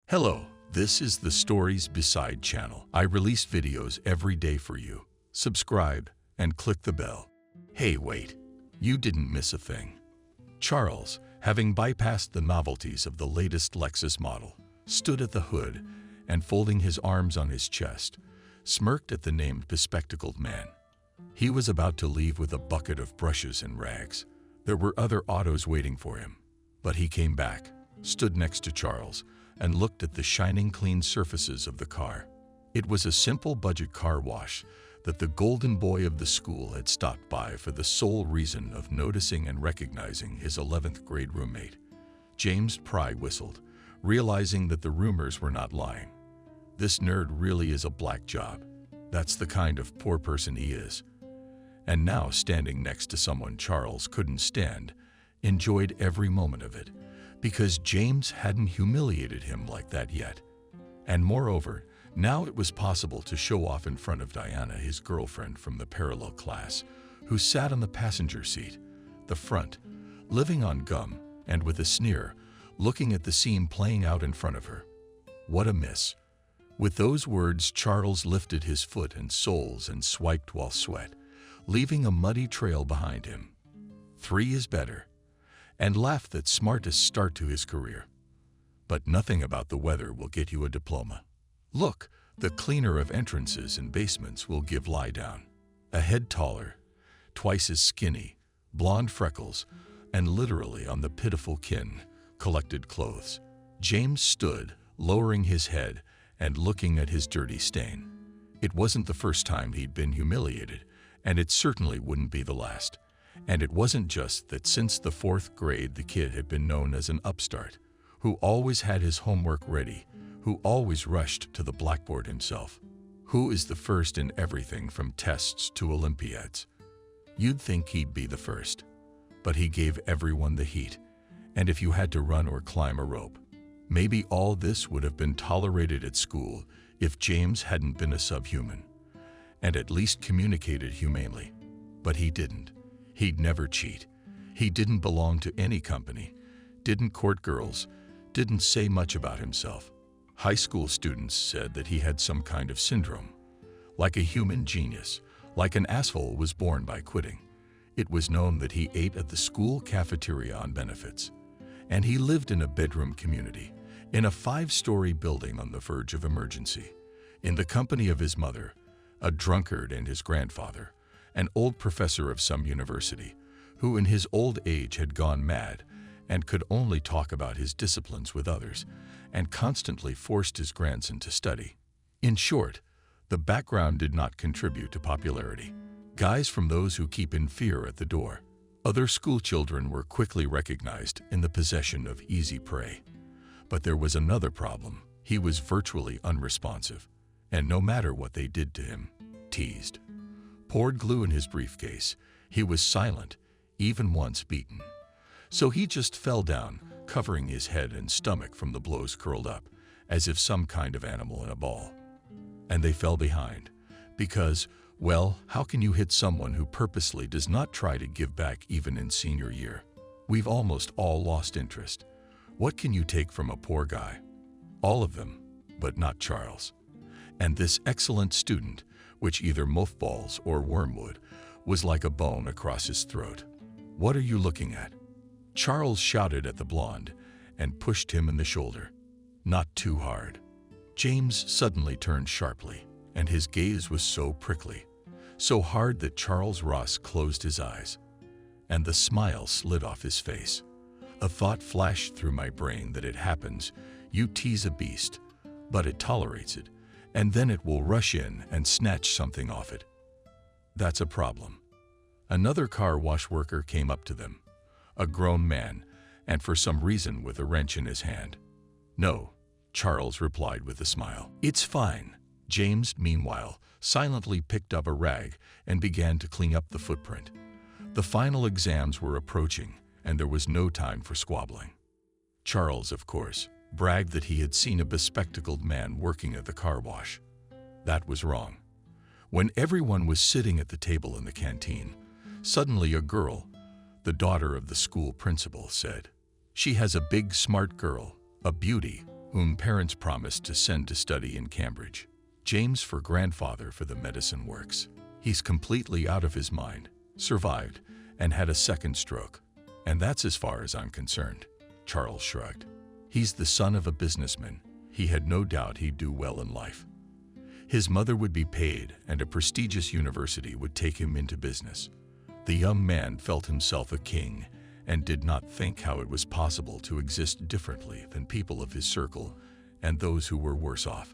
Hello, this is the Stories Beside channel. I release videos every day for you. Subscribe and click the bell. Hey, wait, you didn't miss a thing. Charles, having bypassed the novelties of the latest Lexus model, stood at the hood and, folding his arms on his chest, smirked at the named bespectacled man. He was about to leave with a bucket of brushes and rags. There were other autos waiting for him, but he came back, stood next to Charles, and looked at the shining clean surfaces of the car. It was a simple budget car wash that the golden boy of the school had stopped by for the sole reason of noticing and recognizing his 11th grade roommate. James Pry whistled, realizing that the rumors were not lying. This nerd really is a black job. That's the kind of poor person he is. And now, standing next to someone Charles couldn't stand, enjoyed every moment of it, because James hadn't humiliated him like that yet. And moreover, now it was possible to show off in front of Diana, his girlfriend from the parallel class, who sat on the passenger seat, the front, living on gum and with a sneer, looking at the scene playing out in front of her. What a miss. With those words, Charles lifted his foot and soles and swiped while sweat, leaving a muddy trail behind him. 3 is better. And laughed that smartest start to his career. But nothing about the weather will get you a diploma. Look, the cleaner of entrances and basements will give lie down. A head taller, twice as skinny, blonde freckles, and literally on the pitiful kin, collected clothes. James stood, lowering his head and looking at his dirty stain. It wasn't the first time he'd been humiliated, and it certainly wouldn't be the last. And it wasn't just that since the 4th grade the kid had been known as an upstart, who always had his homework ready, who always rushed to the blackboard himself, who is the first in everything from tests to Olympiads. You'd think he'd be the first, but he gave everyone the heat, and if you had to run or climb a rope, maybe all this would have been tolerated at school if James hadn't been a subhuman, and at least communicated humanely. But he didn't. He'd never cheat. He didn't belong to any company, didn't court girls, didn't say much about himself. High school students said that he had some kind of syndrome. Like a human genius, like an asshole was born by quitting. It was known that he ate at the school cafeteria on benefits. And he lived in a bedroom community, in a 5-story building on the verge of emergency, in the company of his mother, a drunkard, and his grandfather, an old professor of some university, who in his old age had gone mad and could only talk about his disciplines with others and constantly forced his grandson to study. In short, the background did not contribute to popularity. Guys from those who keep in fear at the door. Other schoolchildren were quickly recognized in the possession of easy prey. But there was another problem. He was virtually unresponsive, and no matter what they did to him, teased. Poured glue in his briefcase, he was silent, even once beaten. So he just fell down, covering his head and stomach from the blows, curled up, as if some kind of animal in a ball. And they fell behind, because, well, how can you hit someone who purposely does not try to give back even in senior year? We've almost all lost interest. What can you take from a poor guy? All of them, but not Charles. And this excellent student, which either mothballs or wormwood, was like a bone across his throat. What are you looking at? Charles shouted at the blonde and pushed him in the shoulder. Not too hard. James suddenly turned sharply, and his gaze was so prickly, so hard that Charles Ross closed his eyes, and the smile slid off his face. A thought flashed through my brain that it happens. You tease a beast, but it tolerates it, and then it will rush in and snatch something off it. That's a problem. Another car wash worker came up to them, a grown man, and for some reason with a wrench in his hand. No, Charles replied with a smile. It's fine. James, meanwhile, silently picked up a rag and began to clean up the footprint. The final exams were approaching, and there was no time for squabbling. Charles, of course, bragged that he had seen a bespectacled man working at the car wash. That was wrong. When everyone was sitting at the table in the canteen, suddenly a girl, the daughter of the school principal, said, "She has a big, smart girl, a beauty, whom parents promised to send to study in Cambridge. James for grandfather for the medicine works. He's completely out of his mind, survived, and had a second stroke. And that's as far as I'm concerned. Charles shrugged. He's the son of a businessman. He had no doubt he'd do well in life. His mother would be paid, and a prestigious university would take him into business. The young man felt himself a king and did not think how it was possible to exist differently than people of his circle and those who were worse off.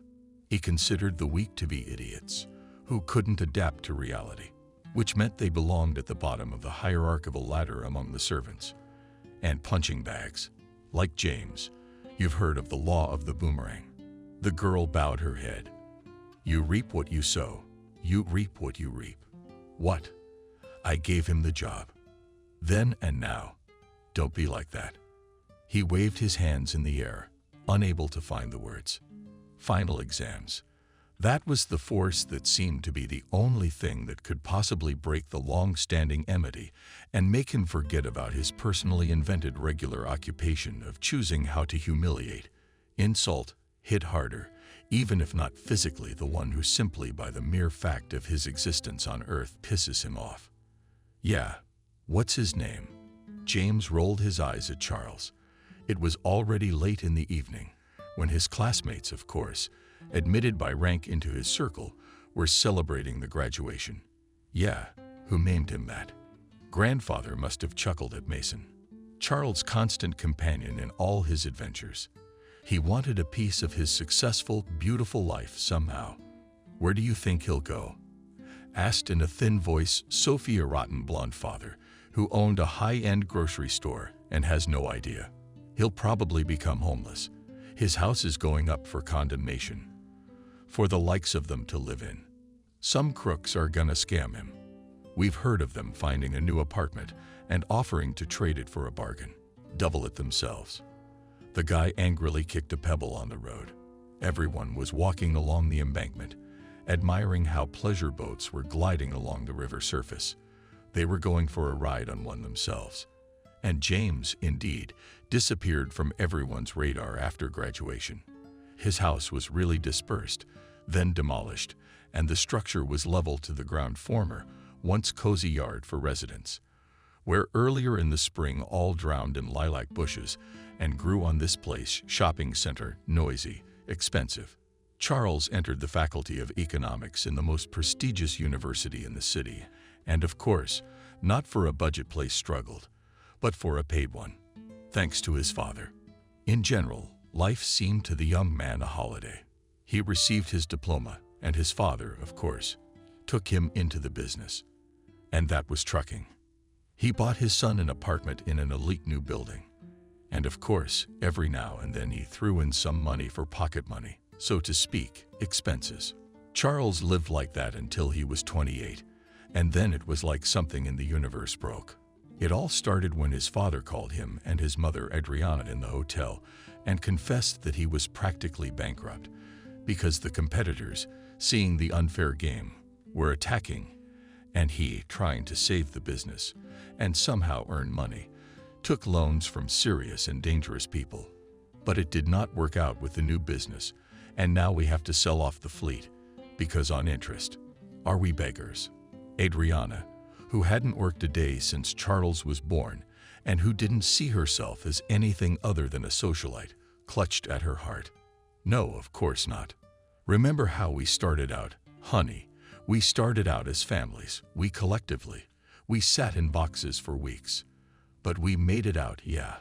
He considered the weak to be idiots, who couldn't adapt to reality, which meant they belonged at the bottom of the hierarchical ladder among the servants, and punching bags. Like James, you've heard of the law of the boomerang. The girl bowed her head. You reap what you sow. You reap what you reap. What? I gave him the job. Then and now. Don't be like that. He waved his hands in the air, unable to find the words. Final exams. That was the force that seemed to be the only thing that could possibly break the long-standing enmity and make him forget about his personally invented regular occupation of choosing how to humiliate, insult, hit harder, even if not physically, the one who simply by the mere fact of his existence on Earth pisses him off. Yeah, what's his name? James rolled his eyes at Charles. It was already late in the evening, when his classmates, of course, admitted by rank into his circle, were celebrating the graduation. Yeah, who named him that? Grandfather must have chuckled at Mason, Charles' constant companion in all his adventures. He wanted a piece of his successful, beautiful life somehow. Where do you think he'll go? Asked in a thin voice Sophia Rottenblond father, who owned a high-end grocery store and has no idea. He'll probably become homeless. His house is going up for condemnation, for the likes of them to live in. Some crooks are gonna scam him. We've heard of them finding a new apartment and offering to trade it for a bargain, double it themselves. The guy angrily kicked a pebble on the road. Everyone was walking along the embankment, admiring how pleasure boats were gliding along the river surface. They were going for a ride on one themselves. And James, indeed, disappeared from everyone's radar after graduation. His house was really dispersed, then demolished, and the structure was leveled to the ground former, once cozy yard for residents, where earlier in the spring all drowned in lilac bushes and grew on this place shopping center, noisy, expensive. Charles entered the Faculty of Economics in the most prestigious university in the city, and of course, not for a budget place struggled, but for a paid one, thanks to his father. In general, life seemed to the young man a holiday. He received his diploma, and his father, of course, took him into the business. And that was trucking. He bought his son an apartment in an elite new building. And of course, every now and then he threw in some money for pocket money, so to speak, expenses. Charles lived like that until he was 28, and then it was like something in the universe broke. It all started when his father called him and his mother Adriana in the hotel and confessed that he was practically bankrupt because the competitors, seeing the unfair game, were attacking, and he, trying to save the business and somehow earn money, took loans from serious and dangerous people. But it did not work out with the new business, and now we have to sell off the fleet because on interest. Are we beggars? Adriana, who hadn't worked a day since Charles was born and who didn't see herself as anything other than a socialite, clutched at her heart. No, of course not. Remember how we started out, honey. We started out as families, we collectively. We sat in boxes for weeks. But we made it out, yeah.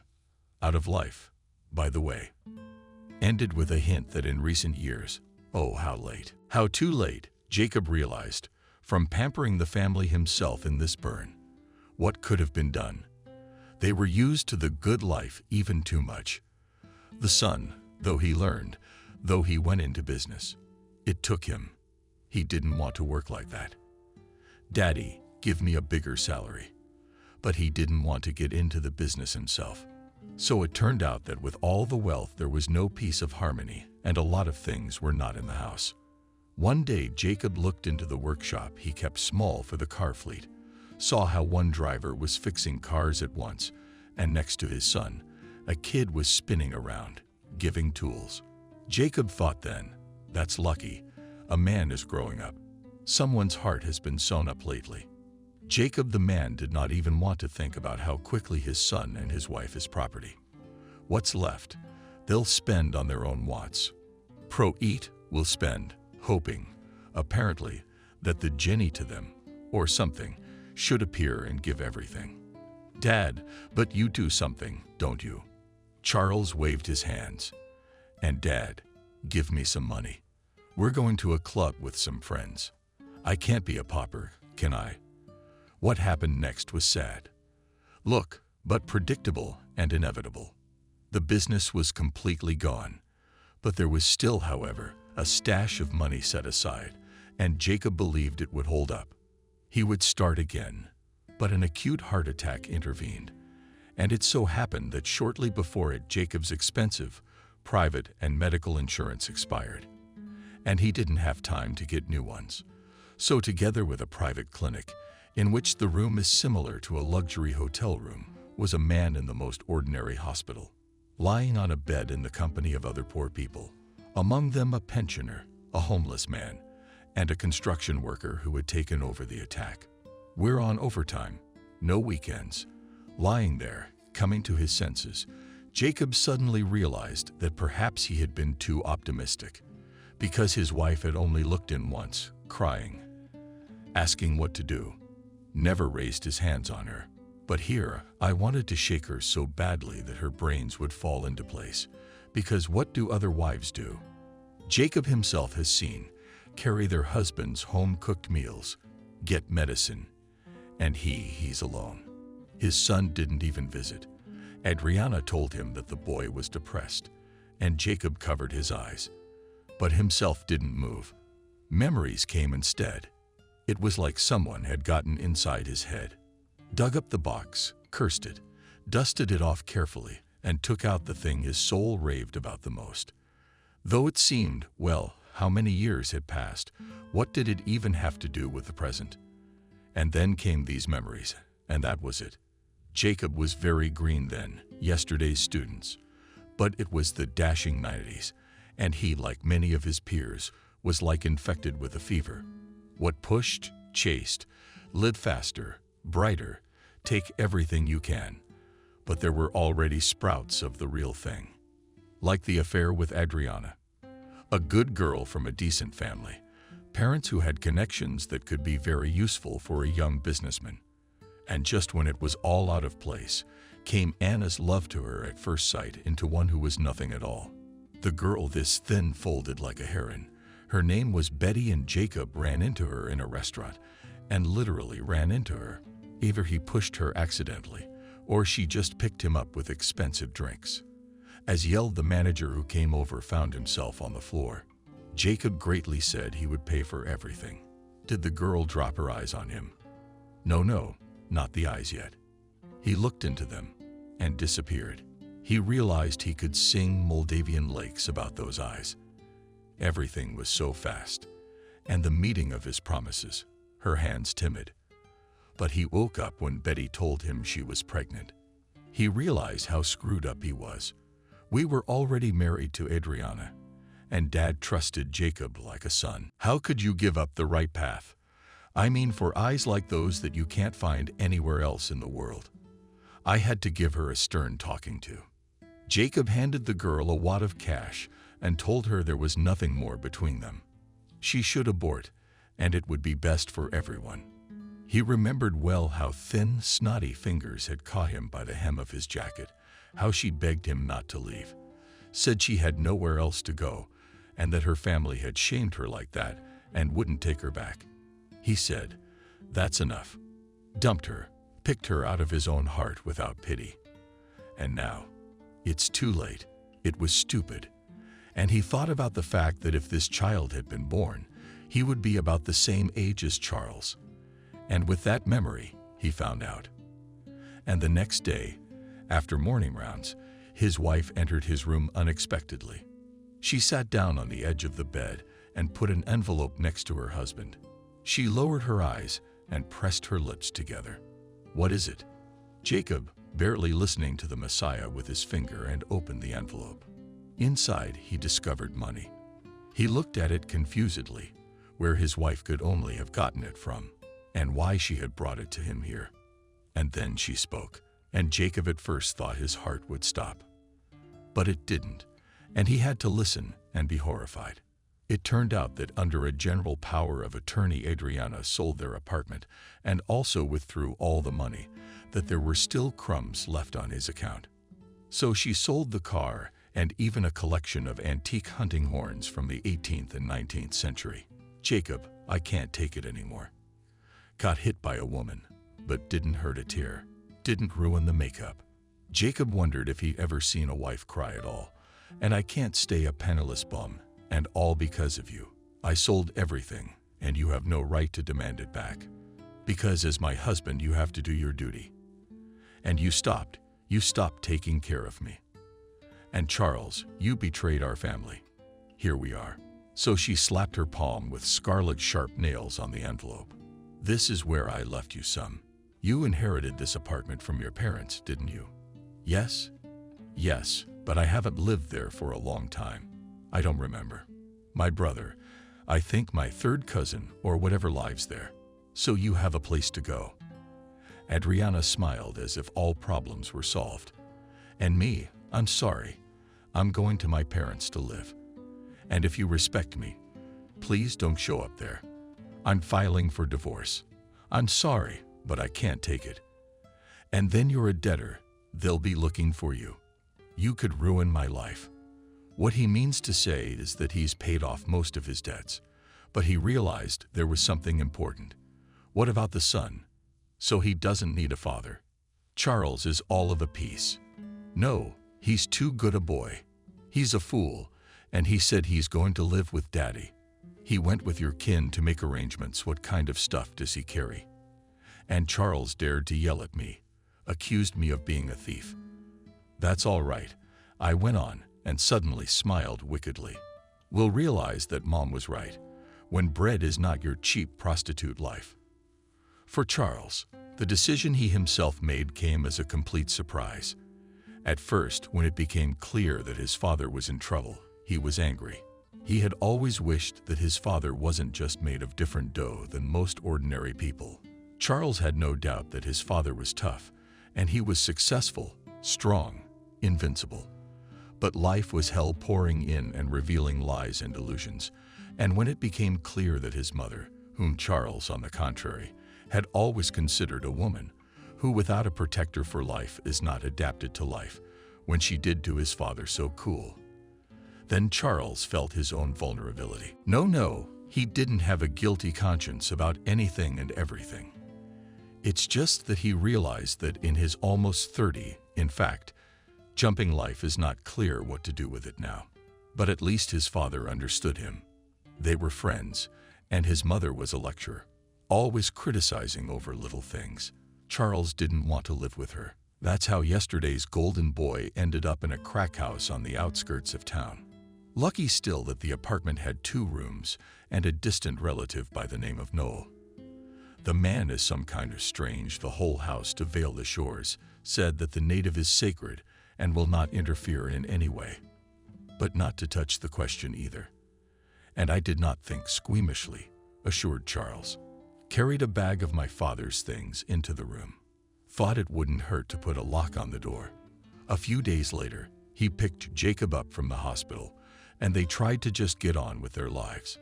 Out of life, by the way. Ended with a hint that in recent years, oh how late, how too late, Jacob realized, from pampering the family himself in this burn, what could have been done. They were used to the good life even too much. The son, though he learned, though he went into business, it took him. He didn't want to work like that. Daddy, give me a bigger salary. But he didn't want to get into the business himself. So it turned out that with all the wealth there was no piece of harmony, and a lot of things were not in the house. One day Jacob looked into the workshop he kept small for the car fleet, saw how one driver was fixing cars at once, and next to his son, a kid was spinning around, giving tools. Jacob thought then, "That's lucky. A man is growing up. Someone's heart has been sewn up lately." Jacob the man did not even want to think about how quickly his son and his wife is property. What's left, they'll spend on their own wants. Pro-eat will spend, hoping, apparently, that the Jenny to them, or something, should appear and give everything. "Dad, but you do something, don't you?" Charles waved his hands. "And Dad, give me some money. We're going to a club with some friends. I can't be a pauper, can I?" What happened next was sad. Look, but predictable and inevitable. The business was completely gone, but there was still, however, a stash of money set aside, and Jacob believed it would hold up. He would start again, but an acute heart attack intervened, and it so happened that shortly before it, Jacob's expensive, private, and medical insurance expired, and he didn't have time to get new ones. So together with a private clinic, in which the room is similar to a luxury hotel room, was a man in the most ordinary hospital, lying on a bed in the company of other poor people, among them a pensioner, a homeless man, and a construction worker who had taken over the attack. We're on overtime, no weekends. Lying there, coming to his senses, Jacob suddenly realized that perhaps he had been too optimistic, because his wife had only looked in once, crying, asking what to do, never raised his hands on her. But here, I wanted to shake her so badly that her brains would fall into place, because what do other wives do? Jacob himself has seen, carry their husbands' home-cooked meals, get medicine, and he's alone. His son didn't even visit. Adriana told him that the boy was depressed, and Jacob covered his eyes, but himself didn't move. Memories came instead. It was like someone had gotten inside his head, dug up the box, cursed it, dusted it off carefully, and took out the thing his soul raved about the most. Though it seemed, well, how many years had passed, what did it even have to do with the present? And then came these memories, and that was it. Jacob was very green then, yesterday's students, but it was the dashing 90s, and he, like many of his peers, was like infected with a fever. What pushed, chased, lit faster, brighter, take everything you can. But there were already sprouts of the real thing. Like the affair with Adriana. A good girl from a decent family. Parents who had connections that could be very useful for a young businessman. And just when it was all out of place, came Anna's love to her at first sight into one who was nothing at all. The girl this thin folded like a heron. Her name was Betty, and Jacob ran into her in a restaurant, and literally ran into her. Either he pushed her accidentally, or she just picked him up with expensive drinks. As yelled the manager who came over found himself on the floor. Jacob greatly said he would pay for everything. Did the girl drop her eyes on him? No, not the eyes yet. He looked into them and disappeared. He realized he could sing Moldavian lakes about those eyes. Everything was so fast, and the meeting of his promises, her hands timid. But he woke up when Betty told him she was pregnant. He realized how screwed up he was. We were already married to Adriana, and Dad trusted Jacob like a son. How could you give up the right path? I mean, for eyes like those that you can't find anywhere else in the world. I had to give her a stern talking to. Jacob handed the girl a wad of cash and told her there was nothing more between them. She should abort, and it would be best for everyone. He remembered well how thin, snotty fingers had caught him by the hem of his jacket, how she begged him not to leave, said she had nowhere else to go, and that her family had shamed her like that and wouldn't take her back. He said, "That's enough," dumped her, picked her out of his own heart without pity. And now, it's too late. It was stupid. And he thought about the fact that if this child had been born, he would be about the same age as Charles. And with that memory, he found out. And the next day, after morning rounds, his wife entered his room unexpectedly. She sat down on the edge of the bed and put an envelope next to her husband. She lowered her eyes and pressed her lips together. "What is it?" Jacob, barely listening to the Messiah with his finger, and opened the envelope. Inside, he discovered money. He looked at it confusedly, where his wife could only have gotten it from, and why she had brought it to him here. And then she spoke, and Jacob at first thought his heart would stop. But it didn't, and he had to listen and be horrified. It turned out that under a general power of attorney, Adriana sold their apartment and also withdrew all the money, that there were still crumbs left on his account. So she sold the car and even a collection of antique hunting horns from the 18th and 19th century. Jacob, I can't take it anymore. Got hit by a woman, but didn't hurt a tear, didn't ruin the makeup. Jacob wondered if he'd ever seen a wife cry at all. And I can't stay a penniless bum, and all because of you. I sold everything, and you have no right to demand it back. Because as my husband, you have to do your duty. And you stopped taking care of me. And Charles, you betrayed our family. Here we are. So she slapped her palm with scarlet sharp nails on the envelope. This is where I left you, son. You inherited this apartment from your parents, didn't you? Yes? Yes, but I haven't lived there for a long time. I don't remember. My brother, I think my third cousin or whatever lives there. So you have a place to go. Adriana smiled as if all problems were solved. And me, I'm sorry. I'm going to my parents to live. And if you respect me, please don't show up there. I'm filing for divorce. I'm sorry, but I can't take it. And then you're a debtor. They'll be looking for you. You could ruin my life. What he means to say is that he's paid off most of his debts, but he realized there was something important. What about the son? So he doesn't need a father. Charles is all of a piece. No, he's too good a boy. He's a fool, and he said he's going to live with Daddy. He went with your kin to make arrangements. What kind of stuff does he carry? And Charles dared to yell at me, accused me of being a thief. That's all right, I went on, and suddenly smiled wickedly. We'll realize that Mom was right, when bread is not your cheap prostitute life. For Charles, the decision he himself made came as a complete surprise. At first, when it became clear that his father was in trouble, he was angry. He had always wished that his father wasn't just made of different dough than most ordinary people. Charles had no doubt that his father was tough, and he was successful, strong, invincible. But life was hell pouring in and revealing lies and illusions, and when it became clear that his mother, whom Charles, on the contrary, had always considered a woman, who without a protector for life is not adapted to life, when she did to his father so cool, then Charles felt his own vulnerability. No, he didn't have a guilty conscience about anything and everything. It's just that he realized that in his almost 30, in fact, jumping life is not clear what to do with it now. But at least his father understood him. They were friends, and his mother was a lecturer, always criticizing over little things. Charles didn't want to live with her. That's how yesterday's golden boy ended up in a crack house on the outskirts of town. Lucky still that the apartment had 2 rooms and a distant relative by the name of Noel. The man is some kind of strange. The whole house, to veil the shores, said that the native is sacred and will not interfere in any way. But not to touch the question either. And I did not think squeamishly, assured Charles. Carried a bag of my father's things into the room. Thought it wouldn't hurt to put a lock on the door. A few days later, he picked Jacob up from the hospital, and they tried to just get on with their lives.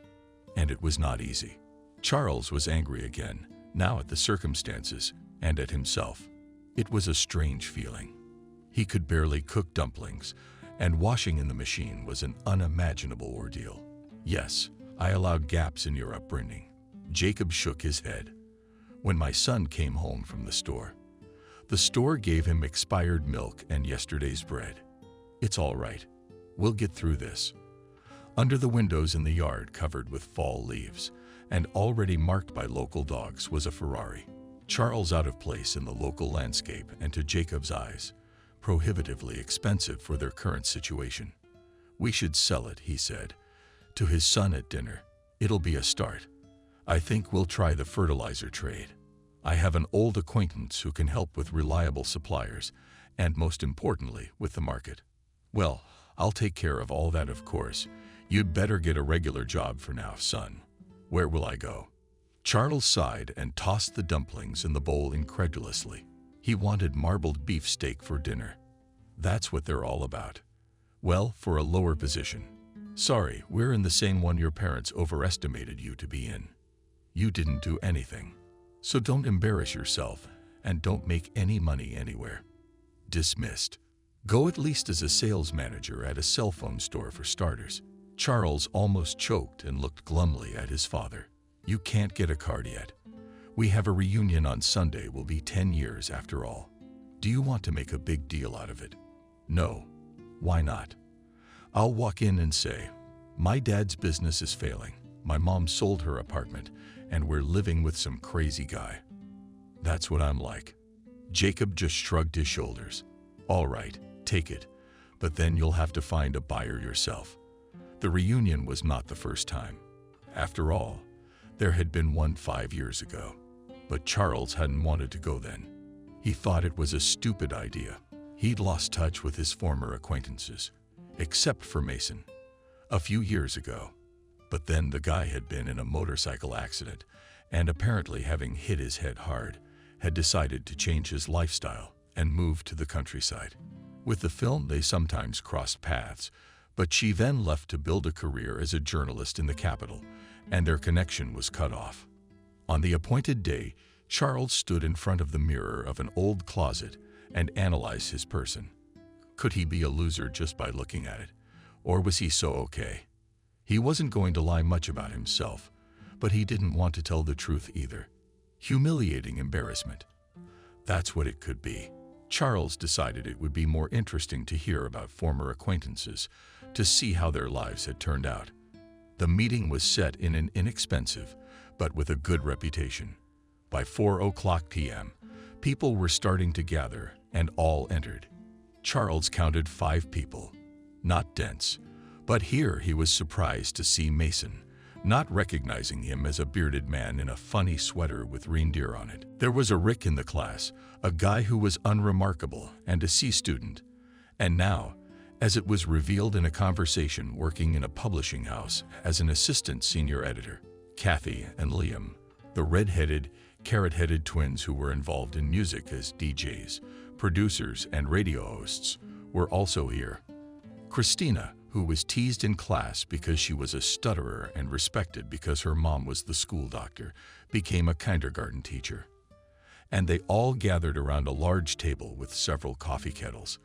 And it was not easy. Charles was angry again, now at the circumstances and at himself. It was a strange feeling. He could barely cook dumplings, and washing in the machine was an unimaginable ordeal. Yes, I allowed gaps in your upbringing. Jacob shook his head. When my son came home from the store gave him expired milk and yesterday's bread. It's all right. We'll get through this. Under the windows in the yard covered with fall leaves, and already marked by local dogs, was a Ferrari. Charles out of place in the local landscape and to Jacob's eyes, prohibitively expensive for their current situation. We should sell it, he said, to his son at dinner. It'll be a start. I think we'll try the fertilizer trade. I have an old acquaintance who can help with reliable suppliers, and most importantly, with the market. Well, I'll take care of all that, of course. You'd better get a regular job for now, son. Where will I go?" Charles sighed and tossed the dumplings in the bowl incredulously. He wanted marbled beefsteak for dinner. That's what they're all about. Well, for a lower position. Sorry, we're in the same one your parents overestimated you to be in. You didn't do anything. So don't embarrass yourself and don't make any money anywhere. Dismissed. Go at least as a sales manager at a cell phone store for starters. Charles almost choked and looked glumly at his father. You can't get a card yet. We have a reunion on Sunday. Will be 10 years after all. Do you want to make a big deal out of it? No. Why not? I'll walk in and say, my dad's business is failing. My mom sold her apartment and we're living with some crazy guy. That's what I'm like. Jacob just shrugged his shoulders. All right, take it, but then you'll have to find a buyer yourself. The reunion was not the first time. After all, there had been one 5 years ago, but Charles hadn't wanted to go then. He thought it was a stupid idea. He'd lost touch with his former acquaintances, except for Mason, a few years ago. But then the guy had been in a motorcycle accident and apparently having hit his head hard, had decided to change his lifestyle and move to the countryside. With the film, they sometimes crossed paths, but she then left to build a career as a journalist in the capital, and their connection was cut off. On the appointed day, Charles stood in front of the mirror of an old closet and analyzed his person. Could he be a loser just by looking at it? Or was he so okay? He wasn't going to lie much about himself, but he didn't want to tell the truth either. Humiliating embarrassment. That's what it could be. Charles decided it would be more interesting to hear about former acquaintances, to see how their lives had turned out. The meeting was set in an inexpensive, but with a good reputation. By 4:00 p.m., people were starting to gather, and all entered. Charles counted 5 people. Not dense, but here he was surprised to see Mason, not recognizing him as a bearded man in a funny sweater with reindeer on it. There was a Rick in the class, a guy who was unremarkable and a C student. And now, as it was revealed in a conversation working in a publishing house as an assistant senior editor, Kathy and Liam, the red-headed, carrot-headed twins who were involved in music as DJs, producers, and radio hosts, were also here. Christina, who was teased in class because she was a stutterer and respected because her mom was the school doctor, became a kindergarten teacher. And they all gathered around a large table with several coffee kettles,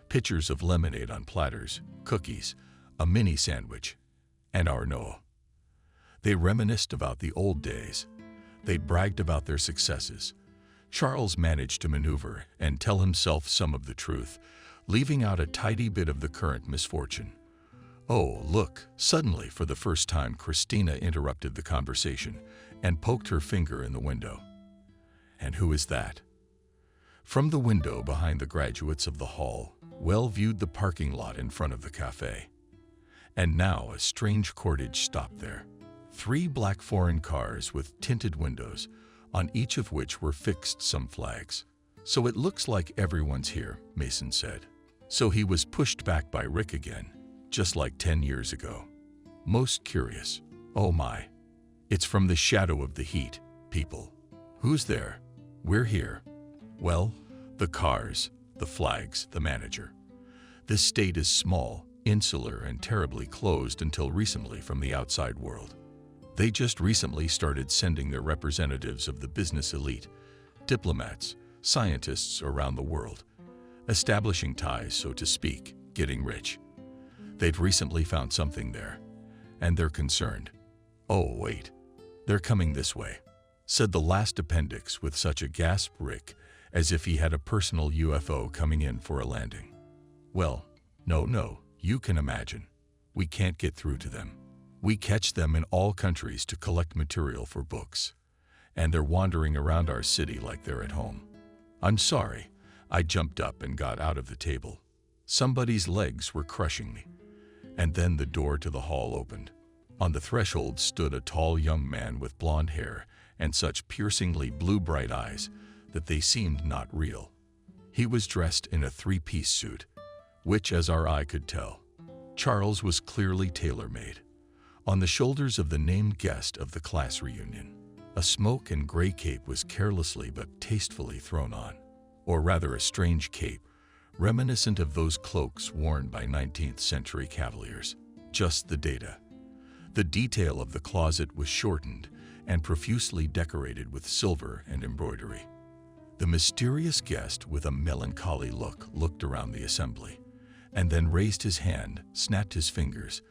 pitchers of lemonade on platters, cookies, a mini sandwich, and Arnaud. They reminisced about the old days. They bragged about their successes. Charles managed to maneuver and tell himself some of the truth, leaving out a tidy bit of the current misfortune. Oh, look, suddenly for the first time Christina interrupted the conversation and poked her finger in the window. And who is that? From the window behind the graduates of the hall, well viewed the parking lot in front of the cafe. And now a strange cortege stopped there. 3 black foreign cars with tinted windows, on each of which were fixed some flags. So it looks like everyone's here, Mason said. So he was pushed back by Rick again, just like 10 years ago. Most curious. Oh my. It's from the shadow of the heat, people. Who's there? We're here. Well, the cars, the flags, the manager. This state is small, insular, and terribly closed until recently from the outside world. They just recently started sending their representatives of the business elite, diplomats, scientists around the world, establishing ties, so to speak, getting rich. They'd recently found something there, and they're concerned. Oh, wait, they're coming this way, said the last appendix with such a gasp Rick, as if he had a personal UFO coming in for a landing. Well, no, you can imagine. We can't get through to them. We catch them in all countries to collect material for books, and they're wandering around our city like they're at home. I'm sorry, I jumped up and got out of the table. Somebody's legs were crushing me. And then the door to the hall opened. On the threshold stood a tall young man with blonde hair and such piercingly blue bright eyes that they seemed not real. He was dressed in a 3-piece suit, which, as our eye could tell, Charles was clearly tailor-made. On the shoulders of the named guest of the class reunion, a smoke and gray cape was carelessly but tastefully thrown on, or rather a strange cape, reminiscent of those cloaks worn by 19th century cavaliers. Just the data. The detail of the closet was shortened and profusely decorated with silver and embroidery. The mysterious guest, with a melancholy look, looked around the assembly, and then raised his hand, snapped his fingers,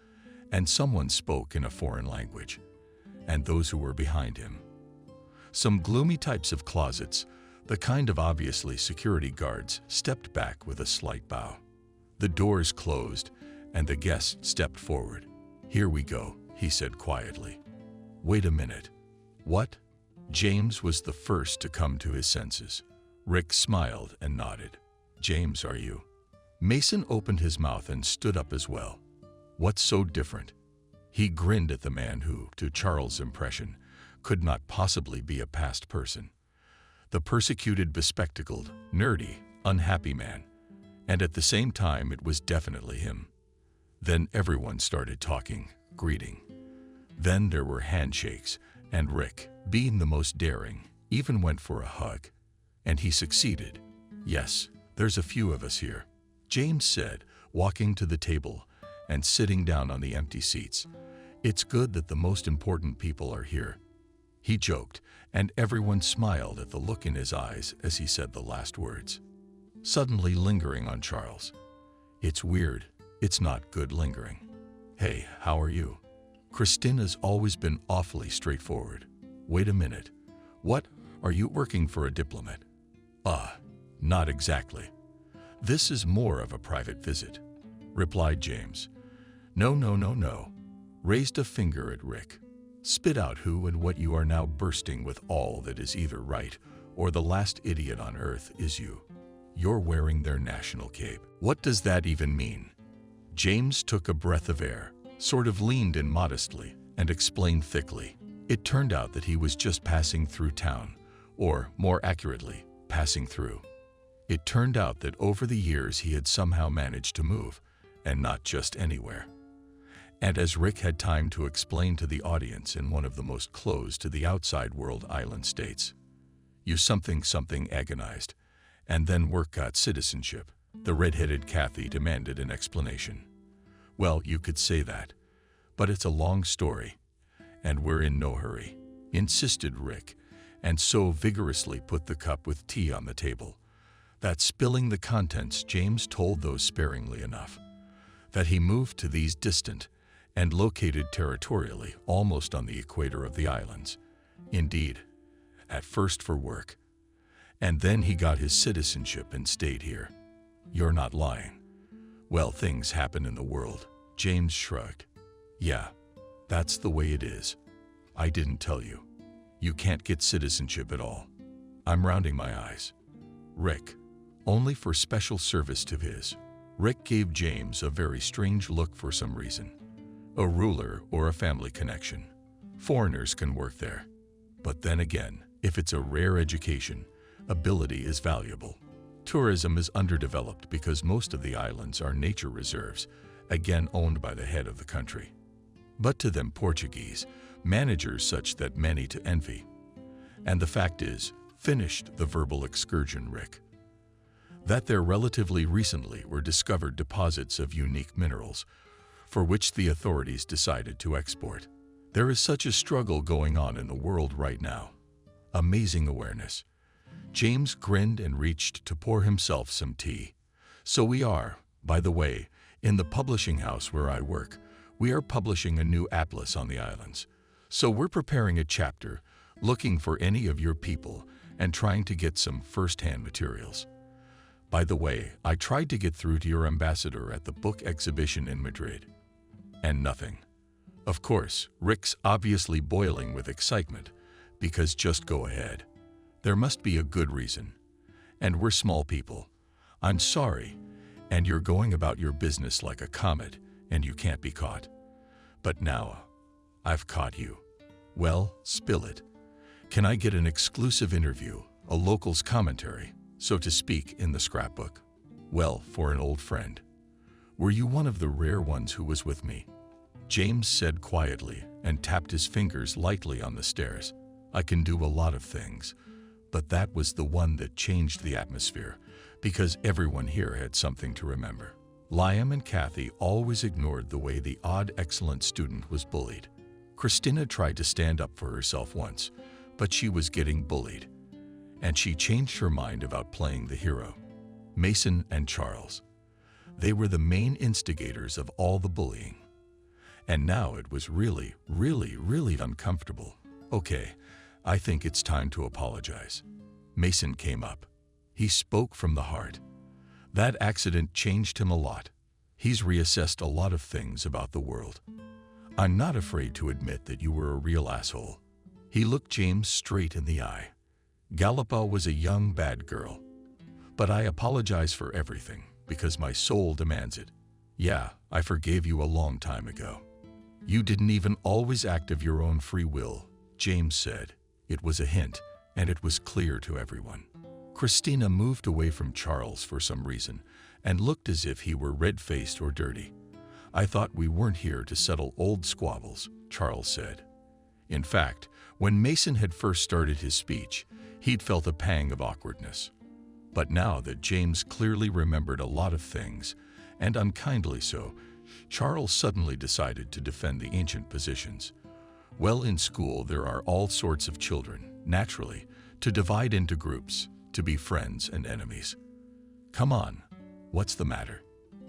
and someone spoke in a foreign language, and those who were behind him. Some gloomy types of closets, the kind of obviously security guards, stepped back with a slight bow. The doors closed, and the guest stepped forward. "Here we go," he said quietly. "Wait a minute. What?" James was the first to come to his senses. Rick smiled and nodded. "James, are you?" Mason opened his mouth and stood up as well. "What's so different?" He grinned at the man who, to Charles' impression, could not possibly be a past person. The persecuted, bespectacled, nerdy, unhappy man. And at the same time, it was definitely him. Then everyone started talking, greeting. Then there were handshakes, and Rick, being the most daring, even went for a hug. And he succeeded. "Yes, there's a few of us here," James said, walking to the table and sitting down on the empty seats. "It's good that the most important people are here." He joked, and everyone smiled at the look in his eyes as he said the last words. Suddenly lingering on Charles. "It's weird. It's not good lingering. Hey, how are you?" Christina's always been awfully straightforward. "Wait a minute. What? Are you working for a diplomat?" Not exactly. This is more of a private visit," replied James. No. Raised a finger at Rick. "Spit out who and what you are now, bursting with all that is either right or the last idiot on earth is you. You're wearing their national cape. What does that even mean?" James took a breath of air, sort of leaned in modestly, and explained thickly. It turned out that he was just passing through town, or more accurately, passing through. It turned out that over the years he had somehow managed to move, and not just anywhere. And as Rick had time to explain to the audience in one of the most closed to the outside world island states, "You something agonized, and then work got citizenship," the red-headed Kathy demanded an explanation. "Well, you could say that, but it's a long story, and we're in no hurry," insisted Rick, and so vigorously put the cup with tea on the table that, spilling the contents, James told those sparingly enough that he moved to these distant and located territorially almost on the equator of the islands. Indeed, at first for work. And then he got his citizenship and stayed here. "You're not lying." "Well, things happen in the world," James shrugged. "Yeah, that's the way it is. I didn't tell you. You can't get citizenship at all." I'm rounding my eyes. "Rick, only for special service to his." Rick gave James a very strange look for some reason. "A ruler or a family connection. Foreigners can work there. But then again, if it's a rare education, ability is valuable. Tourism is underdeveloped because most of the islands are nature reserves, again owned by the head of the country. But to them Portuguese, managers such that many to envy. And the fact is," finished the verbal excursion Rick, "that there relatively recently were discovered deposits of unique minerals, for which the authorities decided to export. There is such a struggle going on in the world right now. Amazing awareness." James grinned and reached to pour himself some tea. "So we are, by the way, in the publishing house where I work, we are publishing a new atlas on the islands. So we're preparing a chapter, looking for any of your people and trying to get some first-hand materials. By the way, I tried to get through to your ambassador at the book exhibition in Madrid. And nothing." Of course, Rick's obviously boiling with excitement, because just go ahead. There must be a good reason. And we're small people. I'm sorry, and you're going about your business like a comet, and you can't be caught. But now, I've caught you. Well, spill it. Can I get an exclusive interview, a local's commentary, so to speak, in the scrapbook? Well, for an old friend. Were you one of the rare ones who was with me? James said quietly and tapped his fingers lightly on the stairs. I can do a lot of things, but that was the one that changed the atmosphere because everyone here had something to remember. Liam and Kathy always ignored the way the odd excellent student was bullied. Christina tried to stand up for herself once, but she was getting bullied, and she changed her mind about playing the hero. Mason and Charles. They were the main instigators of all the bullying. And now it was really uncomfortable. Okay, I think it's time to apologize. Mason came up. He spoke from the heart. That accident changed him a lot. He's reassessed a lot of things about the world. I'm not afraid to admit that you were a real asshole. He looked James straight in the eye. Gallipa was a young bad girl. But I apologize for everything because my soul demands it. Yeah, I forgave you a long time ago. You didn't even always act of your own free will, James said. It was a hint, and it was clear to everyone. Christina moved away from Charles for some reason and looked as if he were red-faced or dirty. I thought we weren't here to settle old squabbles, Charles said. In fact, when Mason had first started his speech, he'd felt a pang of awkwardness. But now that James clearly remembered a lot of things, and unkindly so, Charles suddenly decided to defend the ancient positions. Well, in school there are all sorts of children, naturally, to divide into groups, to be friends and enemies. Come on, what's the matter?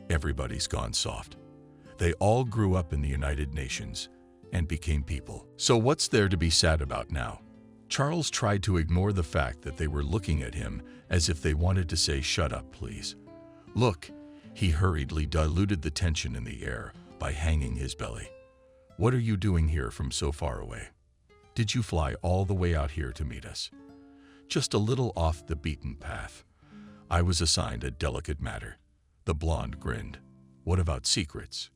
Everybody's gone soft. They all grew up in the United Nations and became people. So what's there to be sad about now? Charles tried to ignore the fact that they were looking at him as if they wanted to say, "Shut up, please." Look, he hurriedly diluted the tension in the air by hanging his belly. What are you doing here from so far away? Did you fly all the way out here to meet us? Just a little off the beaten path. I was assigned a delicate matter. The blonde grinned. What about secrets?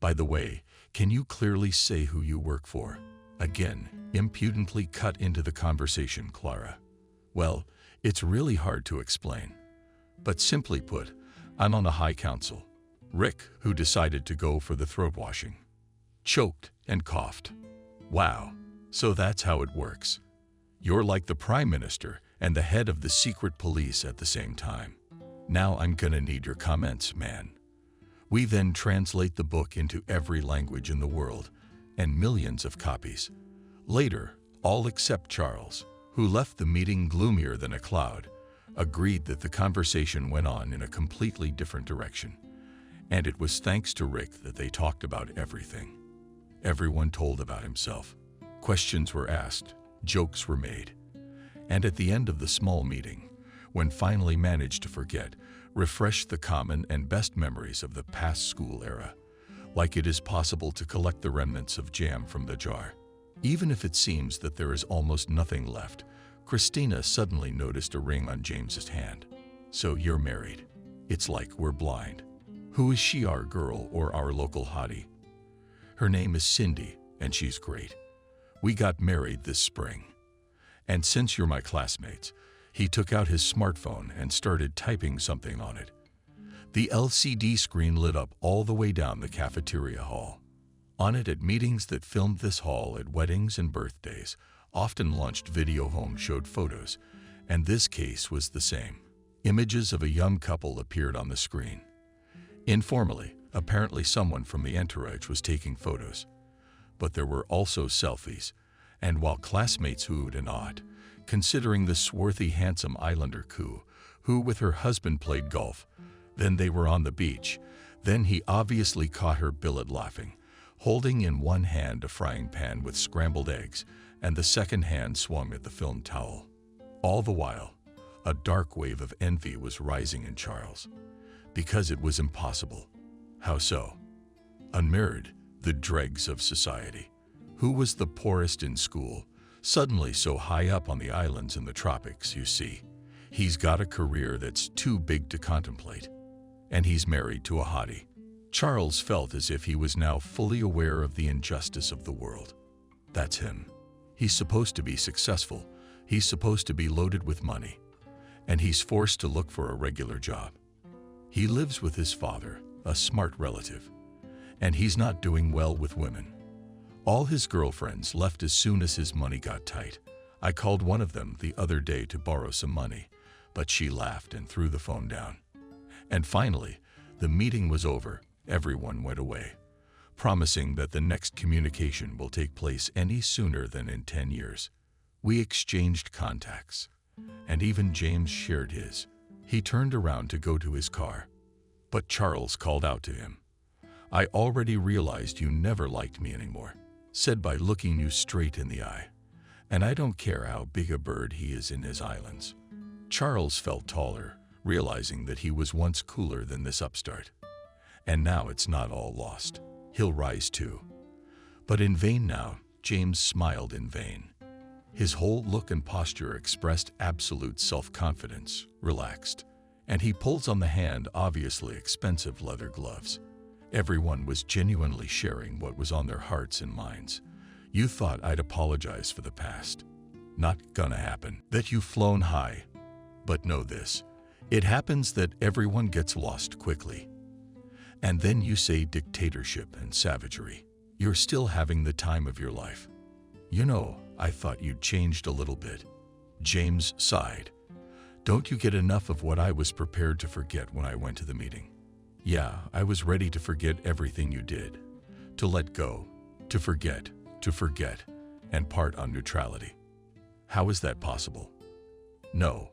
By the way, can you clearly say who you work for? Again, impudently cut into the conversation, Clara. Well, it's really hard to explain. But simply put, I'm on the High Council. Rick, who decided to go for the throat washing, choked and coughed. Wow, so that's how it works. You're like the Prime Minister and the head of the secret police at the same time. Now I'm gonna need your comments, man. We then translate the book into every language in the world, and millions of copies. Later, all except Charles, who left the meeting gloomier than a cloud, agreed that the conversation went on in a completely different direction. And it was thanks to Rick that they talked about everything. Everyone told about himself. Questions were asked, jokes were made. And at the end of the small meeting, when finally managed to forget, refreshed the common and best memories of the past school era, like it is possible to collect the remnants of jam from the jar. Even if it seems that there is almost nothing left, Christina suddenly noticed a ring on James's hand. So you're married. It's like we're blind. Who is she, our girl or our local hottie? Her name is Cindy, and she's great. We got married this spring. And since you're my classmates, he took out his smartphone and started typing something on it. The LCD screen lit up all the way down the cafeteria hall. On it, at meetings that filmed this hall, at weddings and birthdays, often launched video home showed photos, and this case was the same. Images of a young couple appeared on the screen. Informally, apparently someone from the entourage was taking photos. But there were also selfies, and while classmates hooed and awed, considering the swarthy, handsome Islander who with her husband played golf, then they were on the beach, then he obviously caught her billet laughing, holding in one hand a frying pan with scrambled eggs, and the second hand swung at the film towel. All the while, a dark wave of envy was rising in Charles, because it was impossible. How so? Unmarried, the dregs of society. Who was the poorest in school? Suddenly so high up on the islands in the tropics, you see. He's got a career that's too big to contemplate. And he's married to a hottie. Charles felt as if he was now fully aware of the injustice of the world. That's him. He's supposed to be successful. He's supposed to be loaded with money. And he's forced to look for a regular job. He lives with his father, a smart relative. And he's not doing well with women. All his girlfriends left as soon as his money got tight. I called one of them the other day to borrow some money, but she laughed and threw the phone down. And finally, the meeting was over. Everyone went away, promising that the next communication will take place any sooner than in 10 years. We exchanged contacts, and even James shared his. He turned around to go to his car, but Charles called out to him. "I already realized you never liked me anymore," said by looking you straight in the eye. "And I don't care how big a bird he is in his islands." Charles felt taller, realizing that he was once cooler than this upstart. And now it's not all lost. He'll rise too. But in vain now. James smiled in vain. His whole look and posture expressed absolute self-confidence, relaxed, and he pulls on the hand obviously expensive leather gloves. Everyone was genuinely sharing what was on their hearts and minds. "You thought I'd apologize for the past. Not gonna happen. That you've flown high. But know this, it happens that everyone gets lost quickly. And then you say dictatorship and savagery. You're still having the time of your life. You know, I thought you'd changed a little bit." James sighed. "Don't you get enough of what I was prepared to forget when I went to the meeting? Yeah, I was ready to forget everything you did. To let go, to forget, and part on neutrality. How is that possible?" "No."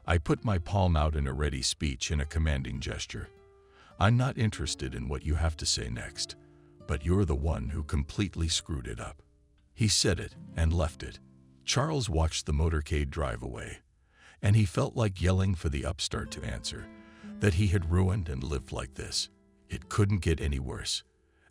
I put my palm out in a ready speech in a commanding gesture. "I'm not interested in what you have to say next, but you're the one who completely screwed it up." He said it and left it. Charles watched the motorcade drive away, and he felt like yelling for the upstart to answer, that he had ruined and lived like this. It couldn't get any worse.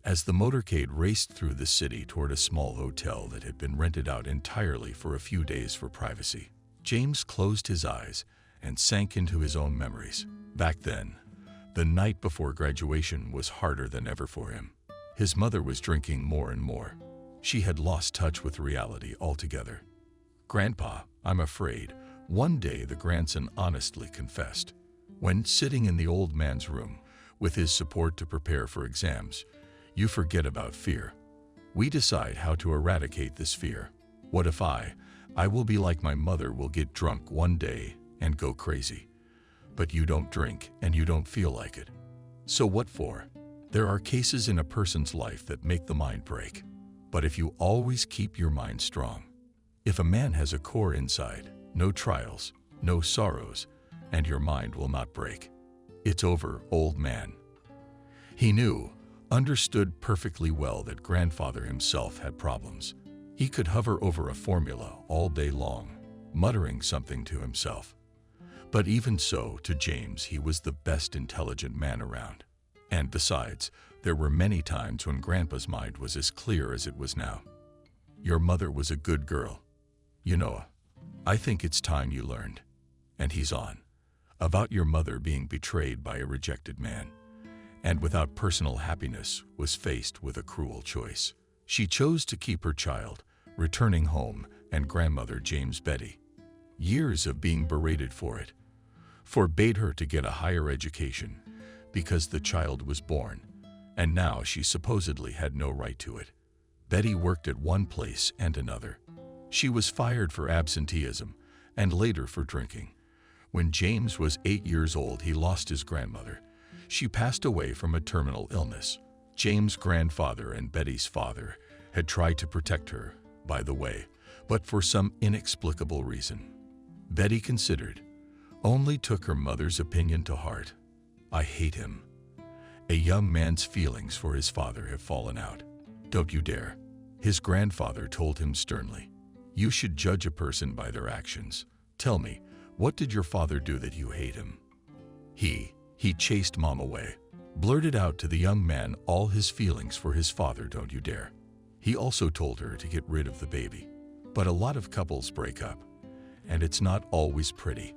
As the motorcade raced through the city toward a small hotel that had been rented out entirely for a few days for privacy, James closed his eyes and sank into his own memories. Back then, the night before graduation was harder than ever for him. His mother was drinking more and more. She had lost touch with reality altogether. "Grandpa, I'm afraid," one day the grandson honestly confessed. "When sitting in the old man's room, with his support to prepare for exams, you forget about fear. We decide how to eradicate this fear. What if I will be like my mother, will get drunk one day and go crazy. But you don't drink and you don't feel like it. So what for? There are cases in a person's life that make the mind break. But if you always keep your mind strong, if a man has a core inside, no trials, no sorrows, and your mind will not break. It's over, old man." He knew, understood perfectly well that grandfather himself had problems. He could hover over a formula all day long, muttering something to himself. But even so, to James, he was the best intelligent man around. And besides, there were many times when Grandpa's mind was as clear as it was now. "Your mother was a good girl. You know, I think it's time you learned." And he's on. About your mother being betrayed by a rejected man, and without personal happiness was faced with a cruel choice. She chose to keep her child, returning home, and grandmother James Betty. Years of being berated for it. Forbade her to get a higher education because the child was born, and now she supposedly had no right to it. Betty worked at one place and another. She was fired for absenteeism and later for drinking. When James was 8 years old, he lost his grandmother. She passed away from a terminal illness. James' grandfather and Betty's father had tried to protect her, by the way, but for some inexplicable reason, Betty considered, only took her mother's opinion to heart. "I hate him." A young man's feelings for his father have fallen out. "Don't you dare," his grandfather told him sternly. "You should judge a person by their actions. Tell me, what did your father do that you hate him?" He chased Mom away, blurted out to the young man all his feelings for his father. "Don't you dare." He also told her to get rid of the baby. But a lot of couples break up, and it's not always pretty.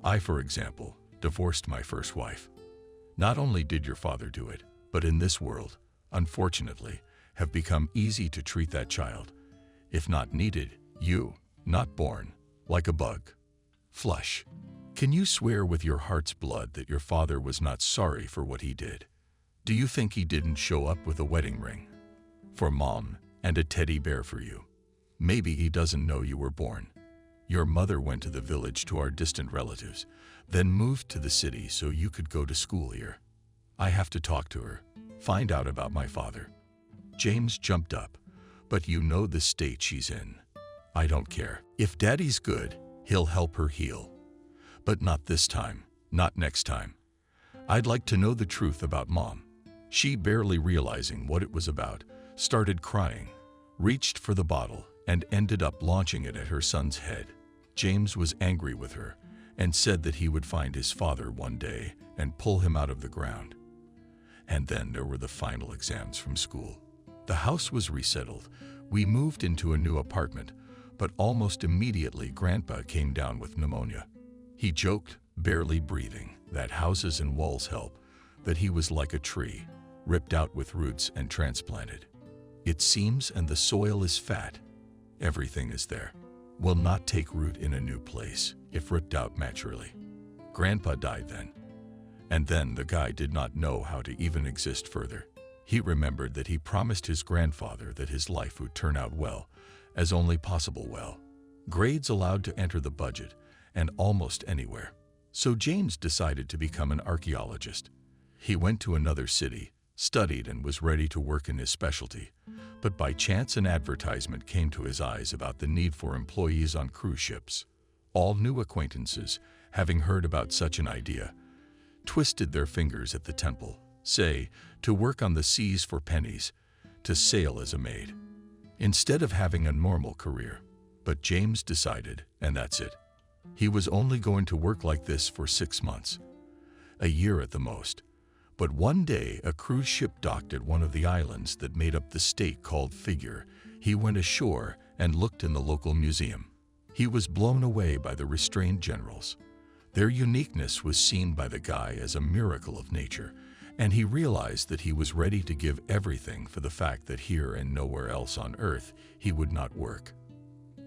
I, for example, divorced my first wife. Not only did your father do it, but in this world, unfortunately, have become easy to treat that child, if not needed, you, not born, like a bug. Flush. Can you swear with your heart's blood that your father was not sorry for what he did? Do you think he didn't show up with a wedding ring for Mom and a teddy bear for you? Maybe he doesn't know you were born. Your mother went to the village to our distant relatives, then moved to the city so you could go to school here. I have to talk to her, find out about my father." James jumped up. "But you know the state she's in. I don't care. If Daddy's good, he'll help her heal. But not this time, not next time. I'd like to know the truth about Mom." She, barely realizing what it was about, started crying, reached for the bottle, and ended up launching it at her son's head. James was angry with her and said that he would find his father one day and pull him out of the ground. And then there were the final exams from school. The house was resettled. We moved into a new apartment, but almost immediately Grandpa came down with pneumonia. He joked, barely breathing, that houses and walls help, that he was like a tree, ripped out with roots and transplanted. It seems, and the soil is fat. Everything is there. Will not take root in a new place if ripped out naturally. Grandpa died then. And then the guy did not know how to even exist further. He remembered that he promised his grandfather that his life would turn out well, as only possible well. Grades allowed to enter the budget, and almost anywhere. So James decided to become an archaeologist. He went to another city, studied, and was ready to work in his specialty. But by chance an advertisement came to his eyes about the need for employees on cruise ships. All new acquaintances, having heard about such an idea, twisted their fingers at the temple, say, to work on the seas for pennies, to sail as a maid, instead of having a normal career. But James decided, and that's it. He was only going to work like this for 6 months, a year at the most. But one day, a cruise ship docked at one of the islands that made up the state called Figure. He went ashore and looked in the local museum. He was blown away by the restrained generals. Their uniqueness was seen by the guy as a miracle of nature, and he realized that he was ready to give everything for the fact that here and nowhere else on Earth he would not work.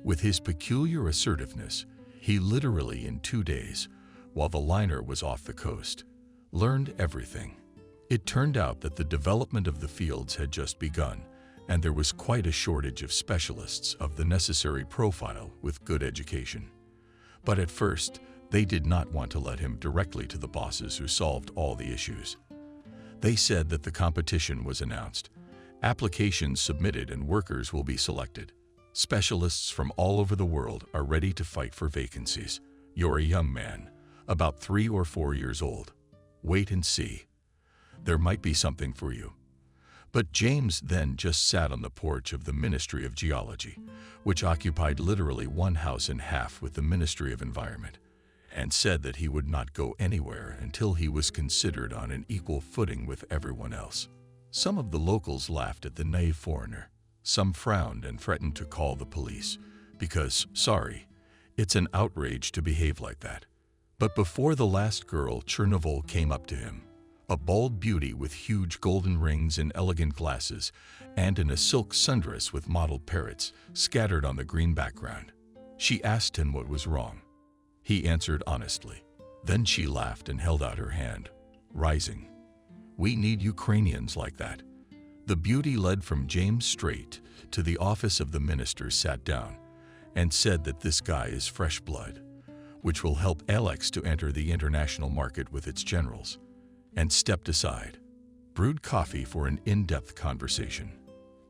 With his peculiar assertiveness, he literally in 2 days, while the liner was off the coast, learned everything. It turned out that the development of the fields had just begun, and there was quite a shortage of specialists of the necessary profile with good education. But at first, they did not want to let him directly to the bosses who solved all the issues. They said that the competition was announced, applications submitted, and workers will be selected. Specialists from all over the world are ready to fight for vacancies. You're a young man, about 3 or 4 years old. Wait and see. There might be something for you. But James then just sat on the porch of the Ministry of Geology, which occupied literally one house and half with the Ministry of Environment, and said that he would not go anywhere until he was considered on an equal footing with everyone else. Some of the locals laughed at the naive foreigner. Some frowned and threatened to call the police, because, sorry, it's an outrage to behave like that. But before the last girl, Chernobyl came up to him, a bald beauty with huge golden rings and elegant glasses, and in a silk sundress with mottled parrots scattered on the green background. She asked him what was wrong. He answered honestly. Then she laughed and held out her hand, rising. "We need Ukrainians like that." The beauty led from James straight to the office of the minister, sat down, and said that this guy is fresh blood, which will help Alex to enter the international market with its generals, and stepped aside, brewed coffee for an in-depth conversation.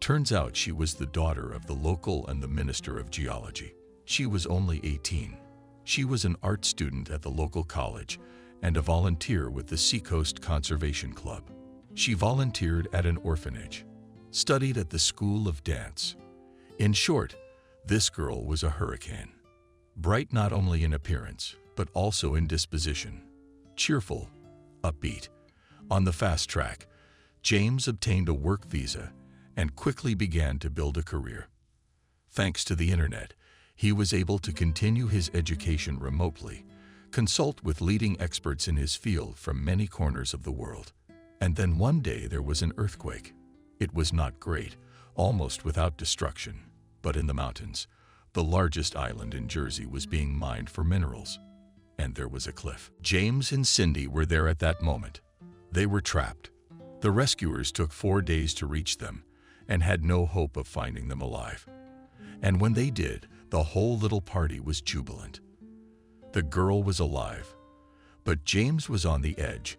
Turns out she was the daughter of the local and the Minister of Geology. She was only 18. She was an art student at the local college and a volunteer with the Seacoast Conservation Club. She volunteered at an orphanage, studied at the School of Dance. In short, this girl was a hurricane. Bright not only in appearance, but also in disposition. Cheerful, upbeat. On the fast track, James obtained a work visa and quickly began to build a career. Thanks to the internet, he was able to continue his education remotely, consult with leading experts in his field from many corners of the world. And then one day there was an earthquake. It was not great, almost without destruction, but in the mountains, the largest island in Jersey was being mined for minerals. And there was a cliff. James and Cindy were there at that moment. They were trapped. The rescuers took 4 days to reach them and had no hope of finding them alive. And when they did, the whole little party was jubilant. The girl was alive, but James was on the edge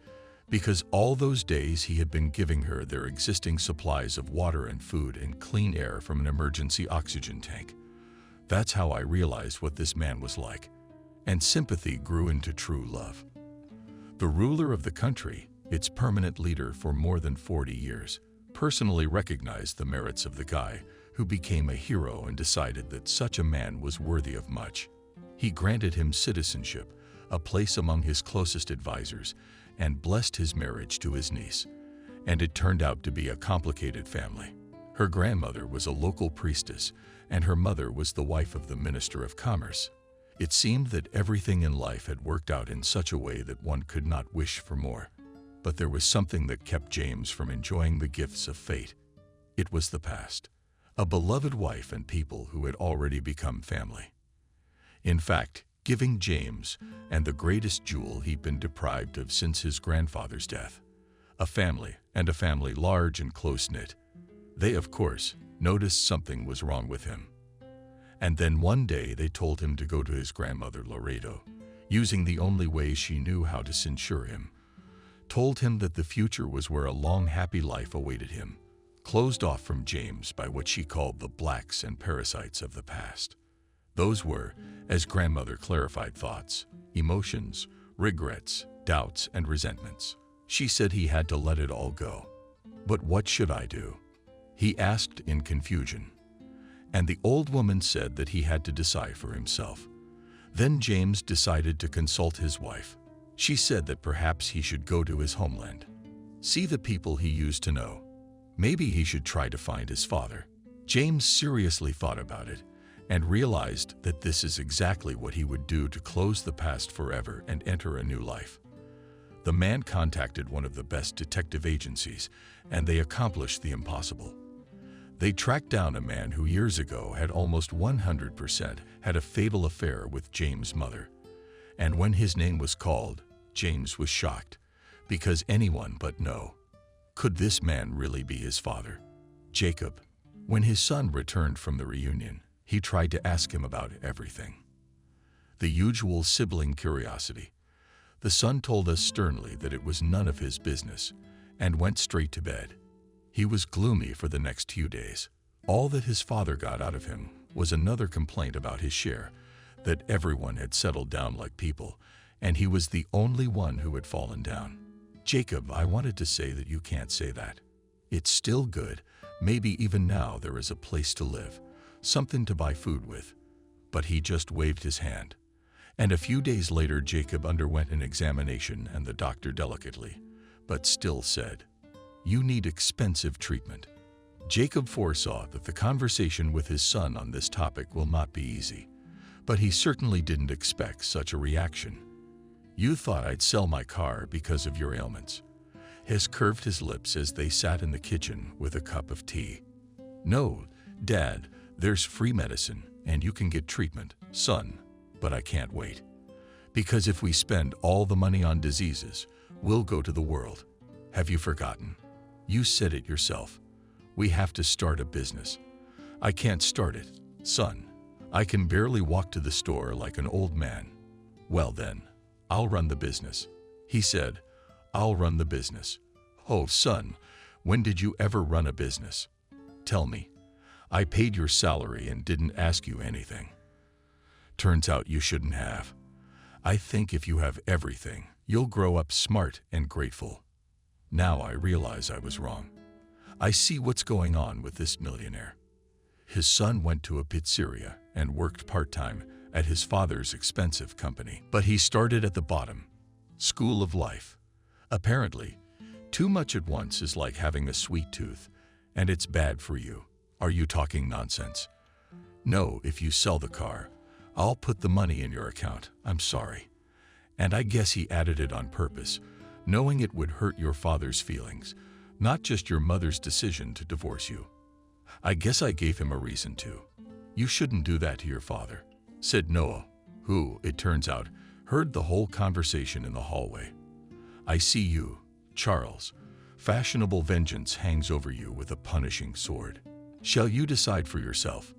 because all those days he had been giving her their existing supplies of water and food and clean air from an emergency oxygen tank. That's how I realized what this man was like, and sympathy grew into true love. The ruler of the country, its permanent leader for more than 40 years, personally recognized the merits of the guy who became a hero and decided that such a man was worthy of much. He granted him citizenship, a place among his closest advisors, and blessed his marriage to his niece. And it turned out to be a complicated family. Her grandmother was a local priestess, and her mother was the wife of the Minister of Commerce. It seemed that everything in life had worked out in such a way that one could not wish for more. But there was something that kept James from enjoying the gifts of fate. It was the past, a beloved wife and people who had already become family. In fact, giving James and the greatest jewel he'd been deprived of since his grandfather's death, a family, and a family large and close-knit. They, of course, noticed something was wrong with him. And then one day they told him to go to his grandmother Laredo, using the only way she knew how to censure him. Told him that the future was where a long, happy life awaited him, closed off from James by what she called the blacks and parasites of the past. Those were, as grandmother clarified, thoughts, emotions, regrets, doubts, and resentments. She said he had to let it all go. But what should I do? He asked in confusion. And the old woman said that he had to decide for himself. Then James decided to consult his wife. She said that perhaps he should go to his homeland, see the people he used to know. Maybe he should try to find his father. James seriously thought about it and realized that this is exactly what he would do to close the past forever and enter a new life. The man contacted one of the best detective agencies, and they accomplished the impossible. They tracked down a man who years ago had almost 100% had a fatal affair with James' mother. And when his name was called, James was shocked, because anyone but knew. Could this man really be his father? Jacob. When his son returned from the reunion, he tried to ask him about everything. The usual sibling curiosity. The son told us sternly that it was none of his business and went straight to bed. He was gloomy for the next few days. All that his father got out of him was another complaint about his share, that everyone had settled down like people, and he was the only one who had fallen down. Jacob, I wanted to say that you can't say that. It's still good. Maybe even now there is a place to live, something to buy food with. But he just waved his hand. And a few days later, Jacob underwent an examination, and the doctor delicately, but still said, "You need expensive treatment." Jacob foresaw that the conversation with his son on this topic will not be easy, but he certainly didn't expect such a reaction. "You thought I'd sell my car because of your ailments." His curved his lips as they sat in the kitchen with a cup of tea. "No, Dad, there's free medicine, and you can get treatment, son, but I can't wait. Because if we spend all the money on diseases, we'll go to the world. Have you forgotten? You said it yourself. We have to start a business. I can't start it, son. I can barely walk to the store like an old man." "Well then, I'll run the business," he said. "I'll run the business." "Oh, son, when did you ever run a business? Tell me. I paid your salary and didn't ask you anything." "Turns out you shouldn't have. I think if you have everything, you'll grow up smart and grateful. Now I realize I was wrong. I see what's going on with this millionaire." His son went to a pizzeria and worked part-time at his father's expensive company. But he started at the bottom. School of life. Apparently, too much at once is like having a sweet tooth, and it's bad for you. Are you talking nonsense? "No, if you sell the car, I'll put the money in your account. I'm sorry." And I guess he added it on purpose, knowing it would hurt your father's feelings, not just your mother's decision to divorce you. "I guess I gave him a reason to." "You shouldn't do that to your father," said Noah, who, it turns out, heard the whole conversation in the hallway. "I see you, Charles, Fashionable vengeance hangs over you with a punishing sword. Shall you decide for yourself?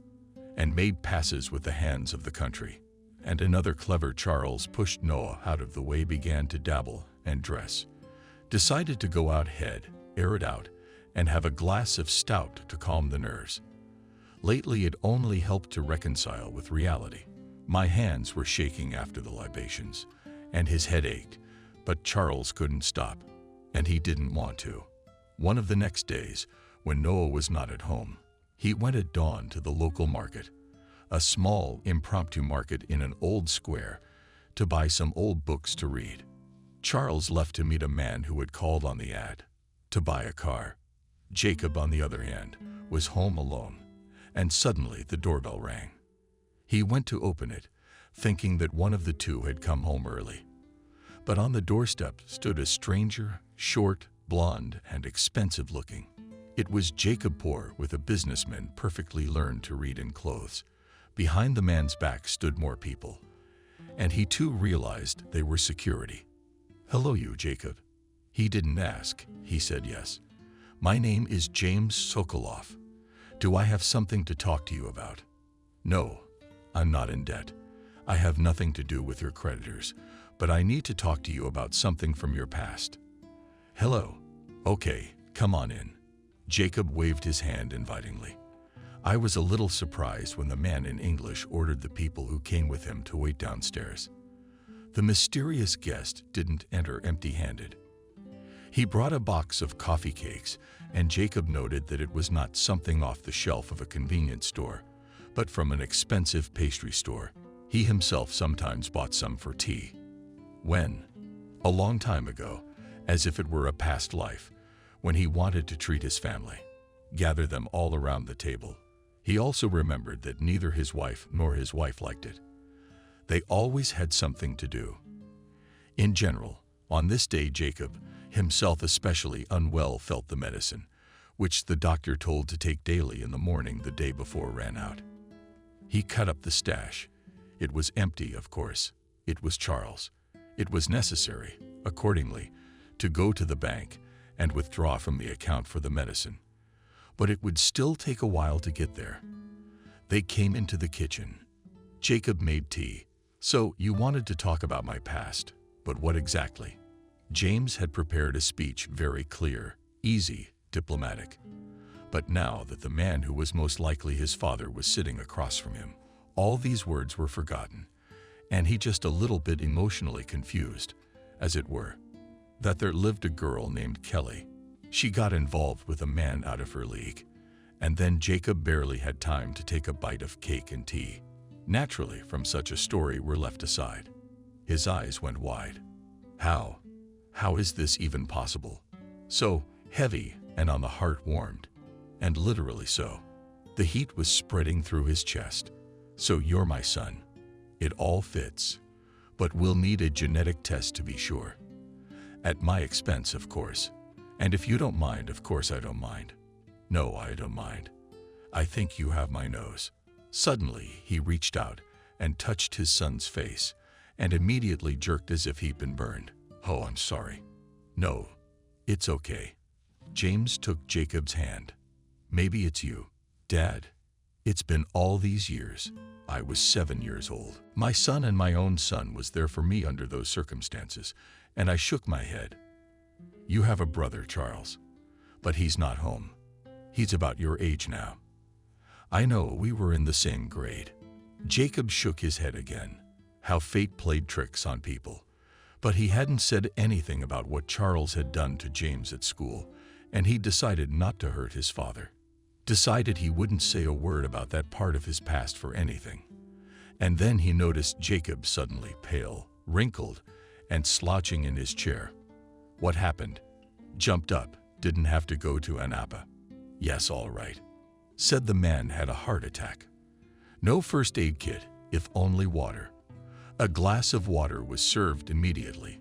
And made passes with the hands of the country. And another clever Charles pushed Noah out of the way, began to dabble and dress. Decided to go out head, air it out, and have a glass of stout to calm the nerves. Lately it only helped to reconcile with reality. My hands were shaking after the libations, and his head ached, but Charles couldn't stop, and he didn't want to. One of the next days, when Noah was not at home, he went at dawn to the local market, a small, impromptu market in an old square, to buy some old books to read. Charles left to meet a man who had called on the ad to buy a car. Jacob, on the other hand, was home alone, and suddenly the doorbell rang. He went to open it, thinking that one of the two had come home early. But on the doorstep stood a stranger, short, blonde, and expensive-looking. It was Jacob Poor, with a businessman perfectly learned to read in clothes. Behind the man's back stood more people, and he too realized they were security. "Hello, you, Jacob." He didn't ask, he said yes. "My name is James Sokoloff. Do I have something to talk to you about?" "No, I'm not in debt. I have nothing to do with your creditors, but I need to talk to you about something from your past." "Hello. Okay, come on in." Jacob waved his hand invitingly. I was a little surprised when the man in English ordered the people who came with him to wait downstairs. The mysterious guest didn't enter empty-handed. He brought a box of coffee cakes, and Jacob noted that it was not something off the shelf of a convenience store, but from an expensive pastry store. He himself sometimes bought some for tea. When? A long time ago, as if it were a past life, when he wanted to treat his family, gather them all around the table. He also remembered that neither his wife nor his wife liked it. They always had something to do. In general, on this day Jacob, himself especially unwell, felt the medicine, which the doctor told to take daily in the morning the day before, ran out. He cut up the stash. It was empty, of course. It was Charles. It was necessary, accordingly, to go to the bank and withdraw from the account for the medicine. But it would still take a while to get there. They came into the kitchen. Jacob made tea. "So you wanted to talk about my past, but what exactly?" James had prepared a speech, very clear, easy, diplomatic. But now that the man who was most likely his father was sitting across from him, all these words were forgotten, and he just a little bit emotionally confused, as it were. That there lived a girl named Kelly. She got involved with a man out of her league, and then Jacob barely had time to take a bite of cake and tea. Naturally, from such a story were left aside. His eyes went wide. How? How is this even possible? So heavy, and on the heart warmed. And literally so. The heat was spreading through his chest. "So you're my son. It all fits. But we'll need a genetic test to be sure. At my expense, of course. And if you don't mind, of course I don't mind." "No, I don't mind. I think you have my nose." Suddenly, he reached out and touched his son's face, and immediately jerked as if he'd been burned. "Oh, I'm sorry." "No, it's okay." James took Jacob's hand. "Maybe it's you, Dad. It's been all these years. I was 7 years old. My son and my own son was there for me under those circumstances, and I shook my head. You have a brother, Charles, but he's not home. He's about your age now. I know, we were in the same grade." Jacob shook his head again. How fate played tricks on people. But he hadn't said anything about what Charles had done to James at school, and he decided not to hurt his father. Decided he wouldn't say a word about that part of his past for anything. And then he noticed Jacob suddenly pale, wrinkled, and slouching in his chair. What happened? Jumped up, didn't have to go to Anapa. "Yes, all right." Said the man had a heart attack. No first aid kit, if only water. A glass of water was served immediately.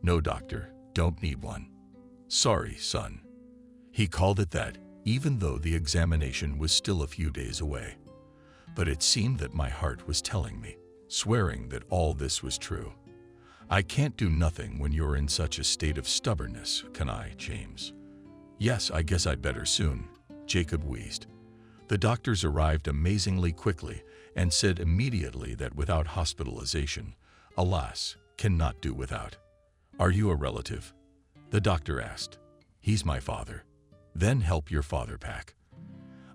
"No, doctor, don't need one." "Sorry, son." He called it that, even though the examination was still a few days away. But it seemed that my heart was telling me, swearing that all this was true. "I can't do nothing when you're in such a state of stubbornness, can I, James? Yes, I guess I'd better soon, Jacob wheezed. The doctors arrived amazingly quickly and said immediately that without hospitalization, alas, cannot do without. Are you a relative? The doctor asked. He's my father. Then help your father pack.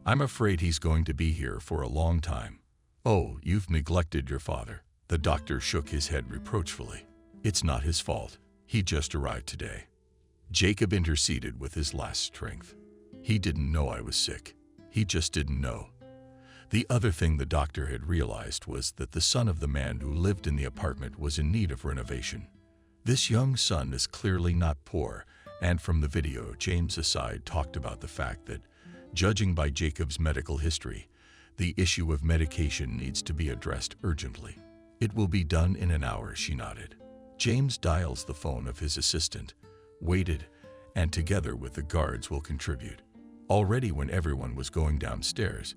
I'm afraid he's going to be here for a long time. Oh, you've neglected your father. The doctor shook his head reproachfully. It's not his fault. He just arrived today. Jacob interceded with his last strength. He didn't know I was sick. He just didn't know. The other thing the doctor had realized was that the son of the man who lived in the apartment was in need of renovation. This young son is clearly not poor, and from the video, James aside talked about the fact that, judging by Jacob's medical history, the issue of medication needs to be addressed urgently. It will be done in an hour, she nodded. James dials the phone of his assistant, waited, and together with the guards will contribute. Already when everyone was going downstairs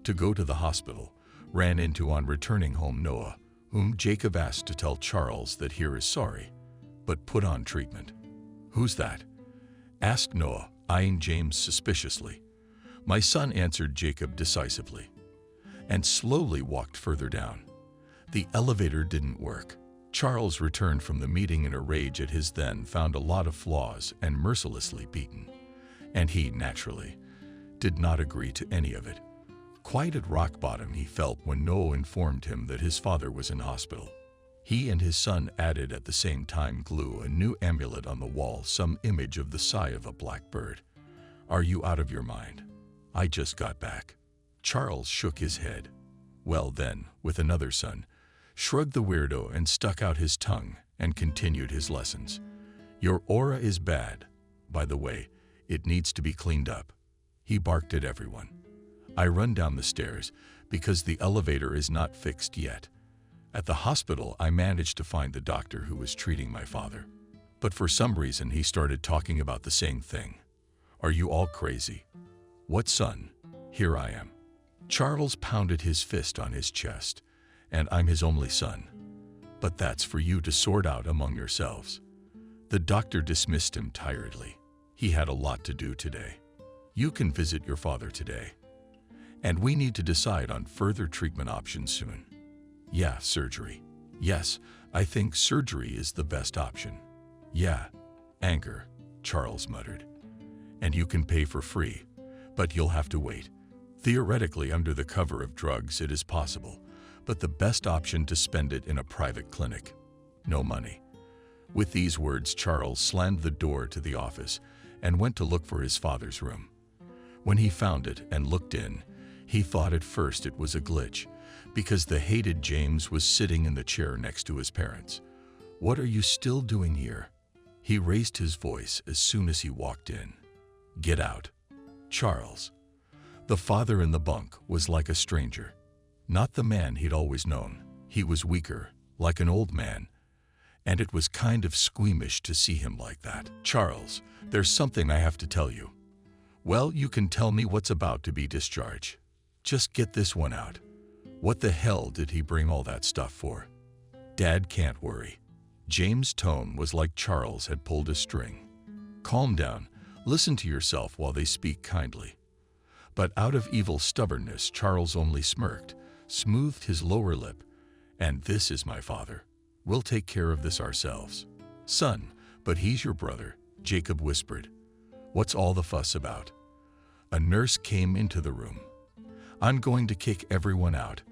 to go to the hospital, ran into on returning home Noah, whom Jacob asked to tell Charles that here is sorry, but put on treatment. Who's that? Asked Noah, eyeing James suspiciously. My son, answered Jacob decisively, and slowly walked further down. The elevator didn't work. Charles returned from the meeting in a rage at his then found a lot of flaws and mercilessly beaten. And he, naturally, did not agree to any of it. Quite at rock bottom he felt when Noah informed him that his father was in hospital. He and his son added at the same time glue a new amulet on the wall, some image of the sigh of a black bird. Are you out of your mind? I just got back. Charles shook his head. Well then, with another son, shrugged the weirdo and stuck out his tongue and continued his lessons. Your aura is bad. By the way, it needs to be cleaned up. He barked at everyone. I run down the stairs because the elevator is not fixed yet. At the hospital, I managed to find the doctor who was treating my father. But for some reason, he started talking about the same thing. Are you all crazy? What son? Here I am. Charles pounded his fist on his chest, and I'm his only son. But that's for you to sort out among yourselves. The doctor dismissed him tiredly. He had a lot to do today. You can visit your father today. And we need to decide on further treatment options soon. Yeah, surgery. Yes, I think surgery is the best option. Yeah, anger, Charles muttered. And you can pay for free, but you'll have to wait. Theoretically, under the cover of drugs, it is possible, but the best option to spend it in a private clinic. No money. With these words, Charles slammed the door to the office and went to look for his father's room. When he found it and looked in, he thought at first it was a glitch, because the hated James was sitting in the chair next to his parents. What are you still doing here? He raised his voice as soon as he walked in. Get out. Charles. The father in the bunk was like a stranger. Not the man he'd always known. He was weaker, like an old man, and it was kind of squeamish to see him like that. Charles, there's something I have to tell you. Well, you can tell me what's about to be discharged. Just get this one out. What the hell did he bring all that stuff for? Dad can't worry. James' tone was like Charles had pulled a string. Calm down. Listen to yourself while they speak kindly. But out of evil stubbornness, Charles only smirked, smoothed his lower lip, and this is my father. We'll take care of this ourselves. Son, but he's your brother, Jacob whispered. What's all the fuss about? A nurse came into the room. I'm going to kick everyone out.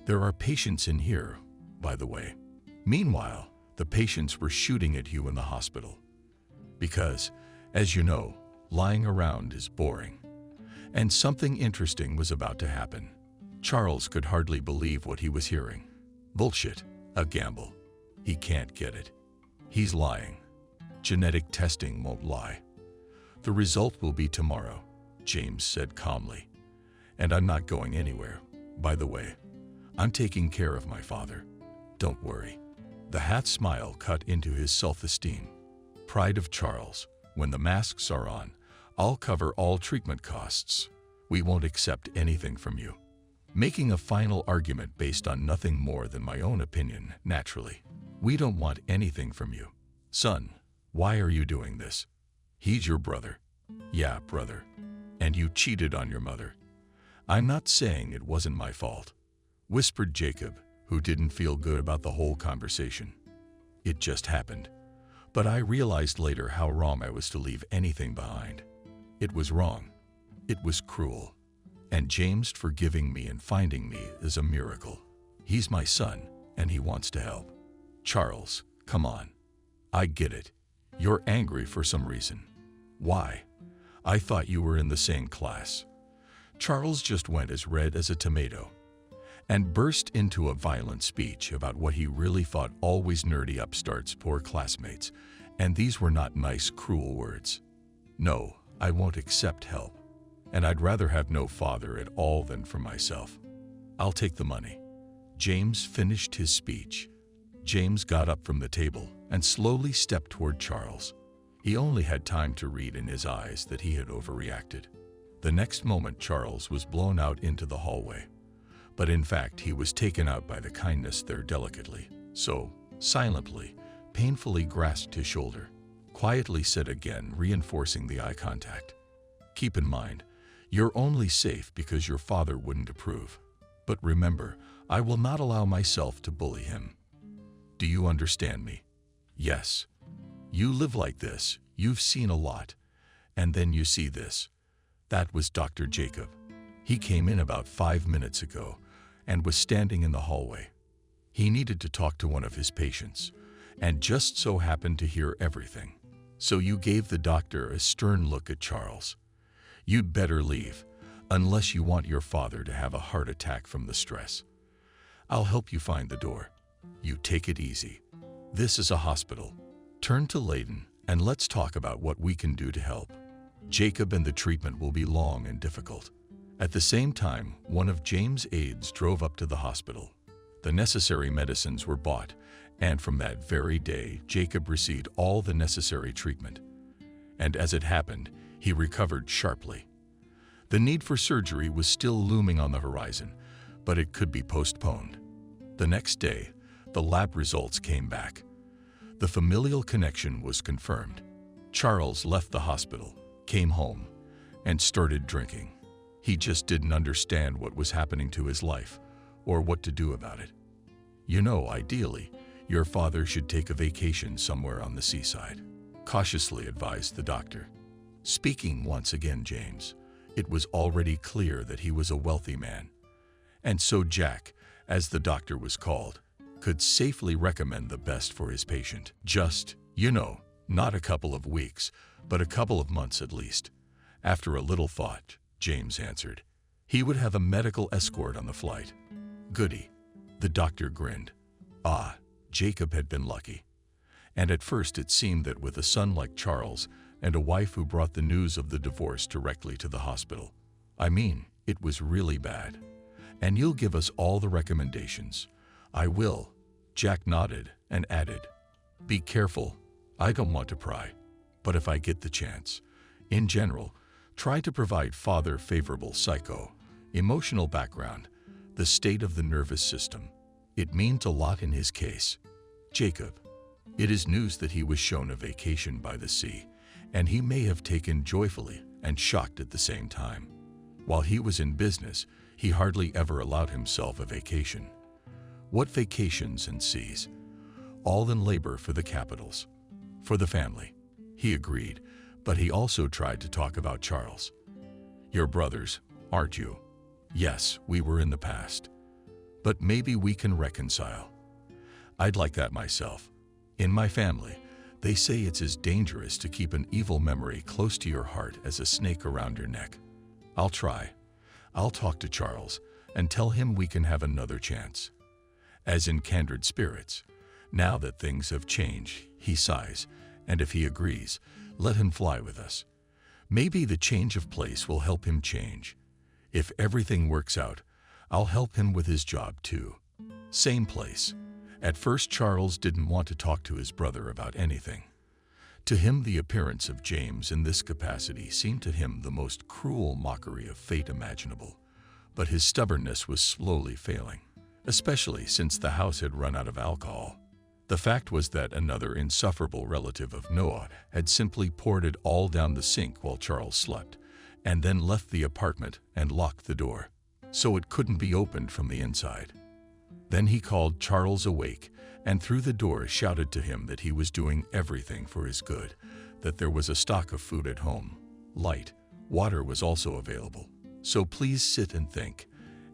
There are patients in here, by the way. Meanwhile, the patients were shooting at you in the hospital. Because, as you know, lying around is boring. And something interesting was about to happen. Charles could hardly believe what he was hearing. Bullshit. A gamble. He can't get it. He's lying. Genetic testing won't lie. The result will be tomorrow, James said calmly. And I'm not going anywhere. By the way, I'm taking care of my father. Don't worry. The half smile cut into his self-esteem. Pride of Charles. When the masks are on, I'll cover all treatment costs. We won't accept anything from you. Making a final argument based on nothing more than my own opinion, naturally. We don't want anything from you. Son, why are you doing this? He's your brother. Yeah, brother. And you cheated on your mother. I'm not saying it wasn't my fault, whispered Jacob, who didn't feel good about the whole conversation. It just happened. But I realized later how wrong I was to leave anything behind. It was wrong. It was cruel. And James forgiving me and finding me is a miracle. He's my son, and he wants to help. Charles, come on. I get it. You're angry for some reason. Why? I thought you were in the same class. Charles just went as red as a tomato and burst into a violent speech about what he really thought always nerdy upstarts poor classmates, and these were not nice, cruel words. No, I won't accept help, and I'd rather have no father at all than for myself. I'll take the money. James finished his speech. James got up from the table and slowly stepped toward Charles. He only had time to read in his eyes that he had overreacted. The next moment, Charles was blown out into the hallway. But in fact, he was taken out by the kindness there delicately. So, silently, painfully grasped his shoulder, quietly said again, reinforcing the eye contact. Keep in mind, you're only safe because your father wouldn't approve. But remember, I will not allow myself to bully him. Do you understand me? Yes. You live like this, you've seen a lot, and then you see this. That was Dr. Jacob. He came in about 5 minutes ago and was standing in the hallway. He needed to talk to one of his patients and just so happened to hear everything. So you gave the doctor a stern look at Charles. You'd better leave, unless you want your father to have a heart attack from the stress. I'll help you find the door. You take it easy. This is a hospital. Turn to Layden and let's talk about what we can do to help. Jacob and the treatment will be long and difficult. At the same time, one of James' aides drove up to the hospital. The necessary medicines were bought, and from that very day, Jacob received all the necessary treatment. And as it happened, he recovered sharply. The need for surgery was still looming on the horizon, but it could be postponed. The next day, the lab results came back. The familial connection was confirmed. Charles left the hospital, came home, and started drinking. He just didn't understand what was happening to his life or what to do about it. You know, ideally, your father should take a vacation somewhere on the seaside, cautiously advised the doctor. Speaking once again, James, it was already clear that he was a wealthy man. And so Jack, as the doctor was called, could safely recommend the best for his patient. Just, not a couple of weeks, but a couple of months at least. After a little thought, James answered. He would have a medical escort on the flight. Goody. The doctor grinned. Ah, Jacob had been lucky. And at first it seemed that with a son like Charles and a wife who brought the news of the divorce directly to the hospital. I mean, it was really bad. And you'll give us all the recommendations. I will. Jack nodded and added, Be careful. I don't want to pry. But if I get the chance, in general, try to provide father favorable emotional background, the state of the nervous system. It means a lot in his case. Jacob. It is news that he was shown a vacation by the sea, and he may have taken joyfully and shocked at the same time. While he was in business, he hardly ever allowed himself a vacation. What vacations and seas? All in labor for the capitals. For the family. He agreed, but he also tried to talk about Charles. You're brothers, aren't you? Yes, we were in the past. But maybe we can reconcile. I'd like that myself. In my family, they say it's as dangerous to keep an evil memory close to your heart as a snake around your neck. I'll try. I'll talk to Charles and tell him we can have another chance. As in kindred spirits, now that things have changed, he sighs, and if he agrees, let him fly with us. Maybe the change of place will help him change. If everything works out, I'll help him with his job too. Same place. At first, Charles didn't want to talk to his brother about anything. To him, the appearance of James in this capacity seemed to him the most cruel mockery of fate imaginable. But his stubbornness was slowly failing, especially since the house had run out of alcohol. The fact was that another insufferable relative of Noah had simply poured it all down the sink while Charles slept, and then left the apartment and locked the door, so it couldn't be opened from the inside. Then he called Charles awake and through the door shouted to him that he was doing everything for his good, that there was a stock of food at home, light, water was also available. So please sit and think,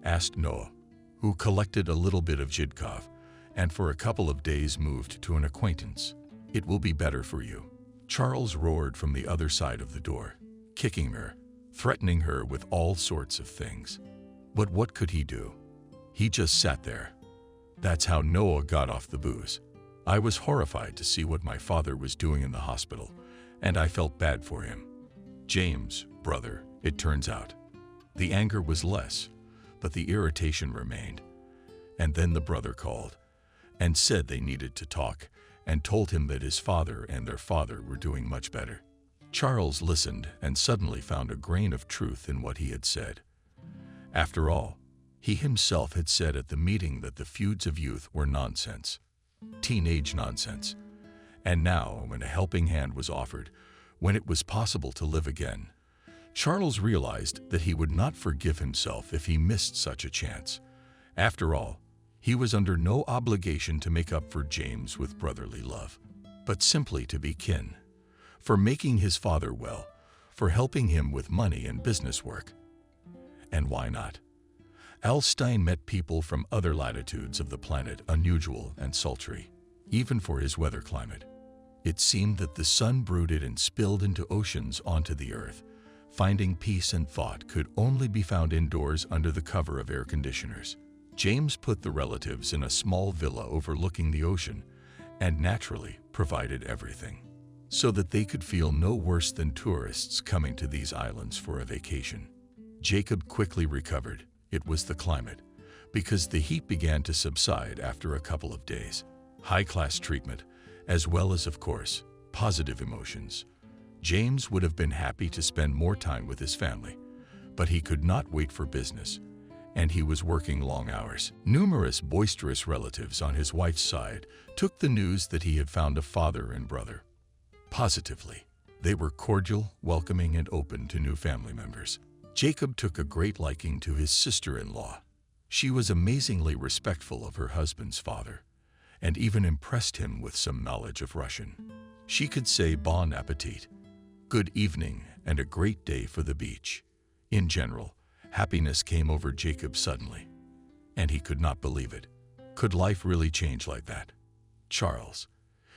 asked Noah, who collected a little bit of Jidkov, and for a couple of days moved to an acquaintance. It will be better for you. Charles roared from the other side of the door, kicking her, threatening her with all sorts of things. But what could he do? He just sat there. That's how Noah got off the booze. I was horrified to see what my father was doing in the hospital, and I felt bad for him. James, brother, it turns out. The anger was less, but the irritation remained. And then the brother called and said they needed to talk and told him that his father and their father were doing much better. Charles listened and suddenly found a grain of truth in what he had said. After all, he himself had said at the meeting that the feuds of youth were nonsense, teenage nonsense. And now, when a helping hand was offered, when it was possible to live again, Charles realized that he would not forgive himself if he missed such a chance. After all, he was under no obligation to make up for James with brotherly love, but simply to be kin, for making his father well, for helping him with money and business work. And why not? Alstein met people from other latitudes of the planet unusual and sultry, even for his weather climate. It seemed that the sun brooded and spilled into oceans onto the earth. Finding peace and thought could only be found indoors under the cover of air conditioners. James put the relatives in a small villa overlooking the ocean and naturally provided everything, so that they could feel no worse than tourists coming to these islands for a vacation. Jacob quickly recovered. It was the climate, because the heat began to subside after a couple of days. High-class treatment, as well as, of course, positive emotions. James would have been happy to spend more time with his family, but he could not wait for business, and he was working long hours. Numerous boisterous relatives on his wife's side took the news that he had found a father and brother. Positively, they were cordial, welcoming, and open to new family members. Jacob took a great liking to his sister-in-law. She was amazingly respectful of her husband's father, and even impressed him with some knowledge of Russian. She could say bon appetit, good evening, and a great day for the beach. In general, happiness came over Jacob suddenly, and he could not believe it. Could life really change like that? Charles.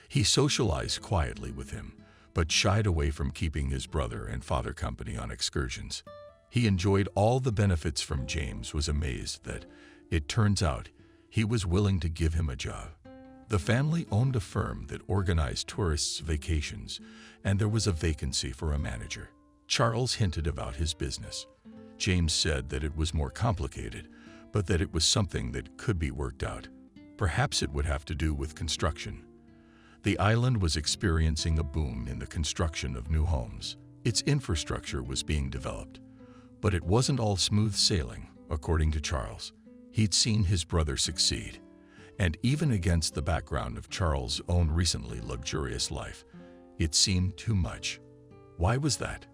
He socialized quietly with him, but shied away from keeping his brother and father company on excursions. He enjoyed all the benefits from James, was amazed that, it turns out, he was willing to give him a job. The family owned a firm that organized tourists' vacations, and there was a vacancy for a manager. Charles hinted about his business. James said that it was more complicated, but that it was something that could be worked out. Perhaps it would have to do with construction. The island was experiencing a boom in the construction of new homes. Its infrastructure was being developed. But it wasn't all smooth sailing, according to Charles. He'd seen his brother succeed, and even against the background of Charles' own recently luxurious life, it seemed too much. Why was that?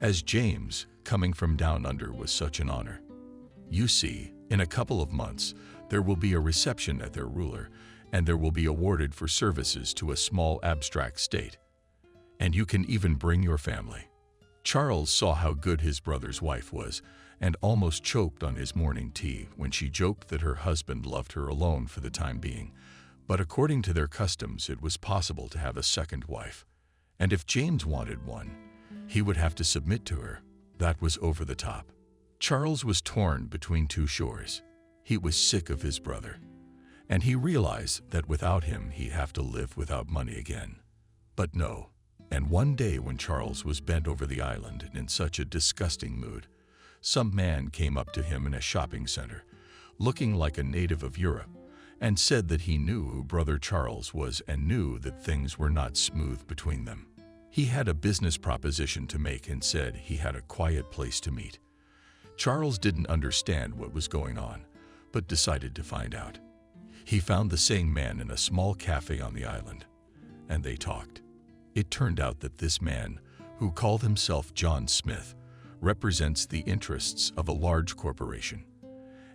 As James, coming from down under, was such an honor. You see, in a couple of months, there will be a reception at their ruler, and there will be awarded for services to a small abstract state. And you can even bring your family. Charles saw how good his brother's wife was and almost choked on his morning tea when she joked that her husband loved her alone for the time being. But according to their customs, it was possible to have a second wife. And if James wanted one, he would have to submit to her. That was over the top. Charles was torn between two shores. He was sick of his brother, and he realized that without him he'd have to live without money again. But no. And one day when Charles was bent over the island and in such a disgusting mood, some man came up to him in a shopping center, looking like a native of Europe, and said that he knew who Brother Charles was and knew that things were not smooth between them. He had a business proposition to make and said he had a quiet place to meet. Charles didn't understand what was going on, but decided to find out. He found the same man in a small cafe on the island, and they talked. It turned out that this man, who called himself John Smith, represents the interests of a large corporation,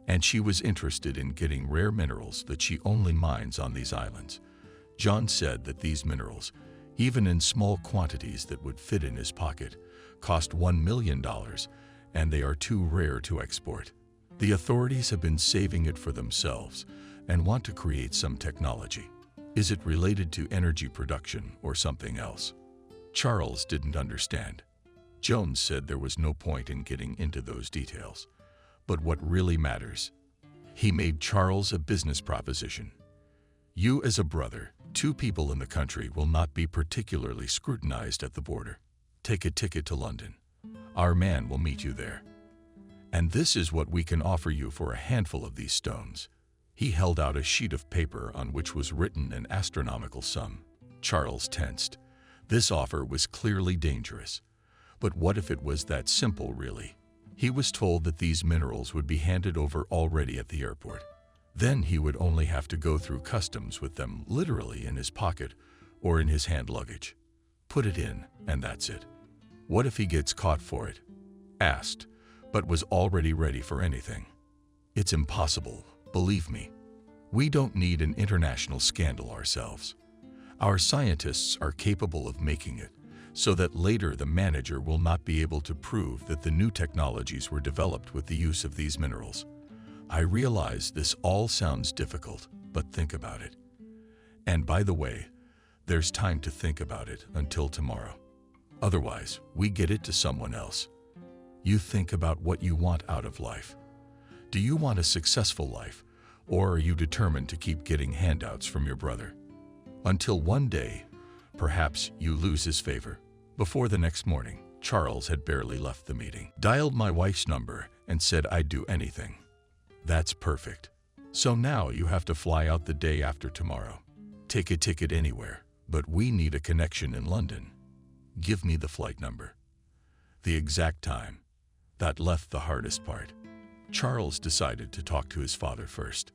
and she was interested in getting rare minerals that she only mines on these islands. John said that these minerals, even in small quantities that would fit in his pocket, cost $1 million, and they are too rare to export. The authorities have been saving it for themselves and want to create some technology. Is it related to energy production or something else? Charles didn't understand. Jones said there was no point in getting into those details. But what really matters, he made Charles a business proposition. You as a brother, 2 people in the country will not be particularly scrutinized at the border. Take a ticket to London. Our man will meet you there. And this is what we can offer you for a handful of these stones. He held out a sheet of paper on which was written an astronomical sum. Charles tensed. This offer was clearly dangerous. But what if it was that simple, really? He was told that these minerals would be handed over already at the airport. Then he would only have to go through customs with them literally in his pocket or in his hand luggage. Put it in, and that's it. What if he gets caught for it? Asked, but was already ready for anything. It's impossible, believe me. We don't need an international scandal ourselves. Our scientists are capable of making it, so that later the manager will not be able to prove that the new technologies were developed with the use of these minerals. I realize this all sounds difficult, but think about it. And by the way, there's time to think about it until tomorrow. Otherwise, we get it to someone else. You think about what you want out of life. Do you want a successful life, or are you determined to keep getting handouts from your brother? Until one day, perhaps you lose his favor. Before the next morning, Charles had barely left the meeting. Dialed my wife's number and said I'd do anything. That's perfect. So now you have to fly out the day after tomorrow. Take a ticket anywhere, but we need a connection in London. Give me the flight number. The exact time. That left the hardest part. Charles decided to talk to his father first.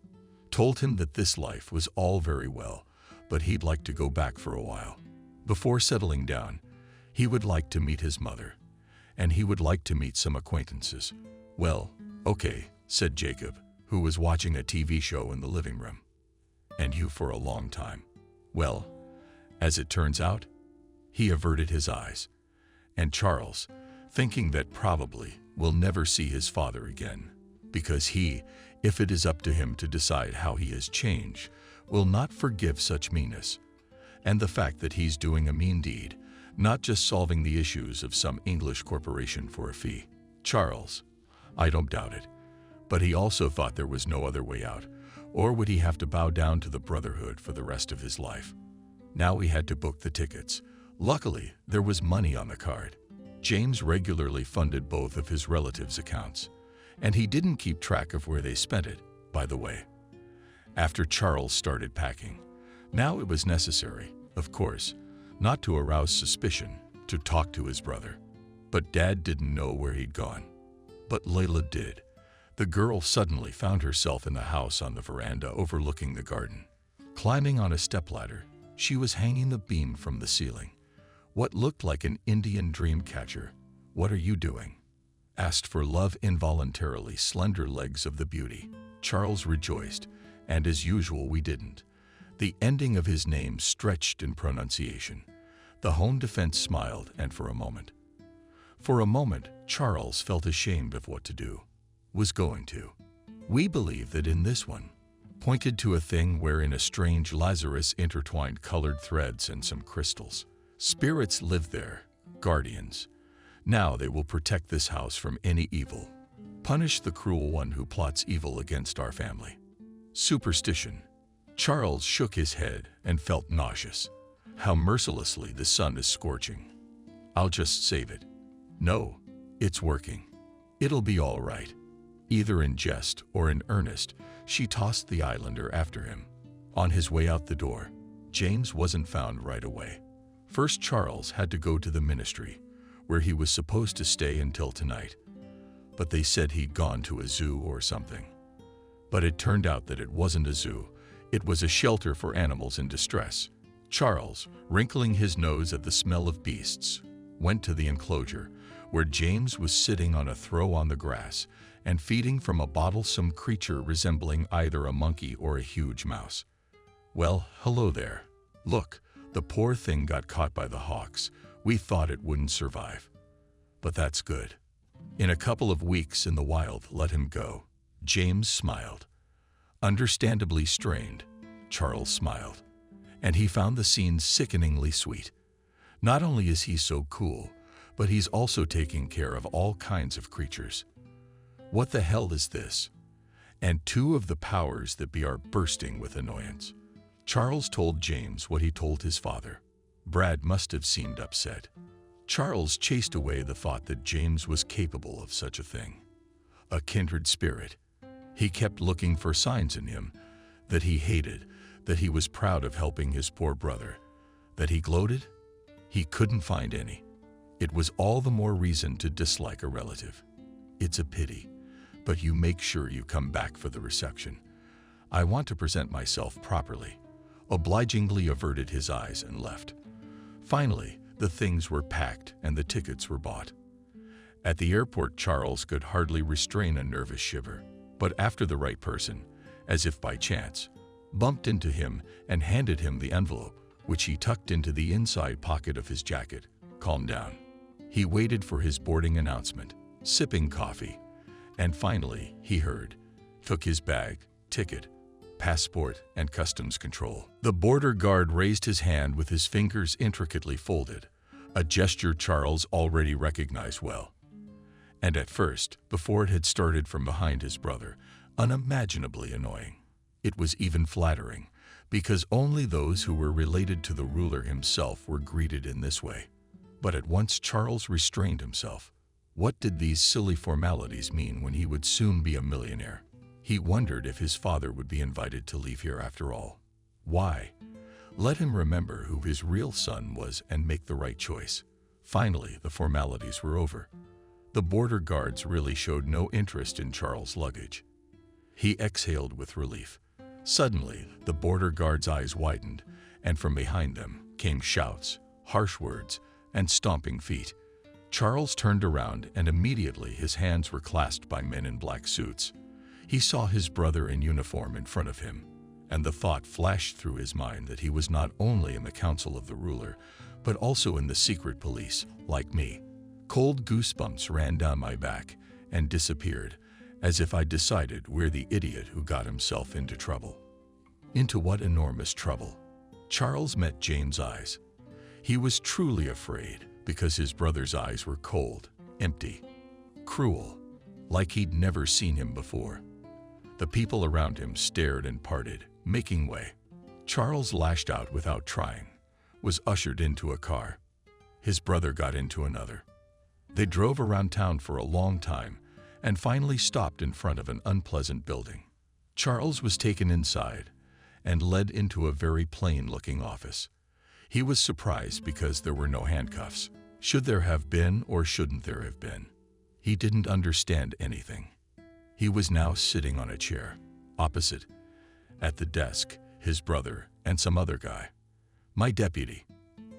Told him that this life was all very well, but he'd like to go back for a while. Before settling down, he would like to meet his mother, and he would like to meet some acquaintances. Well, okay, said Jacob, who was watching a TV show in the living room. And you for a long time. Well, as it turns out, he averted his eyes, and Charles, thinking that probably will never see his father again, because he, if it is up to him to decide how he has changed, will not forgive such meanness, and the fact that he's doing a mean deed, not just solving the issues of some English corporation for a fee. Charles, I don't doubt it, but he also thought there was no other way out, or would he have to bow down to the Brotherhood for the rest of his life? Now he had to book the tickets. Luckily, there was money on the card. James regularly funded both of his relatives' accounts, and he didn't keep track of where they spent it, by the way. After Charles started packing, now it was necessary, of course, not to arouse suspicion, to talk to his brother. But Dad didn't know where he'd gone. But Layla did. The girl suddenly found herself in the house on the veranda overlooking the garden. Climbing on a stepladder, she was hanging the beam from the ceiling. What looked like an Indian dream catcher. What are you doing? Asked for love involuntarily slender legs of the beauty. Charles rejoiced, and as usual we didn't. The ending of his name stretched in pronunciation. The home defense smiled, and for a moment, Charles felt ashamed of what to do. Was going to. We believe that in this one, pointed to a thing wherein a strange Lazarus intertwined colored threads and some crystals. Spirits live there, guardians. Now they will protect this house from any evil. Punish the cruel one who plots evil against our family. Superstition. Charles shook his head and felt nauseous. How mercilessly the sun is scorching. I'll just save it. No, it's working. It'll be all right. Either in jest or in earnest, she tossed the islander after him. On his way out the door, James wasn't found right away. First, Charles had to go to the ministry, where he was supposed to stay until tonight. But they said he'd gone to a zoo or something. But it turned out that it wasn't a zoo, It was a shelter for animals in distress. Charles, wrinkling his nose at the smell of beasts, went to the enclosure, where James was sitting on a throw on the grass and feeding from a bottle some creature resembling either a monkey or a huge mouse. "Well, hello there. Look, the poor thing got caught by the hawks. We thought it wouldn't survive. But that's good. In a couple of weeks in the wild, let him go." James smiled. Understandably strained, Charles smiled, and he found the scene sickeningly sweet. Not only is he so cool, but he's also taking care of all kinds of creatures. What the hell is this? And two of the powers that be are bursting with annoyance. Charles told James what he told his father. Brad must have seemed upset. Charles chased away the thought that James was capable of such a thing. A kindred spirit. He kept looking for signs in him, that he hated, that he was proud of helping his poor brother, that he gloated. He couldn't find any. It was all the more reason to dislike a relative. "It's a pity, but you make sure you come back for the reception. I want to present myself properly." Obligingly averted his eyes and left. Finally, the things were packed and the tickets were bought. At the airport, Charles could hardly restrain a nervous shiver, but after the right person, as if by chance, bumped into him and handed him the envelope, which he tucked into the inside pocket of his jacket, calmed down. He waited for his boarding announcement, sipping coffee, and finally, he heard, took his bag, ticket, passport, and customs control. The border guard raised his hand with his fingers intricately folded, a gesture Charles already recognized well. And at first, before it had started from behind his brother, unimaginably annoying. It was even flattering, because only those who were related to the ruler himself were greeted in this way. But at once Charles restrained himself. What did these silly formalities mean when he would soon be a millionaire? He wondered if his father would be invited to leave here after all. Why? Let him remember who his real son was and make the right choice. Finally, the formalities were over. The border guards really showed no interest in Charles' luggage. He exhaled with relief. Suddenly, the border guards' eyes widened, and from behind them came shouts, harsh words, and stomping feet. Charles turned around, and immediately his hands were clasped by men in black suits. He saw his brother in uniform in front of him, and the thought flashed through his mind that he was not only in the council of the ruler, but also in the secret police, like me. Cold goosebumps ran down my back and disappeared, as if I decided we're the idiot who got himself into trouble. Into what enormous trouble? Charles met James' eyes. He was truly afraid because his brother's eyes were cold, empty, cruel, like he'd never seen him before. The people around him stared and parted, making way. Charles lashed out without trying, was ushered into a car. His brother got into another. They drove around town for a long time and finally stopped in front of an unpleasant building. Charles was taken inside and led into a very plain-looking office. He was surprised because there were no handcuffs. Should there have been or shouldn't there have been? He didn't understand anything. He was now sitting on a chair, opposite, at the desk, his brother and some other guy. "My deputy."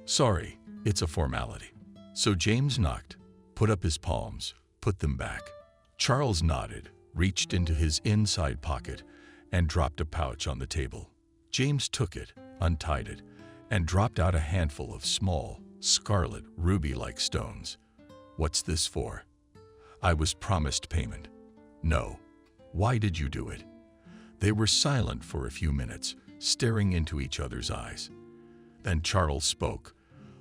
"Sorry, it's a formality." So James knocked, put up his palms, put them back. Charles nodded, reached into his inside pocket, and dropped a pouch on the table. James took it, untied it, and dropped out a handful of small, scarlet, ruby-like stones. "What's this for?" "I was promised payment." "No. Why did you do it?" They were silent for a few minutes, staring into each other's eyes. Then Charles spoke,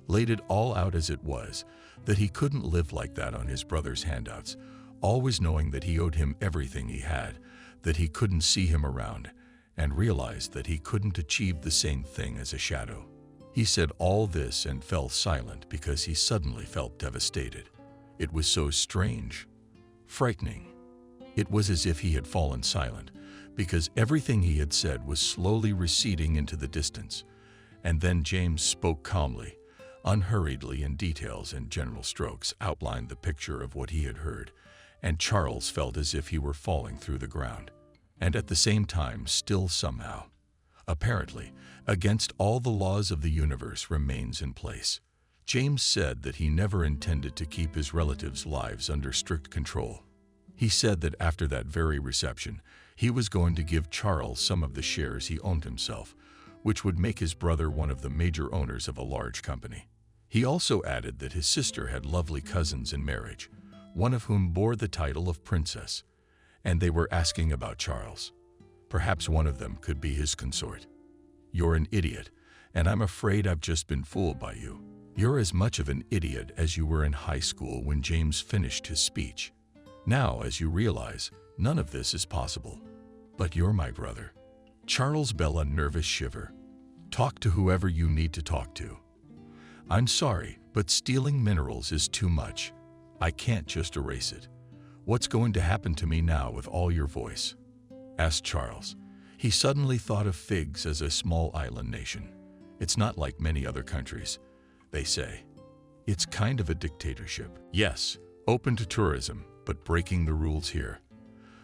laid it all out as it was, that he couldn't live like that on his brother's handouts, always knowing that he owed him everything he had, that he couldn't see him around, and realized that he couldn't achieve the same thing as a shadow. He said all this and fell silent because he suddenly felt devastated. It was so strange, frightening. It was as if he had fallen silent, because everything he had said was slowly receding into the distance. And then James spoke calmly, unhurriedly, in details and general strokes outlined the picture of what he had heard, and Charles felt as if he were falling through the ground. And at the same time, still somehow, apparently, against all the laws of the universe, remains in place. James said that he never intended to keep his relatives' lives under strict control. He said that after that very reception, he was going to give Charles some of the shares he owned himself, which would make his brother one of the major owners of a large company. He also added that his sister had lovely cousins in marriage, one of whom bore the title of princess, and they were asking about Charles. Perhaps one of them could be his consort. You're an idiot, and I'm afraid I've just been fooled by you. You're as much of an idiot as you were in high school when James finished his speech. Now, as you realize, none of this is possible. But you're my brother. Charles Bell, a nervous shiver. Talk to whoever you need to talk to. I'm sorry, but stealing minerals is too much. I can't just erase it. What's going to happen to me now with all your voice? Asked Charles. He suddenly thought of Figs as a small island nation. It's not like many other countries, they say. It's kind of a dictatorship. Yes, open to tourism, but breaking the rules here.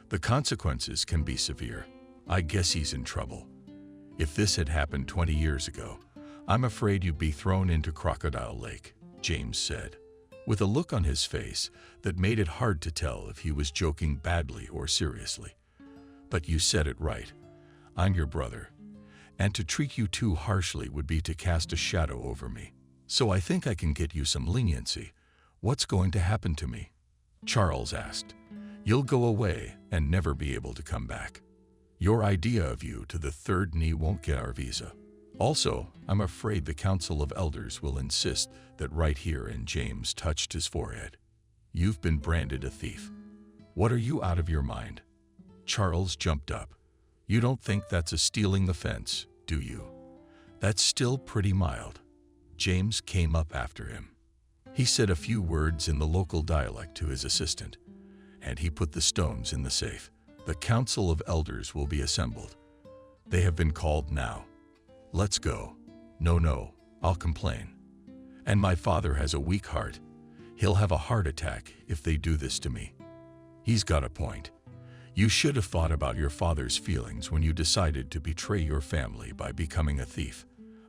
The consequences can be severe. I guess he's in trouble. If this had happened 20 years ago, I'm afraid you'd be thrown into Crocodile Lake, James said, with a look on his face that made it hard to tell if he was joking badly or seriously. But you said it right. I'm your brother, and to treat you too harshly would be to cast a shadow over me. So I think I can get you some leniency. What's going to happen to me? Charles asked. You'll go away and never be able to come back. Your idea of you to the third knee won't get our visa. Also, I'm afraid the Council of Elders will insist that right here, and James touched his forehead. You've been branded a thief. What, are you out of your mind? Charles jumped up. You don't think that's a stealing offense, do you? That's still pretty mild. James came up after him. He said a few words in the local dialect to his assistant, and he put the stones in the safe. The Council of Elders will be assembled. They have been called now. Let's go. No, I'll complain. And my father has a weak heart. He'll have a heart attack if they do this to me. He's got a point. You should have thought about your father's feelings when you decided to betray your family by becoming a thief.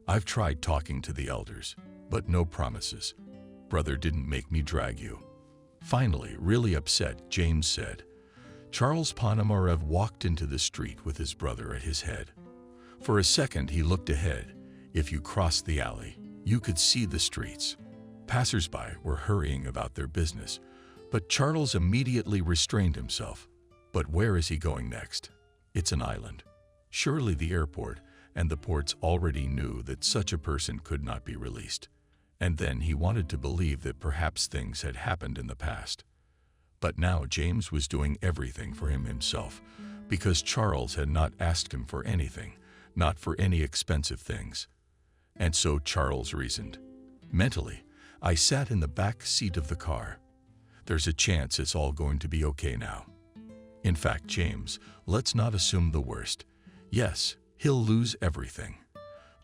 I've tried talking to the elders, but no promises. Brother didn't make me drag you. Finally, really upset, James said. Charles Ponomarev walked into the street with his brother at his head. For a second, he looked ahead. If you crossed the alley, you could see the streets. Passers-by were hurrying about their business, but Charles immediately restrained himself. But where is he going next? It's an island. Surely the airport and the ports already knew that such a person could not be released. And then he wanted to believe that perhaps things had happened in the past. But now James was doing everything for him himself, because Charles had not asked him for anything, not for any expensive things. And so Charles reasoned. Mentally, I sat in the back seat of the car. There's a chance it's all going to be okay now. In fact, James, let's not assume the worst. Yes, he'll lose everything.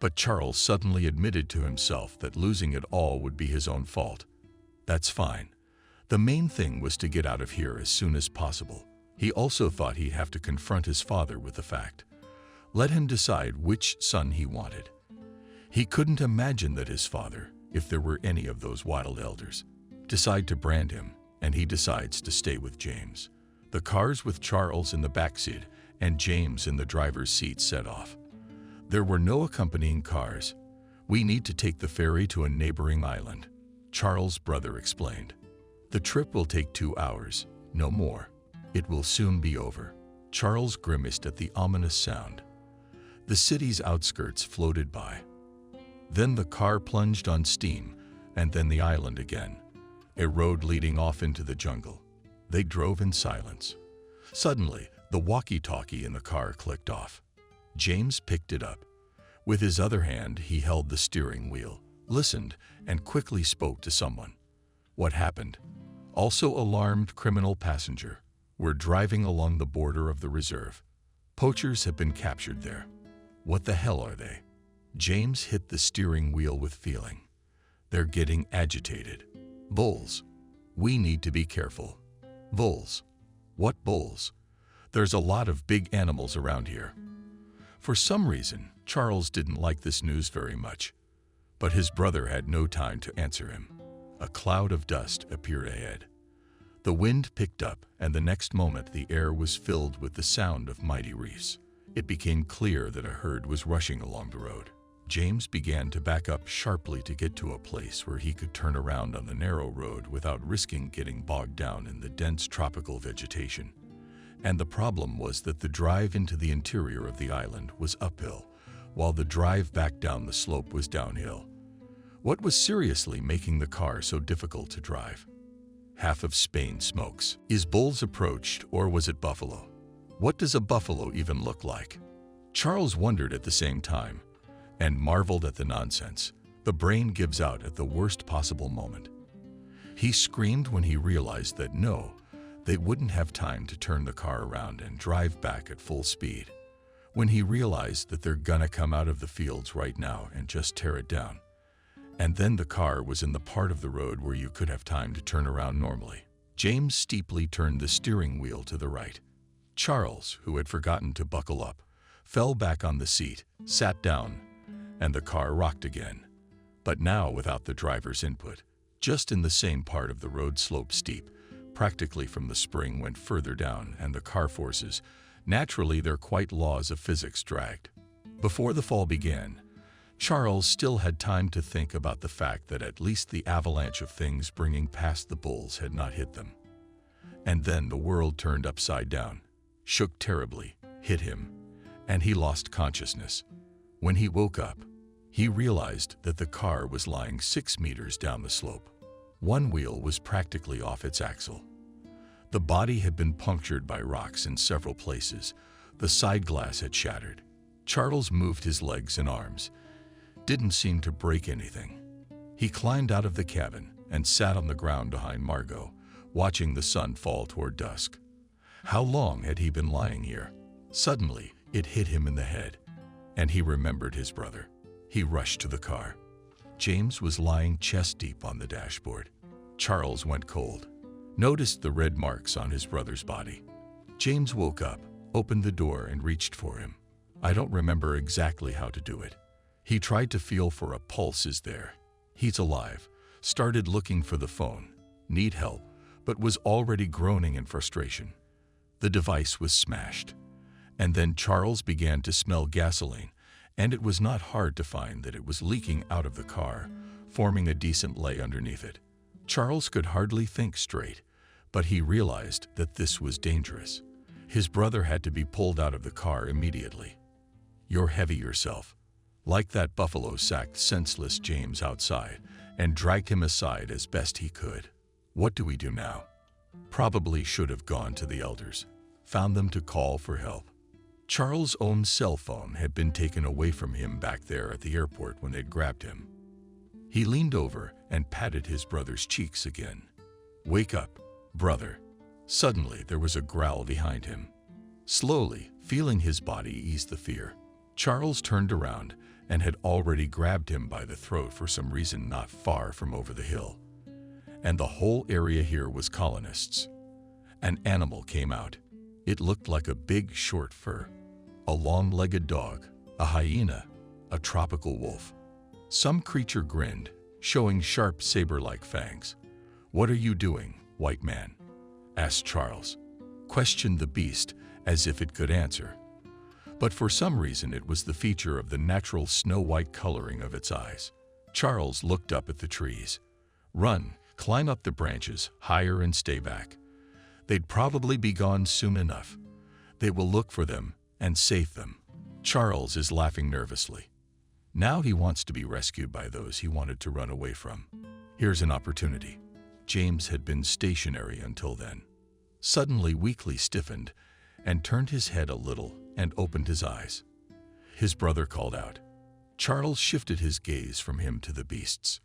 But Charles suddenly admitted to himself that losing it all would be his own fault. That's fine. The main thing was to get out of here as soon as possible. He also thought he'd have to confront his father with the fact. Let him decide which son he wanted. He couldn't imagine that his father, if there were any of those wild elders, decide to brand him, and he decides to stay with James. The cars with Charles in the backseat and James in the driver's seat set off. There were no accompanying cars. We need to take the ferry to a neighboring island, Charles' brother explained. The trip will take 2 hours, no more. It will soon be over. Charles grimaced at the ominous sound. The city's outskirts floated by. Then the car plunged on steam, and then the island again, a road leading off into the jungle. They drove in silence. Suddenly, the walkie-talkie in the car clicked off. James picked it up. With his other hand, he held the steering wheel, listened, and quickly spoke to someone. What happened? Also alarmed criminal passenger. We're driving along the border of the reserve. Poachers have been captured there. What the hell are they? James hit the steering wheel with feeling. They're getting agitated. Bulls. We need to be careful. Bulls. What bulls? There's a lot of big animals around here. For some reason, Charles didn't like this news very much, but his brother had no time to answer him. A cloud of dust appeared ahead. The wind picked up, and the next moment the air was filled with the sound of mighty reefs. It became clear that a herd was rushing along the road. James began to back up sharply to get to a place where he could turn around on the narrow road without risking getting bogged down in the dense tropical vegetation. And the problem was that the drive into the interior of the island was uphill, while the drive back down the slope was downhill. What was seriously making the car so difficult to drive? Half of Spain smokes. Is bulls approached, or was it buffalo? What does a buffalo even look like? Charles wondered at the same time, and marveled at the nonsense the brain gives out at the worst possible moment. He screamed when he realized that no, they wouldn't have time to turn the car around and drive back at full speed. When he realized that they're gonna come out of the fields right now and just tear it down. And then the car was in the part of the road where you could have time to turn around normally. James steeply turned the steering wheel to the right. Charles, who had forgotten to buckle up, fell back on the seat, sat down, and the car rocked again. But now without the driver's input, just in the same part of the road sloped steep, practically from the spring went further down, and the car forces, naturally their quite laws of physics, dragged. Before the fall began, Charles still had time to think about the fact that at least the avalanche of things bringing past the bulls had not hit them. And then the world turned upside down, shook terribly, hit him, and he lost consciousness. When he woke up, he realized that the car was lying 6 meters down the slope. One wheel was practically off its axle. The body had been punctured by rocks in several places. The side glass had shattered. Charles moved his legs and arms. Didn't seem to break anything. He climbed out of the cabin and sat on the ground behind Margot, watching the sun fall toward dusk. How long had he been lying here? Suddenly, it hit him in the head, and he remembered his brother. He rushed to the car. James was lying chest deep on the dashboard. Charles went cold, noticed the red marks on his brother's body. James woke up, opened the door, and reached for him. I don't remember exactly how to do it. He tried to feel for a pulse. Is there? He's alive. Started looking for the phone. Need help, but was already groaning in frustration. The device was smashed. And then Charles began to smell gasoline, and it was not hard to find that it was leaking out of the car, forming a decent lay underneath it. Charles could hardly think straight, but he realized that this was dangerous. His brother had to be pulled out of the car immediately. You're heavy yourself. Like that buffalo sacked senseless James outside and dragged him aside as best he could. What do we do now? Probably should have gone to the elders, found them to call for help. Charles' own cell phone had been taken away from him back there at the airport when they'd grabbed him. He leaned over and patted his brother's cheeks again. Wake up, brother. Suddenly there was a growl behind him. Slowly, feeling his body ease the fear, Charles turned around and had already grabbed him by the throat for some reason not far from over the hill. And the whole area here was colonists. An animal came out. It looked like a big short fur, a long-legged dog, a hyena, a tropical wolf. Some creature grinned, showing sharp saber-like fangs. What are you doing, white man? Asked Charles. Questioned the beast as if it could answer. But for some reason it was the feature of the natural snow-white coloring of its eyes. Charles looked up at the trees. Run, climb up the branches, higher and stay back. They'd probably be gone soon enough. They will look for them and save them. Charles is laughing nervously. Now he wants to be rescued by those he wanted to run away from. Here's an opportunity. James had been stationary until then. Suddenly weakly stiffened and turned his head a little and opened his eyes. His brother called out. Charles shifted his gaze from him to the beasts.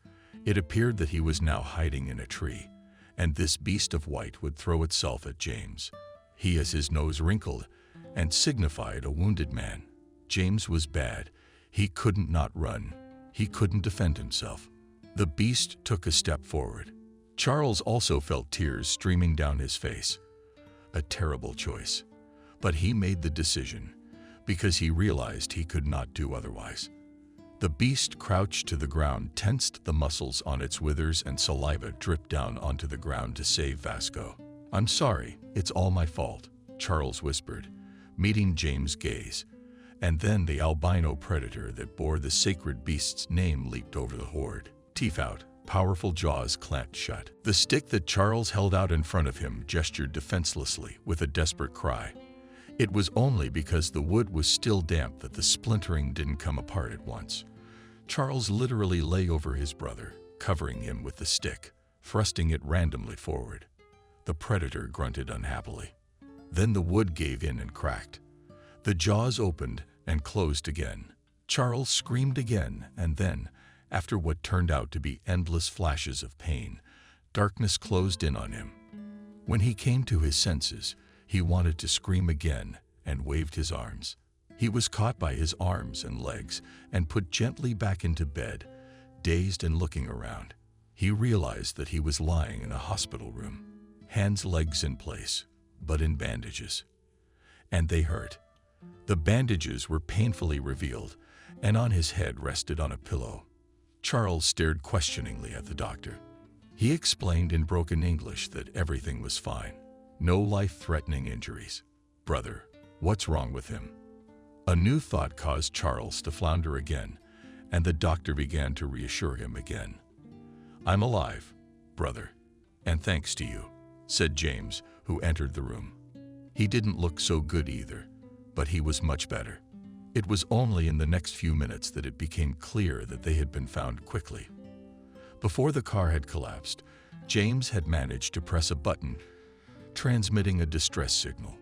It appeared that he was now hiding in a tree, and this beast of white would throw itself at James. He, as his nose wrinkled, and signified a wounded man. James was bad. He couldn't not run. He couldn't defend himself. The beast took a step forward. Charles also felt tears streaming down his face. A terrible choice. But he made the decision. because he realized he could not do otherwise. The beast crouched to the ground, tensed the muscles on its withers, and saliva dripped down onto the ground to save Vasco. "I'm sorry, it's all my fault," Charles whispered, meeting James' gaze. And then the albino predator that bore the sacred beast's name leaped over the horde. Teeth out, powerful jaws clamped shut. The stick that Charles held out in front of him gestured defenselessly with a desperate cry. It was only because the wood was still damp that the splintering didn't come apart at once. Charles literally lay over his brother, covering him with the stick, thrusting it randomly forward. The predator grunted unhappily. Then the wood gave in and cracked. The jaws opened and closed again. Charles screamed again, and then, after what turned out to be endless flashes of pain, darkness closed in on him. When he came to his senses, he wanted to scream again and waved his arms. He was caught by his arms and legs and put gently back into bed, dazed and looking around. He realized that he was lying in a hospital room, hands, legs in place, but in bandages. And they hurt. The bandages were painfully revealed, and on his head rested on a pillow. Charles stared questioningly at the doctor. He explained in broken English that everything was fine. No life-threatening injuries. "Brother, what's wrong with him?" A new thought caused Charles to flounder again, and the doctor began to reassure him again. "I'm alive, brother, and thanks to you," said James, who entered the room. He didn't look so good either, but he was much better. It was only in the next few minutes that it became clear that they had been found quickly. Before the car had collapsed, James had managed to press a button, transmitting a distress signal.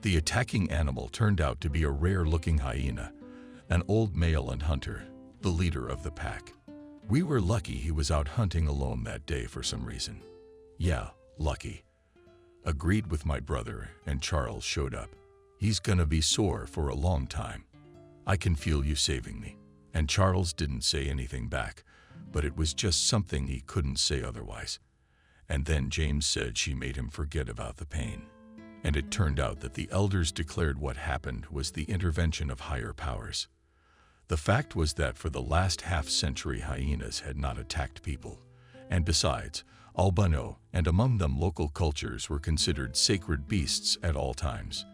The attacking animal turned out to be a rare-looking hyena, an old male and hunter, the leader of the pack. "We were lucky he was out hunting alone that day for some reason." "Yeah, lucky," agreed with my brother, and Charles showed up. "He's gonna be sore for a long time. I can feel you saving me." And Charles didn't say anything back, but it was just something he couldn't say otherwise. And then James said she made him forget about the pain. And it turned out that the elders declared what happened was the intervention of higher powers. The fact was that for the last half-century hyenas had not attacked people. And besides, albino, and among them local cultures, were considered sacred beasts at all times.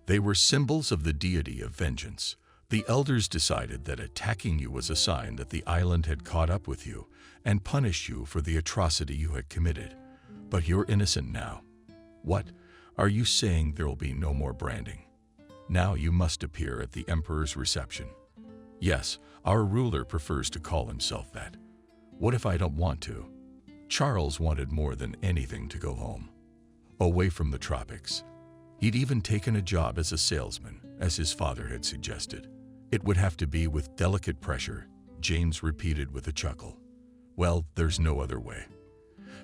They were symbols of the deity of vengeance. The elders decided that attacking you was a sign that the island had caught up with you and punished you for the atrocity you had committed. But you're innocent now. What? Are you saying there will be no more branding? Now you must appear at the emperor's reception. Yes, our ruler prefers to call himself that. What if I don't want to? Charles wanted more than anything to go home, away from the tropics. He'd even taken a job as a salesman, as his father had suggested. "It would have to be with delicate pressure," James repeated with a chuckle. "Well, there's no other way.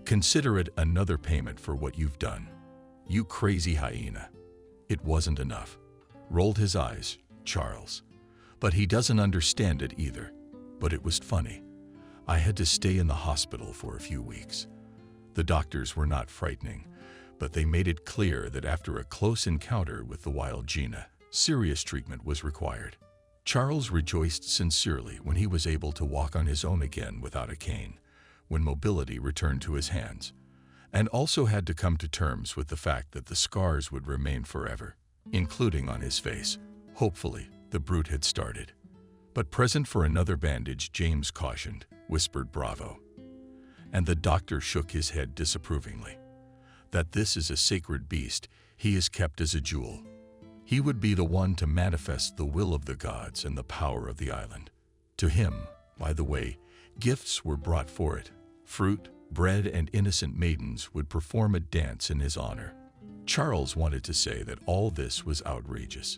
Consider it another payment for what you've done. You crazy hyena." It wasn't enough. Rolled his eyes, Charles. "But he doesn't understand it either." But it was funny. "I had to stay in the hospital for a few weeks. The doctors were not frightening, but they made it clear that after a close encounter with the wild Gina, serious treatment was required." Charles rejoiced sincerely when he was able to walk on his own again without a cane, when mobility returned to his hands, and also had to come to terms with the fact that the scars would remain forever, including on his face. Hopefully, the brute had started. "But present for another bandage," James cautioned, whispered bravo. And the doctor shook his head disapprovingly. "That this is a sacred beast, he is kept as a jewel. He would be the one to manifest the will of the gods and the power of the island. To him, by the way, gifts were brought for it. Fruit, bread, and innocent maidens would perform a dance in his honor." Charles wanted to say that all this was outrageous,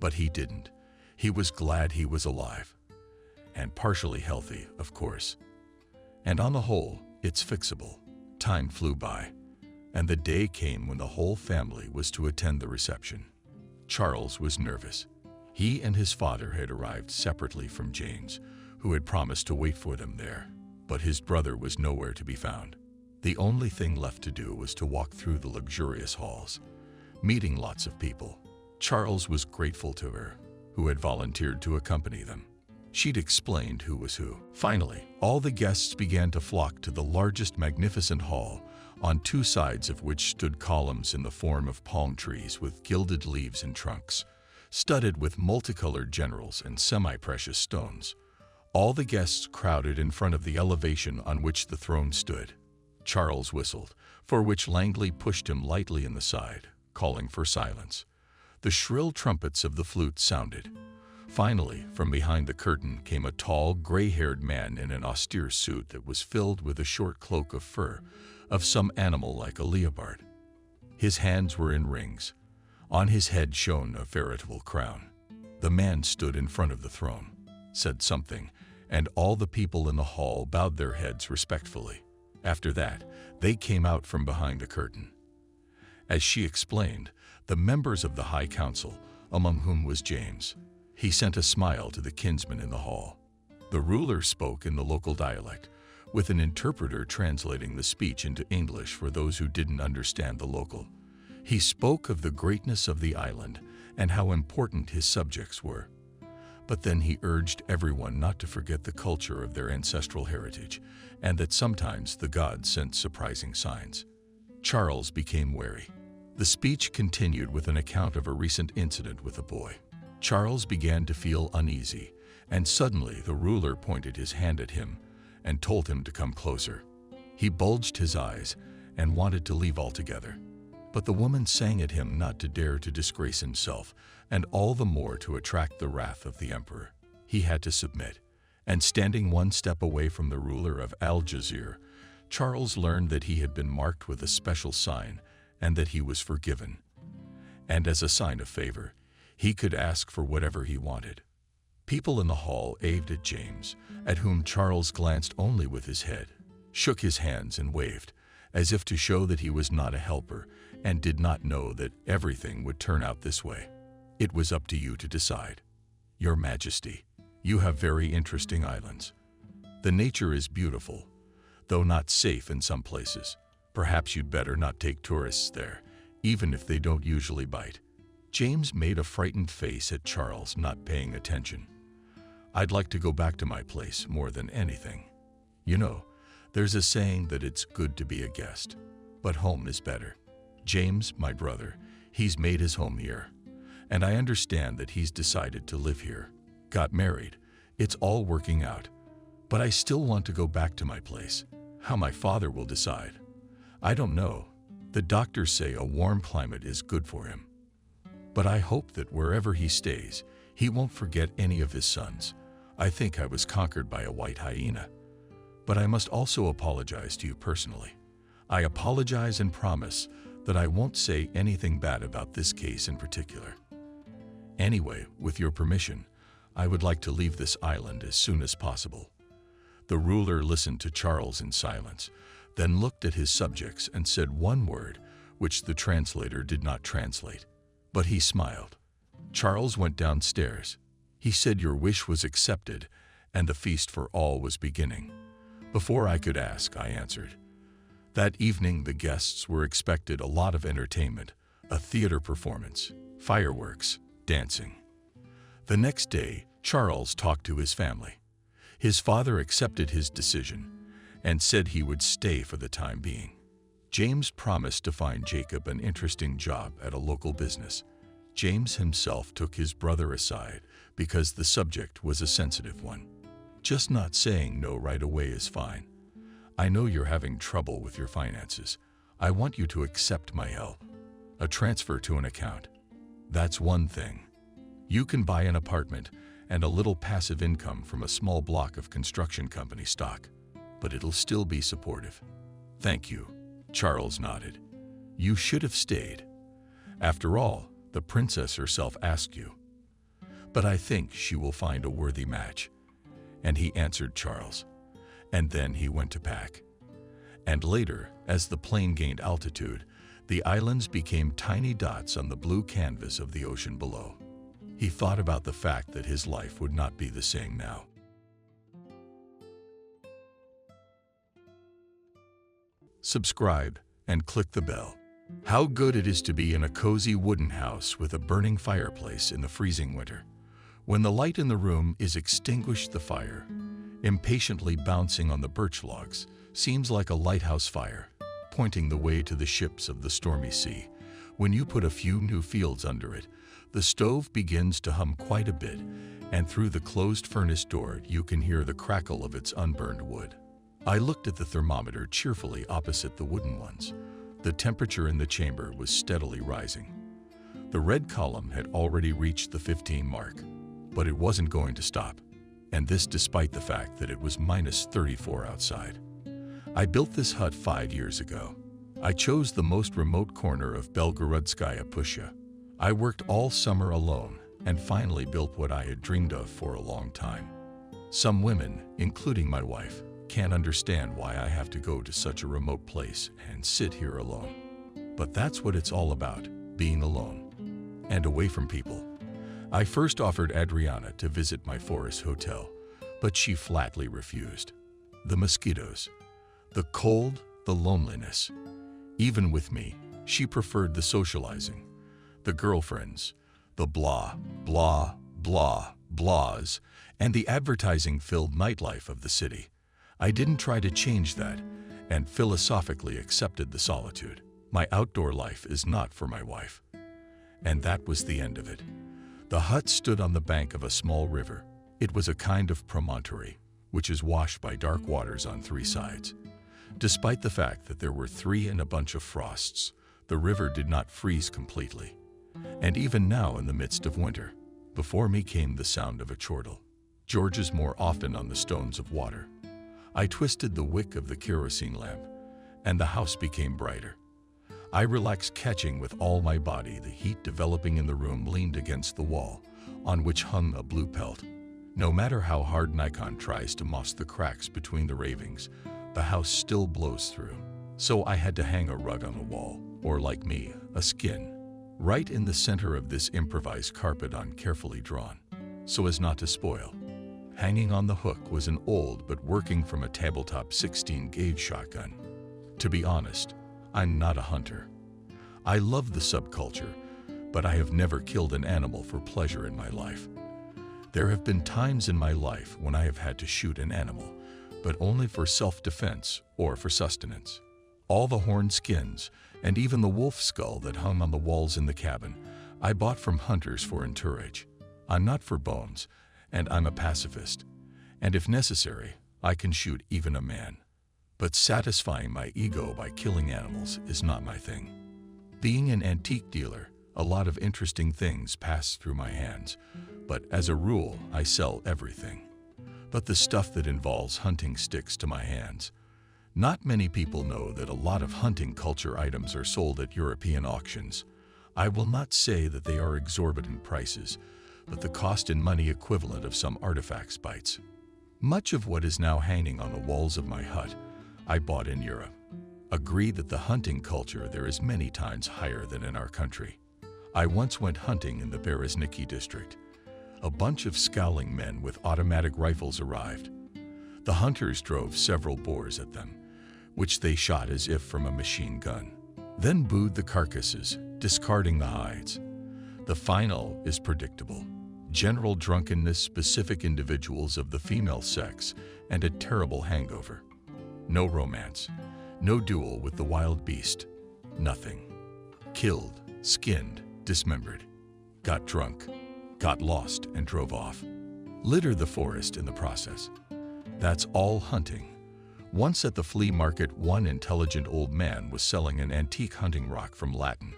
but he didn't. He was glad he was alive. And partially healthy, of course. And on the whole, it's fixable. Time flew by, and the day came when the whole family was to attend the reception. Charles was nervous. He and his father had arrived separately from James, who had promised to wait for them there, but his brother was nowhere to be found. The only thing left to do was to walk through the luxurious halls, meeting lots of people. Charles was grateful to her, who had volunteered to accompany them. She'd explained who was who. Finally, all the guests began to flock to the largest magnificent hall, on two sides of which stood columns in the form of palm trees with gilded leaves and trunks, studded with multicolored generals and semi-precious stones. All the guests crowded in front of the elevation on which the throne stood. Charles whistled, for which Langley pushed him lightly in the side, calling for silence. The shrill trumpets of the flute sounded. Finally, from behind the curtain came a tall, gray-haired man in an austere suit that was filled with a short cloak of fur, of some animal like a leopard. His hands were in rings. On his head shone a veritable crown. The man stood in front of the throne, said something, and all the people in the hall bowed their heads respectfully. After that, they came out from behind the curtain. As she explained, the members of the High Council, among whom was James, he sent a smile to the kinsmen in the hall. The ruler spoke in the local dialect, with an interpreter translating the speech into English for those who didn't understand the local. He spoke of the greatness of the island and how important his subjects were. But then he urged everyone not to forget the culture of their ancestral heritage, and that sometimes the gods sent surprising signs. Charles became wary. The speech continued with an account of a recent incident with a boy. Charles began to feel uneasy, and suddenly the ruler pointed his hand at him and told him to come closer. He bulged his eyes and wanted to leave altogether. But the woman sang at him not to dare to disgrace himself, and all the more to attract the wrath of the emperor. He had to submit, and standing one step away from the ruler of Algiers, Charles learned that he had been marked with a special sign and that he was forgiven. And as a sign of favor, he could ask for whatever he wanted. People in the hall aved at James, at whom Charles glanced only with his head, shook his hands and waved, as if to show that he was not a helper and did not know that everything would turn out this way. It was up to you to decide. Your Majesty, you have very interesting islands. The nature is beautiful, though not safe in some places. Perhaps you'd better not take tourists there, even if they don't usually bite. James made a frightened face at Charles not paying attention. I'd like to go back to my place more than anything. You know, there's a saying that it's good to be a guest, but home is better. James, my brother, he's made his home here, and I understand that he's decided to live here. Got married. It's all working out. But I still want to go back to my place. How my father will decide, I don't know. The doctors say a warm climate is good for him. But I hope that wherever he stays, he won't forget any of his sons. I think I was conquered by a white hyena. But I must also apologize to you personally. I apologize and promise that I won't say anything bad about this case in particular. Anyway, with your permission, I would like to leave this island as soon as possible. The ruler listened to Charles in silence, then looked at his subjects and said one word, which the translator did not translate. But he smiled. Charles went downstairs. He said your wish was accepted, and the feast for all was beginning. Before I could ask, I answered. That evening the guests were expected a lot of entertainment, a theater performance, fireworks, dancing. The next day, Charles talked to his family. His father accepted his decision and said he would stay for the time being. James promised to find Jacob an interesting job at a local business. James himself took his brother aside because the subject was a sensitive one. Just not saying no right away is fine. I know you're having trouble with your finances. I want you to accept my help. A transfer to an account. That's one thing. You can buy an apartment and a little passive income from a small block of construction company stock, but it'll still be supportive. Thank you. Charles nodded. You should have stayed. After all, the princess herself asked you. But I think she will find a worthy match. And he answered Charles. And then he went to pack. And later, as the plane gained altitude, the islands became tiny dots on the blue canvas of the ocean below. He thought about the fact that his life would not be the same now. Subscribe and click the bell. How good it is to be in a cozy wooden house with a burning fireplace in the freezing winter. When the light in the room is extinguished, the fire, impatiently bouncing on the birch logs, seems like a lighthouse fire, pointing the way to the ships of the stormy sea. When you put a few new fields under it, the stove begins to hum quite a bit, and through the closed furnace door you can hear the crackle of its unburned wood. I looked at the thermometer cheerfully opposite the wooden ones. The temperature in the chamber was steadily rising. The red column had already reached the 15 mark, but it wasn't going to stop, and this despite the fact that it was -34 outside. I built this hut 5 years ago. I chose the most remote corner of Belgorodskaya Pusha. I worked all summer alone and finally built what I had dreamed of for a long time. Some women, including my wife, can't understand why I have to go to such a remote place and sit here alone. But that's what it's all about, being alone and away from people. I first offered Adriana to visit my forest hotel, but she flatly refused. The mosquitoes, the cold, the loneliness. Even with me, she preferred the socializing, the girlfriends, the blah, blah, blah, blahs, and the advertising-filled nightlife of the city. I didn't try to change that and philosophically accepted the solitude. My outdoor life is not for my wife. And that was the end of it. The hut stood on the bank of a small river. It was a kind of promontory, which is washed by dark waters on 3 sides. Despite the fact that there were 3 and a bunch of frosts, the river did not freeze completely. And even now, in the midst of winter, before me came the sound of a chortle. George's more often on the stones of water. I twisted the wick of the kerosene lamp, and the house became brighter. I relaxed, catching with all my body the heat developing in the room, leaned against the wall, on which hung a blue pelt. No matter how hard Nikon tries to moss the cracks between the ravings, the house still blows through. So I had to hang a rug on the wall, or like me, a skin, right in the center of this improvised carpet on carefully drawn, so as not to spoil. Hanging on the hook was an old but working from a tabletop 16-gauge shotgun. To be honest, I'm not a hunter. I love the subculture, but I have never killed an animal for pleasure in my life. There have been times in my life when I have had to shoot an animal, but only for self-defense or for sustenance. All the horn skins and even the wolf skull that hung on the walls in the cabin, I bought from hunters for entourage. I'm not for bones, and I'm a pacifist. And if necessary, I can shoot even a man. But satisfying my ego by killing animals is not my thing. Being an antique dealer, a lot of interesting things pass through my hands, but as a rule, I sell everything. But the stuff that involves hunting sticks to my hands. Not many people know that a lot of hunting culture items are sold at European auctions. I will not say that they are exorbitant prices, but the cost in money equivalent of some artifacts bites. Much of what is now hanging on the walls of my hut, I bought in Europe. Agree that the hunting culture there is many times higher than in our country. I once went hunting in the Berezniki district. A bunch of scowling men with automatic rifles arrived. The hunters drove several boars at them, which they shot as if from a machine gun, then booed the carcasses, discarding the hides. The final is predictable. General drunkenness, specific individuals of the female sex, and a terrible hangover. No romance, no duel with the wild beast, nothing. Killed, skinned, dismembered, got drunk, got lost and drove off. Litter the forest in the process. That's all hunting. Once at the flea market, one intelligent old man was selling an antique hunting rock from Latin,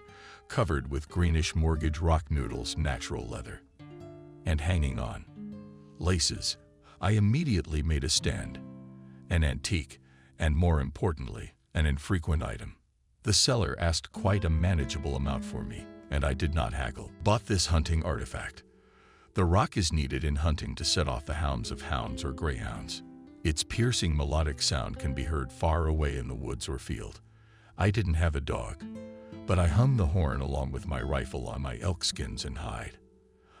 covered with greenish mortgage rock noodles, natural leather. And hanging on laces. I immediately made a stand. An antique, and more importantly, an infrequent item. The seller asked quite a manageable amount for me, and I did not haggle. Bought this hunting artifact. The rock is needed in hunting to set off the hounds of hounds or greyhounds. Its piercing melodic sound can be heard far away in the woods or field. I didn't have a dog, but I hung the horn along with my rifle on my elk skins and hide.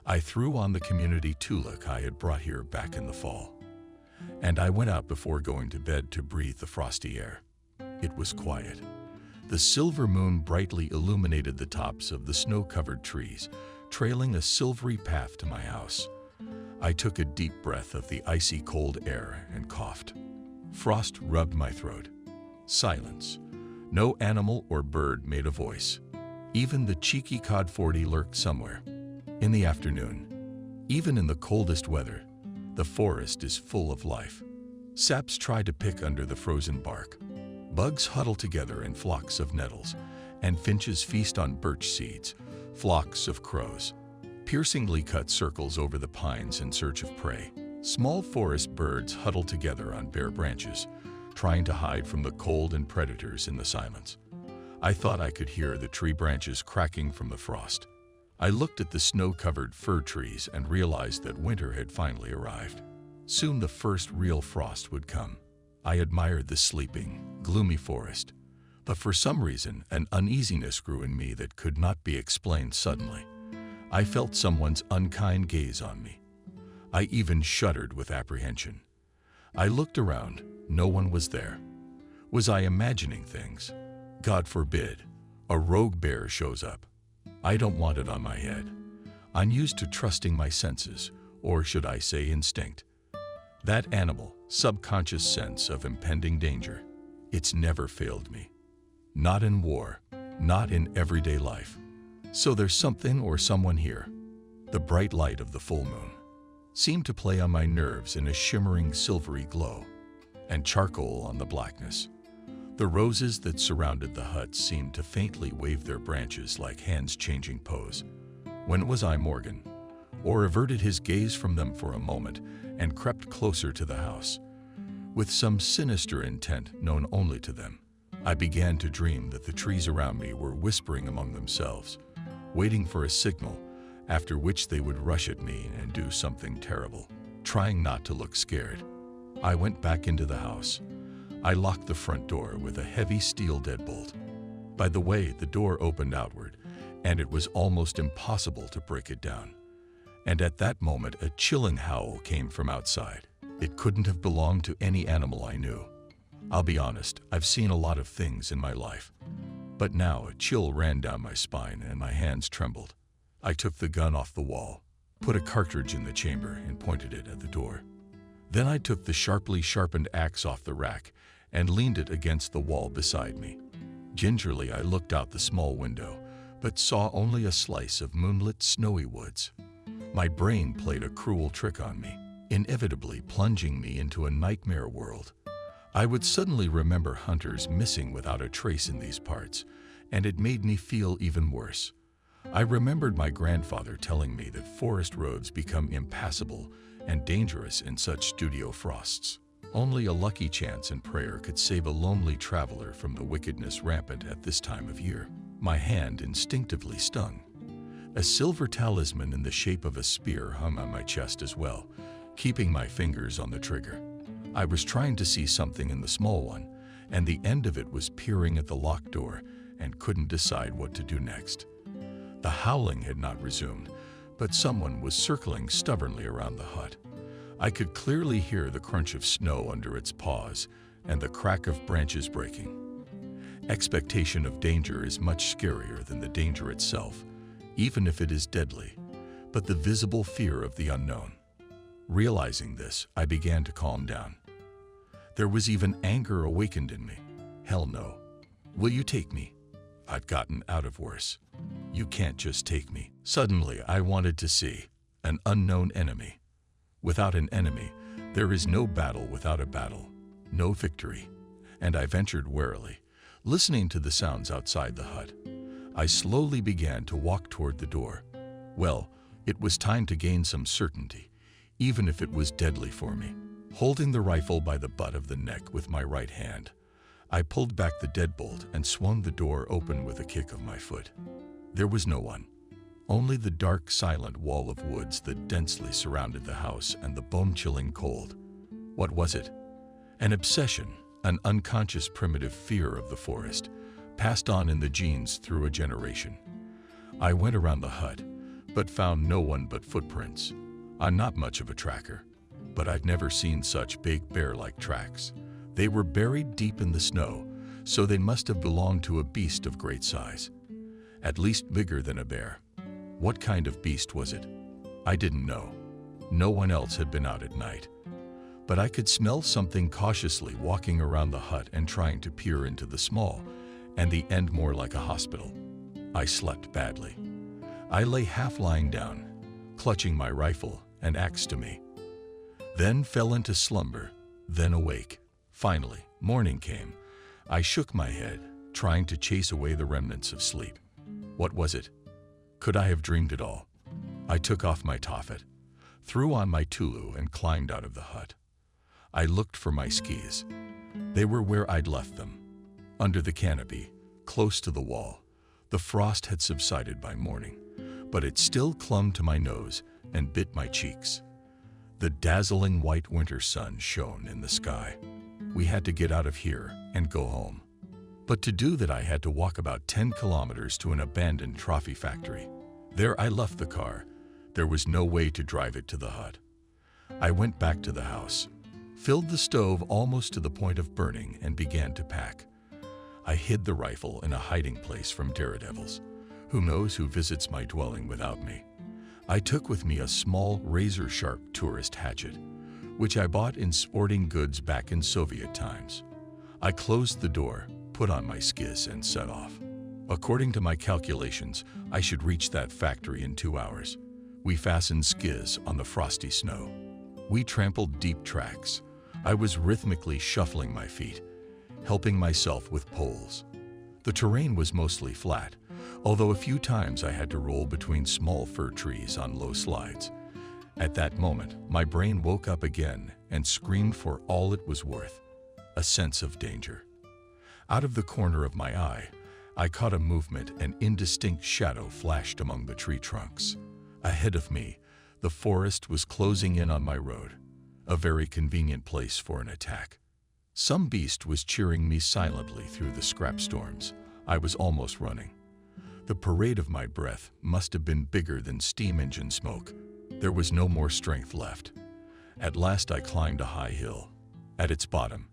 I threw on the community tulak I had brought here back in the fall, and I went out before going to bed to breathe the frosty air. It was quiet. The silver moon brightly illuminated the tops of the snow-covered trees, trailing a silvery path to my house. I took a deep breath of the icy cold air and coughed. Frost rubbed my throat. Silence. No animal or bird made a voice. Even the cheeky cod-40 lurked somewhere. In the afternoon, even in the coldest weather, the forest is full of life. Saps try to pick under the frozen bark. Bugs huddle together in flocks of nettles, and finches feast on birch seeds. Flocks of crows piercingly cut circles over the pines in search of prey. Small forest birds huddle together on bare branches, trying to hide from the cold and predators in the silence. I thought I could hear the tree branches cracking from the frost. I looked at the snow-covered fir trees and realized that winter had finally arrived. Soon the first real frost would come. I admired the sleeping, gloomy forest, but for some reason an uneasiness grew in me that could not be explained suddenly. I felt someone's unkind gaze on me. I even shuddered with apprehension. I looked around. No one was there. Was I imagining things? God forbid. A rogue bear shows up. I don't want it on my head. I'm used to trusting my senses, or should I say instinct. That animal, subconscious sense of impending danger, it's never failed me. Not in war, not in everyday life. So there's something or someone here. The bright light of the full moon seemed to play on my nerves in a shimmering silvery glow, and charcoal on the blackness. The roses that surrounded the hut seemed to faintly wave their branches like hands changing pose. When was I Morgan? Or averted his gaze from them for a moment and crept closer to the house. With some sinister intent known only to them, I began to dream that the trees around me were whispering among themselves, waiting for a signal, after which they would rush at me and do something terrible. Trying not to look scared, I went back into the house. I locked the front door with a heavy steel deadbolt. By the way, the door opened outward, and it was almost impossible to break it down. And at that moment, a chilling howl came from outside. It couldn't have belonged to any animal I knew. I'll be honest, I've seen a lot of things in my life. But now a chill ran down my spine and my hands trembled. I took the gun off the wall, put a cartridge in the chamber, and pointed it at the door. Then I took the sharply sharpened axe off the rack and leaned it against the wall beside me. Gingerly, I looked out the small window, but saw only a slice of moonlit, snowy woods. My brain played a cruel trick on me, inevitably plunging me into a nightmare world. I would suddenly remember hunters missing without a trace in these parts, and it made me feel even worse. I remembered my grandfather telling me that forest roads become impassable and dangerous in such studio frosts. Only a lucky chance and prayer could save a lonely traveler from the wickedness rampant at this time of year. My hand instinctively stung. A silver talisman in the shape of a spear hung on my chest as well, keeping my fingers on the trigger. I was trying to see something in the small one, and the end of it was peering at the locked door and couldn't decide what to do next. The howling had not resumed, but someone was circling stubbornly around the hut. I could clearly hear the crunch of snow under its paws and the crack of branches breaking. Expectation of danger is much scarier than the danger itself, even if it is deadly, but the visible fear of the unknown. Realizing this, I began to calm down. There was even anger awakened in me. Hell no. Will you take me? I'd gotten out of worse. You can't just take me. Suddenly, I wanted to see an unknown enemy. Without an enemy, there is no battle without a battle, no victory. And I ventured warily, listening to the sounds outside the hut. I slowly began to walk toward the door. Well, it was time to gain some certainty, even if it was deadly for me. Holding the rifle by the butt of the neck with my right hand, I pulled back the deadbolt and swung the door open with a kick of my foot. There was no one, only the dark, silent wall of woods that densely surrounded the house and the bone-chilling cold. What was it? An obsession, an unconscious primitive fear of the forest, passed on in the genes through a generation. I went around the hut, but found no one but footprints. I'm not much of a tracker, but I'd never seen such big bear-like tracks. They were buried deep in the snow, so they must have belonged to a beast of great size, at least bigger than a bear. What kind of beast was it? I didn't know. No one else had been out at night, but I could smell something cautiously walking around the hut and trying to peer into the small, and the end more like a hospital. I slept badly. I lay half lying down, clutching my rifle and axe to me. Then fell into slumber, then awake. Finally, morning came. I shook my head, trying to chase away the remnants of sleep. What was it? Could I have dreamed it all? I took off my taffet, threw on my tulu, and climbed out of the hut. I looked for my skis. They were where I'd left them, under the canopy, close to the wall. The frost had subsided by morning, but it still clung to my nose and bit my cheeks. The dazzling white winter sun shone in the sky. We had to get out of here and go home. But to do that, I had to walk about 10 kilometers to an abandoned trophy factory. There I left the car. There was no way to drive it to the hut. I went back to the house, filled the stove almost to the point of burning, and began to pack. I hid the rifle in a hiding place from daredevils. Who knows who visits my dwelling without me? I took with me a small, razor-sharp tourist hatchet, which I bought in sporting goods back in Soviet times. I closed the door, put on my skis, and set off. According to my calculations, I should reach that factory in 2 hours. We fastened skis on the frosty snow. We trampled deep tracks. I was rhythmically shuffling my feet, helping myself with poles. The terrain was mostly flat, although a few times I had to roll between small fir trees on low slides. At that moment, my brain woke up again and screamed for all it was worth, a sense of danger. Out of the corner of my eye, I caught a movement. An indistinct shadow flashed among the tree trunks. Ahead of me, the forest was closing in on my road, a very convenient place for an attack. Some beast was cheering me silently through the scrap storms. I was almost running. The parade of my breath must have been bigger than steam engine smoke. There was no more strength left. At last I climbed a high hill. At its bottom,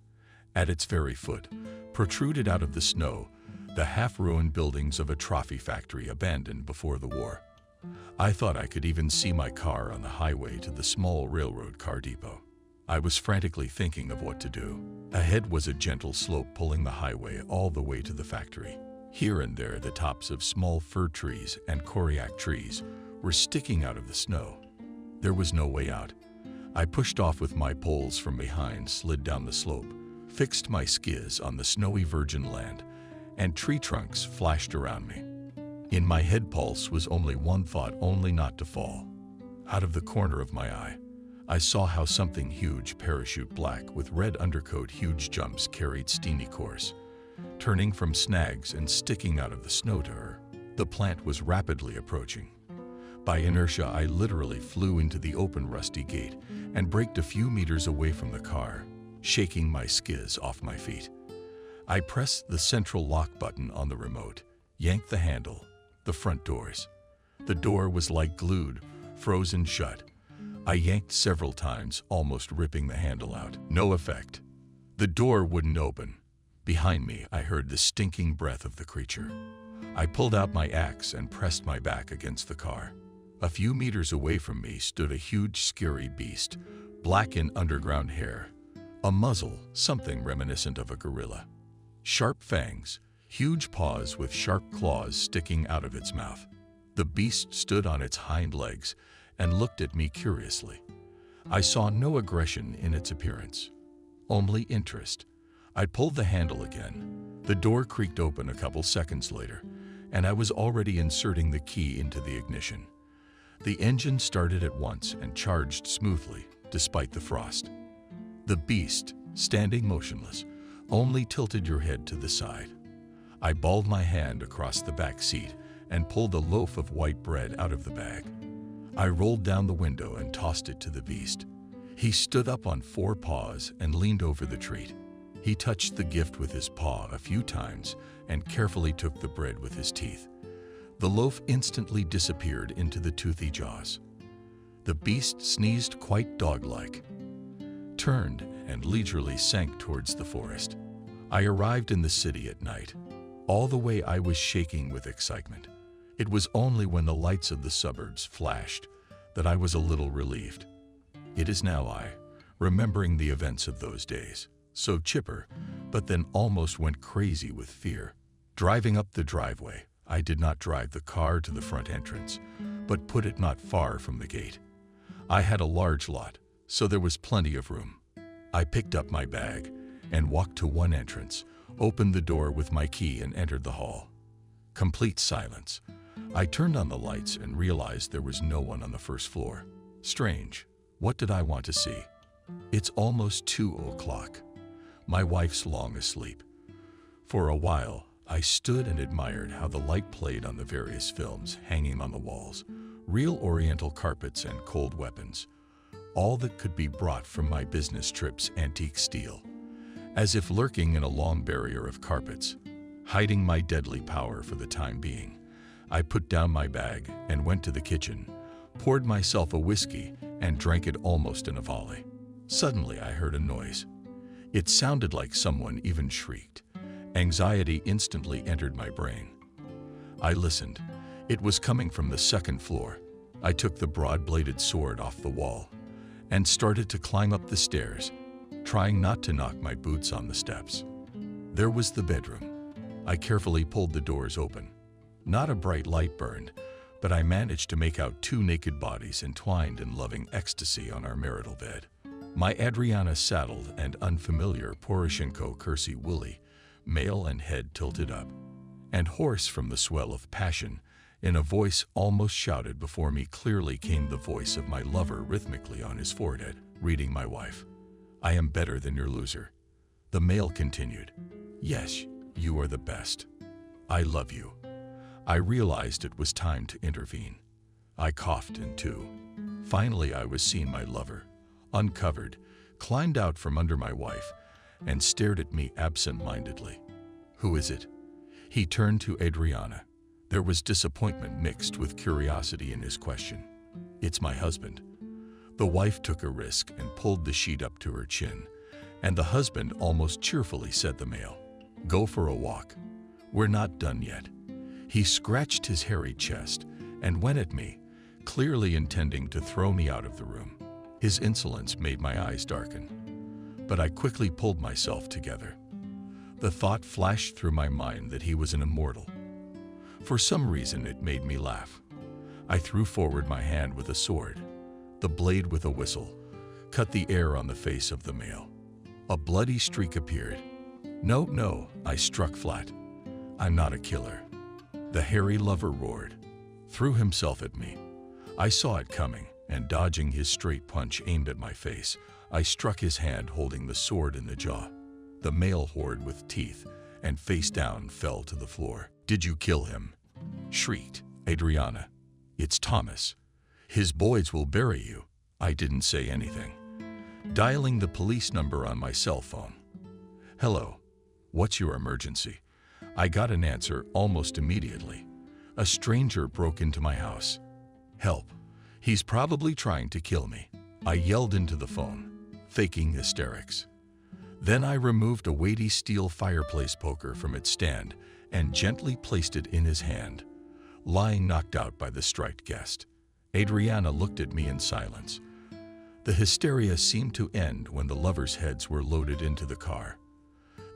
at its very foot, protruded out of the snow the half-ruined buildings of a trophy factory abandoned before the war. I thought I could even see my car on the highway to the small railroad car depot. I was frantically thinking of what to do. Ahead was a gentle slope pulling the highway all the way to the factory. Here and there, the tops of small fir trees and koryak trees were sticking out of the snow. There was no way out. I pushed off with my poles from behind, slid down the slope, fixed my skis on the snowy virgin land, and tree trunks flashed around me. In my head pulse was only one thought, only not to fall. Out of the corner of my eye, I saw how something huge, parachute black with red undercoat, huge jumps, carried Steenie course, turning from snags and sticking out of the snow to her. The plant was rapidly approaching. By inertia, I literally flew into the open rusty gate and braked a few meters away from the car, shaking my skis off my feet. I pressed the central lock button on the remote, yanked the handle. The front doors. The door was like glued, frozen shut. I yanked several times, almost ripping the handle out. No effect. The door wouldn't open. Behind me, I heard the stinking breath of the creature. I pulled out my axe and pressed my back against the car. A few meters away from me stood a huge, scary beast, black in underground hair, a muzzle, something reminiscent of a gorilla. Sharp fangs, huge paws with sharp claws sticking out of its mouth. The beast stood on its hind legs and looked at me curiously. I saw no aggression in its appearance, only interest. I pulled the handle again. The door creaked open a couple seconds later, and I was already inserting the key into the ignition. The engine started at once and charged smoothly, despite the frost. The beast, standing motionless, only tilted your head to the side. I balled my hand across the back seat and pulled a loaf of white bread out of the bag. I rolled down the window and tossed it to the beast. He stood up on 4 paws and leaned over the treat. He touched the gift with his paw a few times and carefully took the bread with his teeth. The loaf instantly disappeared into the toothy jaws. The beast sneezed quite dog-like, turned, and leisurely sank towards the forest. I arrived in the city at night. All the way I was shaking with excitement. It was only when the lights of the suburbs flashed that I was a little relieved. It is now I, remembering the events of those days, so chipper, but then almost went crazy with fear. Driving up the driveway, I did not drive the car to the front entrance, but put it not far from the gate. I had a large lot, so there was plenty of room. I picked up my bag and walked to one entrance, opened the door with my key and entered the hall. Complete silence. I turned on the lights and realized there was no one on the first floor. Strange. What did I want to see? It's almost 2 o'clock. My wife's long asleep. For a while, I stood and admired how the light played on the various films hanging on the walls, real Oriental carpets and cold weapons, all that could be brought from my business trip's antique steel. As if lurking in a long barrier of carpets, hiding my deadly power for the time being, I put down my bag and went to the kitchen, poured myself a whiskey, and drank it almost in a volley. Suddenly I heard a noise. It sounded like someone even shrieked. Anxiety instantly entered my brain. I listened. It was coming from the second floor. I took the broad-bladed sword off the wall and started to climb up the stairs, trying not to knock my boots on the steps. There was the bedroom. I carefully pulled the doors open. Not a bright light burned, but I managed to make out 2 naked bodies entwined in loving ecstasy on our marital bed. My Adriana saddled and unfamiliar Poroshenko Kersey Woolly, male and head tilted up, and hoarse from the swell of passion, in a voice almost shouted before me clearly came the voice of my lover rhythmically on his forehead, reading my wife. I am better than your loser. The male continued. Yes, you are the best. I love you. I realized it was time to intervene. I coughed in two. Finally, I was seeing my lover, uncovered, climbed out from under my wife, and stared at me absent-mindedly. Who is it? He turned to Adriana. There was disappointment mixed with curiosity in his question. It's my husband. The wife took a risk and pulled the sheet up to her chin, and the husband almost cheerfully said the male, "Go for a walk. We're not done yet." He scratched his hairy chest and went at me, clearly intending to throw me out of the room. His insolence made my eyes darken, but I quickly pulled myself together. The thought flashed through my mind that he was an immortal. For some reason, it made me laugh. I threw forward my hand with a sword. The blade, with a whistle, cut the air on the face of the male. A bloody streak appeared. No, I struck flat. I'm not a killer. The hairy lover roared, threw himself at me. I saw it coming, and dodging his straight punch aimed at my face, I struck his hand holding the sword in the jaw. The male roared with teeth, and face down fell to the floor. "Did you kill him?" shrieked Adriana. "It's Thomas. His boys will bury you." I didn't say anything. Dialing the police number on my cell phone. "Hello, what's your emergency?" I got an answer almost immediately. A stranger broke into my house. "Help, he's probably trying to kill me." I yelled into the phone, faking hysterics. Then I removed a weighty steel fireplace poker from its stand and gently placed it in his hand, lying knocked out by the striped guest. Adriana looked at me in silence. The hysteria seemed to end when the lovers' heads were loaded into the car.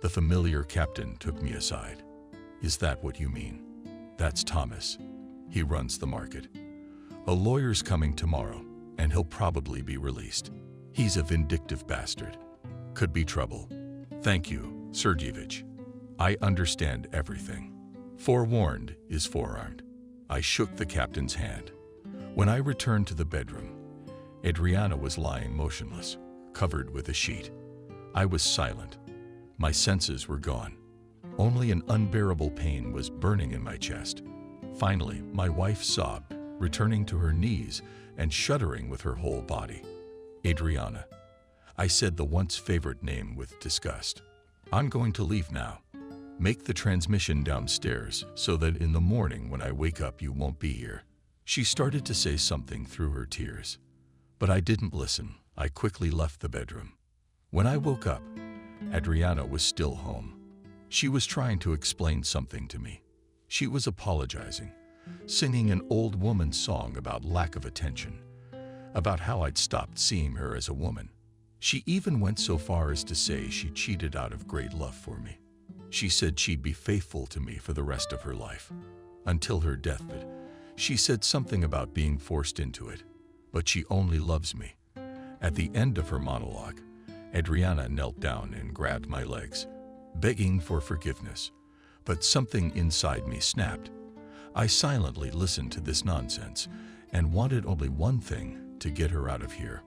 The familiar captain took me aside. "Is that what you mean?" "That's Thomas. He runs the market. A lawyer's coming tomorrow, and he'll probably be released. He's a vindictive bastard. Could be trouble." "Thank you, Sergeyevich. I understand everything. Forewarned is forearmed." I shook the captain's hand. When I returned to the bedroom, Adriana was lying motionless, covered with a sheet. I was silent. My senses were gone. Only an unbearable pain was burning in my chest. Finally, my wife sobbed, returning to her knees and shuddering with her whole body. "Adriana." I said the once favorite name with disgust. "I'm going to leave now. Make the transmission downstairs so that in the morning when I wake up you won't be here." She started to say something through her tears, but I didn't listen. I quickly left the bedroom. When I woke up, Adriana was still home. She was trying to explain something to me. She was apologizing, singing an old woman's song about lack of attention. about how I'd stopped seeing her as a woman. She even went so far as to say she cheated out of great love for me. She said she'd be faithful to me for the rest of her life, until her deathbed. She said something about being forced into it, but she only loves me. At the end of her monologue, Adriana knelt down and grabbed my legs, begging for forgiveness, but something inside me snapped. I silently listened to this nonsense and wanted only one thing: to get her out of here.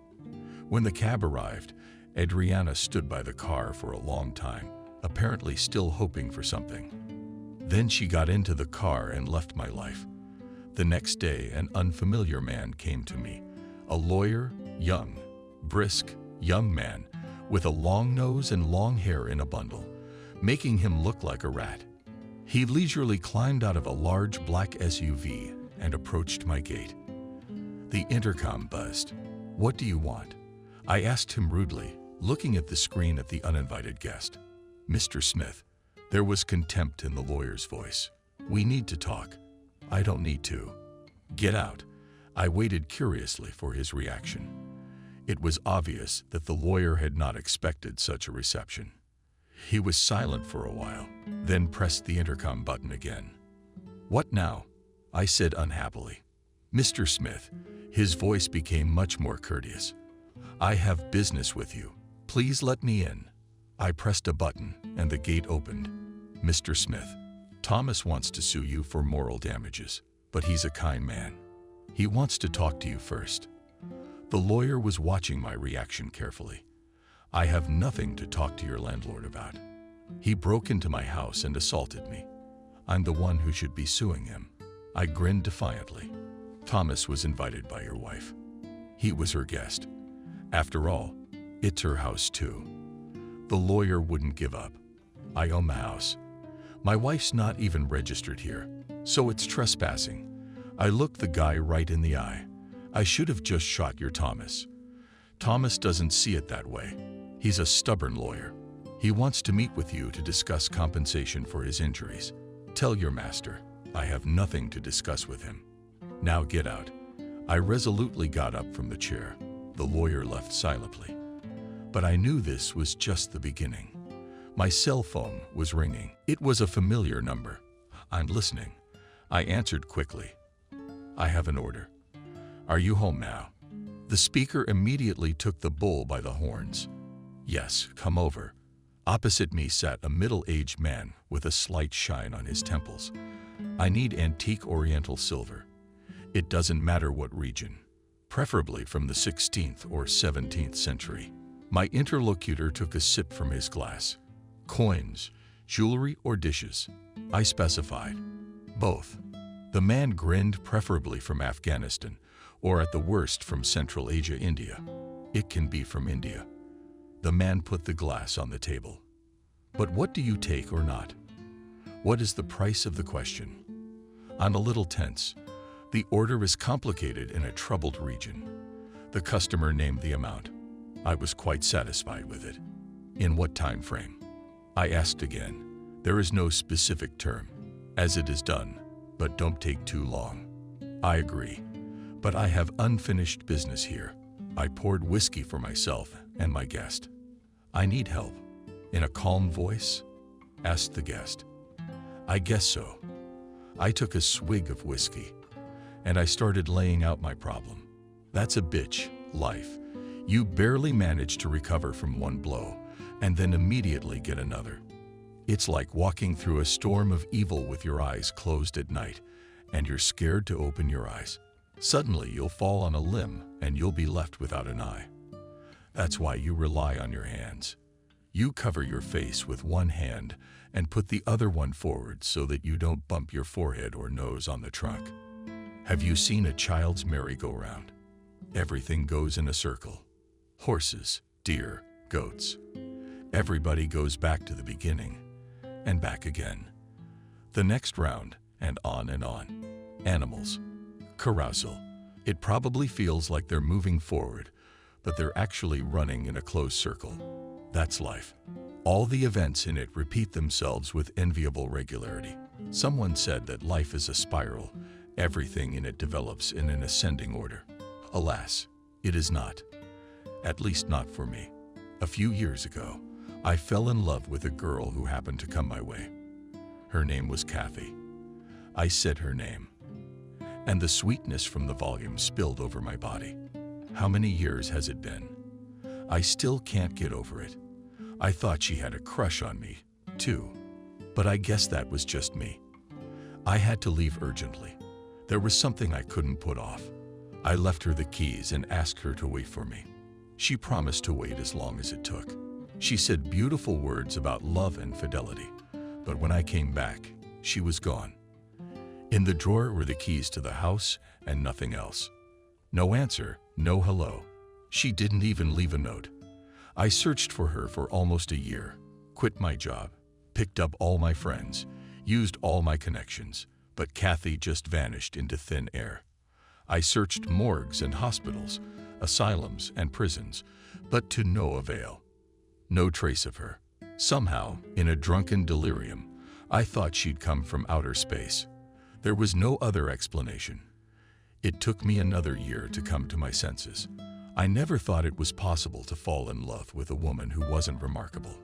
When the cab arrived, Adriana stood by the car for a long time, apparently still hoping for something. Then she got into the car and left my life. The next day, an unfamiliar man came to me, a lawyer, young, brisk, young man, with a long nose and long hair in a bundle, making him look like a rat. He leisurely climbed out of a large black SUV and approached my gate. The intercom buzzed. "What do you want?" I asked him rudely, looking at the screen at the uninvited guest. "Mr. Smith." There was contempt in the lawyer's voice. "We need to talk." "I don't need to." "Get out." I waited curiously for his reaction. It was obvious that the lawyer had not expected such a reception. He was silent for a while, then pressed the intercom button again. "What now?" I said unhappily. "Mr. Smith." His voice became much more courteous. "I have business with you. Please let me in." I pressed a button and the gate opened. "Mr. Smith, Thomas wants to sue you for moral damages, but he's a kind man. He wants to talk to you first." The lawyer was watching my reaction carefully. "I have nothing to talk to your landlord about. He broke into my house and assaulted me. I'm the one who should be suing him." I grinned defiantly. "Thomas was invited by your wife. He was her guest. After all, it's her house too." The lawyer wouldn't give up. "I own the house. My wife's not even registered here, so it's trespassing." I looked the guy right in the eye. "I should have just shot your Thomas." "Thomas doesn't see it that way. He's a stubborn lawyer. He wants to meet with you to discuss compensation for his injuries. Tell your master I have nothing to discuss with him. Now get out." I resolutely got up from the chair. The lawyer left silently. But I knew this was just the beginning. My cell phone was ringing. It was a familiar number. "I'm listening." I answered quickly. "I have an order. Are you home now?" The speaker immediately took the bull by the horns. "Yes, come over." Opposite me sat a middle-aged man with a slight shine on his temples. "I need antique Oriental silver. It doesn't matter what region, preferably from the 16th or 17th century." My interlocutor took a sip from his glass. "Coins, jewelry, or dishes?" I specified. "Both." The man grinned, "Preferably from Afghanistan, or at the worst from Central Asia, India." "It can be from India." The man put the glass on the table. "But what do you take or not? What is the price of the question?" I'm a little tense. The order is complicated in a troubled region. The customer named the amount. I was quite satisfied with it. "In what time frame?" I asked again. "There is no specific term. As it is done, but don't take too long." "I agree. But I have unfinished business here." I poured whiskey for myself and my guest. "I need help." In a calm voice, asked the guest. "I guess so." I took a swig of whiskey, and I started laying out my problem. "That's a bitch, life. You barely manage to recover from one blow, and then immediately get another. It's like walking through a storm of evil with your eyes closed at night, and you're scared to open your eyes. Suddenly you'll fall on a limb, and you'll be left without an eye. That's why you rely on your hands. You cover your face with one hand and put the other one forward so that you don't bump your forehead or nose on the trunk. Have you seen a child's merry-go-round? Everything goes in a circle. Horses, deer, goats. Everybody goes back to the beginning, and back again. The next round, and on and on. Animals. Carousel. It probably feels like they're moving forward, but they're actually running in a closed circle. That's life. All the events in it repeat themselves with enviable regularity. Someone said that life is a spiral. Everything in it develops in an ascending order. Alas, It is not. At least not for me. A few years ago, I fell in love with a girl who happened to come my way. Her name was Kathy. I said her name, and the sweetness from the volume spilled over my body. How many years has it been? I still can't get over it. I thought she had a crush on me, too. But I guess that was just me. I had to leave urgently. There was something I couldn't put off. I left her the keys and asked her to wait for me. She promised to wait as long as it took. She said beautiful words about love and fidelity. But when I came back, she was gone. In the drawer were the keys to the house and nothing else. No answer, no hello. She didn't even leave a note. I searched for her for almost a year, quit my job, picked up all my friends, used all my connections, but Kathy just vanished into thin air. I searched morgues and hospitals, asylums and prisons, but to no avail. No trace of her. Somehow, in a drunken delirium, I thought she'd come from outer space. There was no other explanation. It took me another year to come to my senses. I never thought it was possible to fall in love with a woman who wasn't remarkable.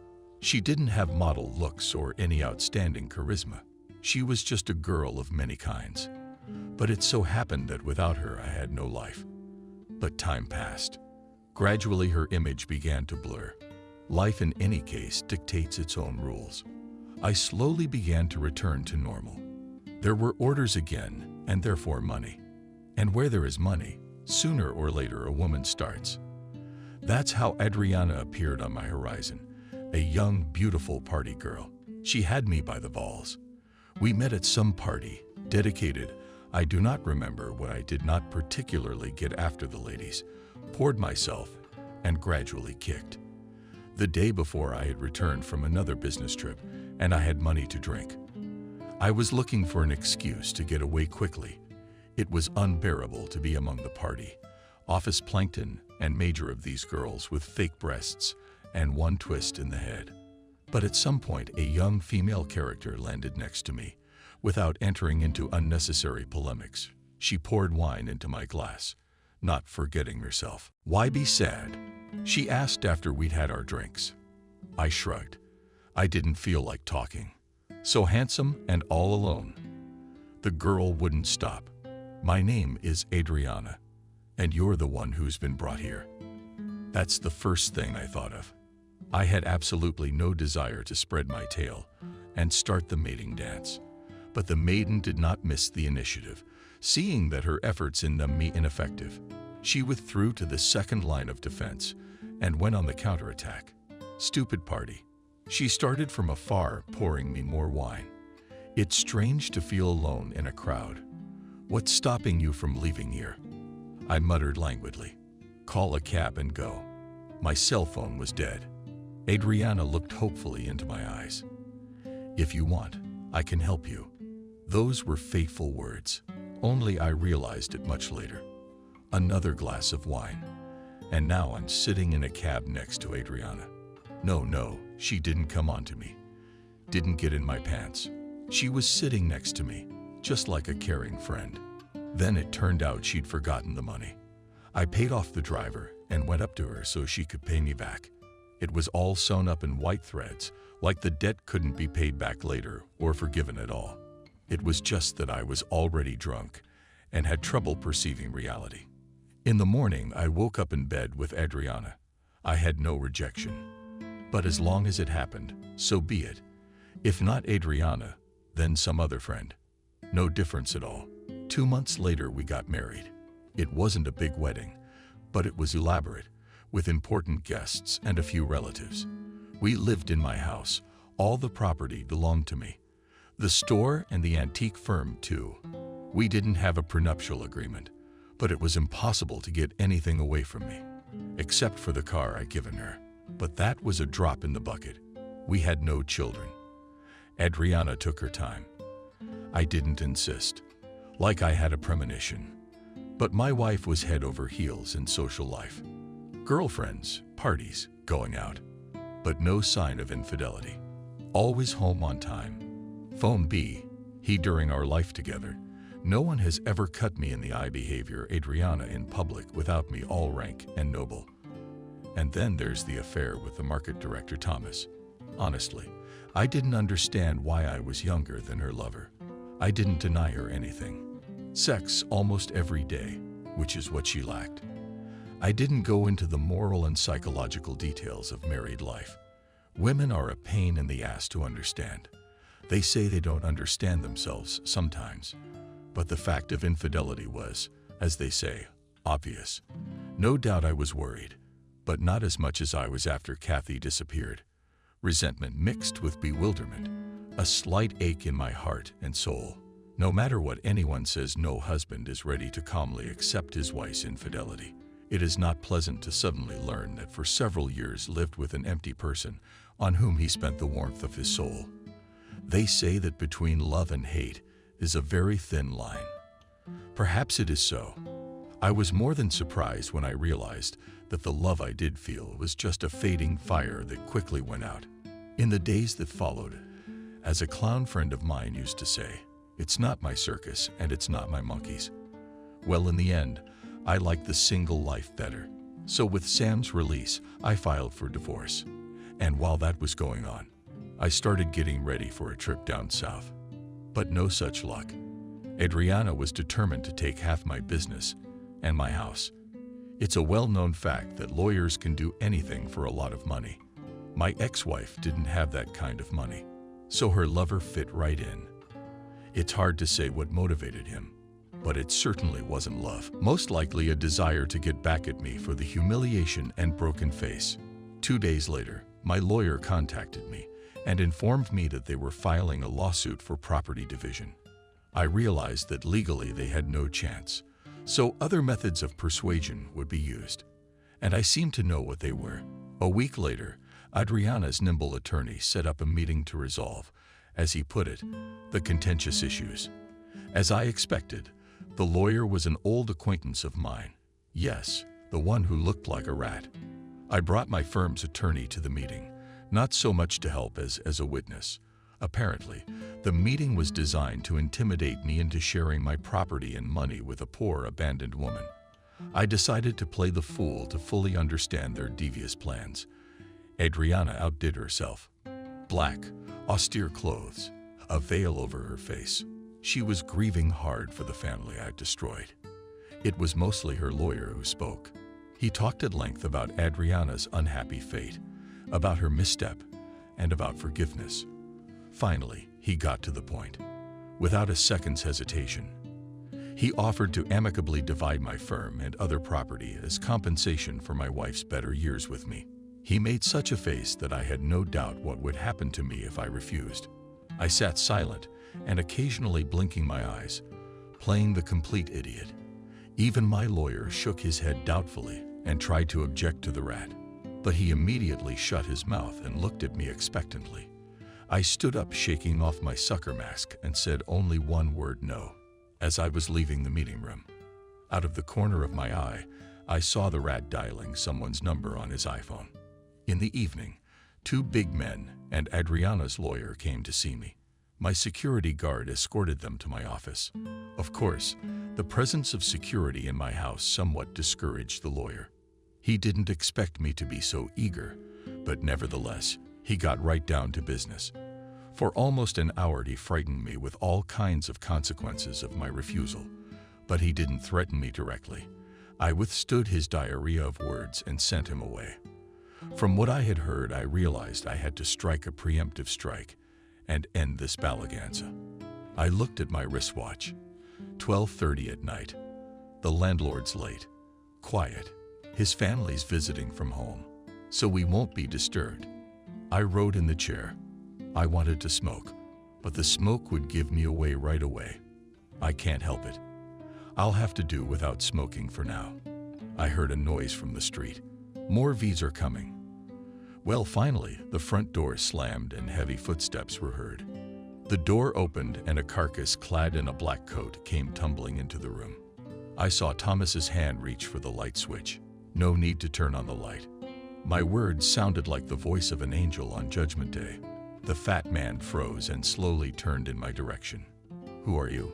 She didn't have model looks or any outstanding charisma. She was just a girl of many kinds. But it so happened that without her I had no life. But time passed. Gradually her image began to blur. Life in any case dictates its own rules. I slowly began to return to normal. There were orders again, and therefore money. And where there is money, sooner or later a woman starts. That's how Adriana appeared on my horizon, a young, beautiful party girl. She had me by the balls. We met at some party, dedicated. I do not remember what I did not particularly get after the ladies, poured myself, and gradually kicked. The day before I had returned from another business trip, and I had money to drink. I was looking for an excuse to get away quickly. It was unbearable to be among the party, office plankton and major of these girls with fake breasts and one twist in the head. But at some point, a young female character landed next to me. Without entering into unnecessary polemics, she poured wine into my glass, not forgetting herself. "Why be sad?" she asked after we'd had our drinks. I shrugged. I didn't feel like talking. So handsome and all alone. The girl wouldn't stop. "My name is Adriana, and you're the one who's been brought here." That's the first thing I thought of. I had absolutely no desire to spread my tail and start the mating dance. But the maiden did not miss the initiative. Seeing that her efforts in them me ineffective, she withdrew to the second line of defense and went on the counterattack. Stupid party. She started from afar, pouring me more wine. It's strange to feel alone in a crowd. "What's stopping you from leaving here?" I muttered languidly. "Call a cab and go." My cell phone was dead. Adriana looked hopefully into my eyes. "If you want, I can help you." Those were fateful words. Only I realized it much later. Another glass of wine. And now I'm sitting in a cab next to Adriana. No, she didn't come onto me. Didn't get in my pants. She was sitting next to me, just like a caring friend. Then it turned out she'd forgotten the money. I paid off the driver and went up to her so she could pay me back. It was all sewn up in white threads, like the debt couldn't be paid back later or forgiven at all. It was just that I was already drunk and had trouble perceiving reality. In the morning, I woke up in bed with Adriana. I had no rejection. But as long as it happened, so be it. If not Adriana, then some other friend. No difference at all. 2 months later, we got married. It wasn't a big wedding, but it was elaborate, with important guests and a few relatives. We lived in my house. All the property belonged to me. The store and the antique firm, too. We didn't have a prenuptial agreement, but it was impossible to get anything away from me, except for the car I'd given her. But that was a drop in the bucket. We had no children. Adriana took her time. I didn't insist, like I had a premonition. But my wife was head over heels in social life. Girlfriends, parties, going out. But no sign of infidelity. Always home on time. Phone B, he during our life together, No one has ever cut me in the eye behavior Adriana in public without me all rank and noble. And then there's the affair with the market director Thomas. Honestly, I didn't understand why I was younger than her lover. I didn't deny her anything. Sex almost every day, which is what she lacked. I didn't go into the moral and psychological details of married life. Women are a pain in the ass to understand. They say they don't understand themselves sometimes. But the fact of infidelity was, as they say, obvious. No doubt I was worried, but not as much as I was after Kathy disappeared. Resentment mixed with bewilderment, a slight ache in my heart and soul. No matter what anyone says, no husband is ready to calmly accept his wife's infidelity. It is not pleasant to suddenly learn that for several years lived with an empty person on whom he spent the warmth of his soul. They say that between love and hate is a very thin line. Perhaps it is so. I was more than surprised when I realized that the love I did feel was just a fading fire that quickly went out. In the days that followed, as a clown friend of mine used to say, it's not my circus and it's not my monkeys. Well, in the end, I liked the single life better. So with Sam's release, I filed for divorce. And while that was going on, I started getting ready for a trip down south. But no such luck. Adriana was determined to take half my business and my house. It's a well-known fact that lawyers can do anything for a lot of money. My ex-wife didn't have that kind of money, so her lover fit right in. It's hard to say what motivated him, but it certainly wasn't love. Most likely a desire to get back at me for the humiliation and broken face. 2 days later, my lawyer contacted me and informed me that they were filing a lawsuit for property division. I realized that legally they had no chance, so other methods of persuasion would be used. And I seemed to know what they were. A week later, Adriana's nimble attorney set up a meeting to resolve, as he put it, the contentious issues. As I expected, the lawyer was an old acquaintance of mine. Yes, the one who looked like a rat. I brought my firm's attorney to the meeting, not so much to help as a witness. Apparently, the meeting was designed to intimidate me into sharing my property and money with a poor, abandoned woman. I decided to play the fool to fully understand their devious plans. Adriana outdid herself. Black, austere clothes, a veil over her face. She was grieving hard for the family I'd destroyed. It was mostly her lawyer who spoke. He talked at length about Adriana's unhappy fate, about her misstep, and about forgiveness. Finally, he got to the point, without a second's hesitation. He offered to amicably divide my firm and other property as compensation for my wife's better years with me. He made such a face that I had no doubt what would happen to me if I refused. I sat silent and occasionally blinking my eyes, playing the complete idiot. Even my lawyer shook his head doubtfully and tried to object to the rat, but he immediately shut his mouth and looked at me expectantly. I stood up, shaking off my sucker mask, and said only one word: no. As I was leaving the meeting room, out of the corner of my eye, I saw the rat dialing someone's number on his iPhone. In the evening, 2 big men and Adriana's lawyer came to see me. My security guard escorted them to my office. Of course, the presence of security in my house somewhat discouraged the lawyer. He didn't expect me to be so eager, but nevertheless, he got right down to business. For almost an hour he frightened me with all kinds of consequences of my refusal, but he didn't threaten me directly. I withstood his diarrhea of words and sent him away. From what I had heard, I realized I had to strike a preemptive strike and end this balaghanza. I looked at my wristwatch. 12:30 at night. The landlord's late. Quiet. His family's visiting from home, so we won't be disturbed. I rode in the chair. I wanted to smoke, but the smoke would give me away right away. I can't help it. I'll have to do without smoking for now. I heard a noise from the street. More V's are coming. Well, finally, the front door slammed and heavy footsteps were heard. The door opened and a carcass clad in a black coat came tumbling into the room. I saw Thomas's hand reach for the light switch. No need to turn on the light. My words sounded like the voice of an angel on Judgment Day. The fat man froze and slowly turned in my direction. "Who are you?"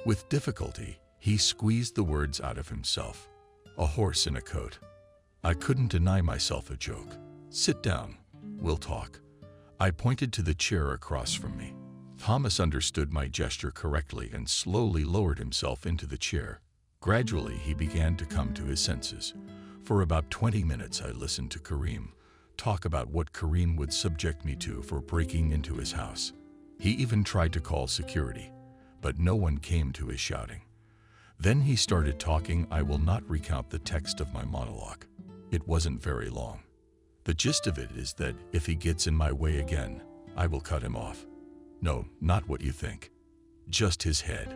With difficulty, he squeezed the words out of himself. A horse in a coat. I couldn't deny myself a joke. Sit down. We'll talk. I pointed to the chair across from me. Thomas understood my gesture correctly and slowly lowered himself into the chair. Gradually, he began to come to his senses. For about 20 minutes, I listened to Kareem talk about what Kareem would subject me to for breaking into his house. He even tried to call security, but no one came to his shouting. Then he started talking. I will not recount the text of my monologue. It wasn't very long. The gist of it is that if he gets in my way again, I will cut him off. No, not what you think. Just his head.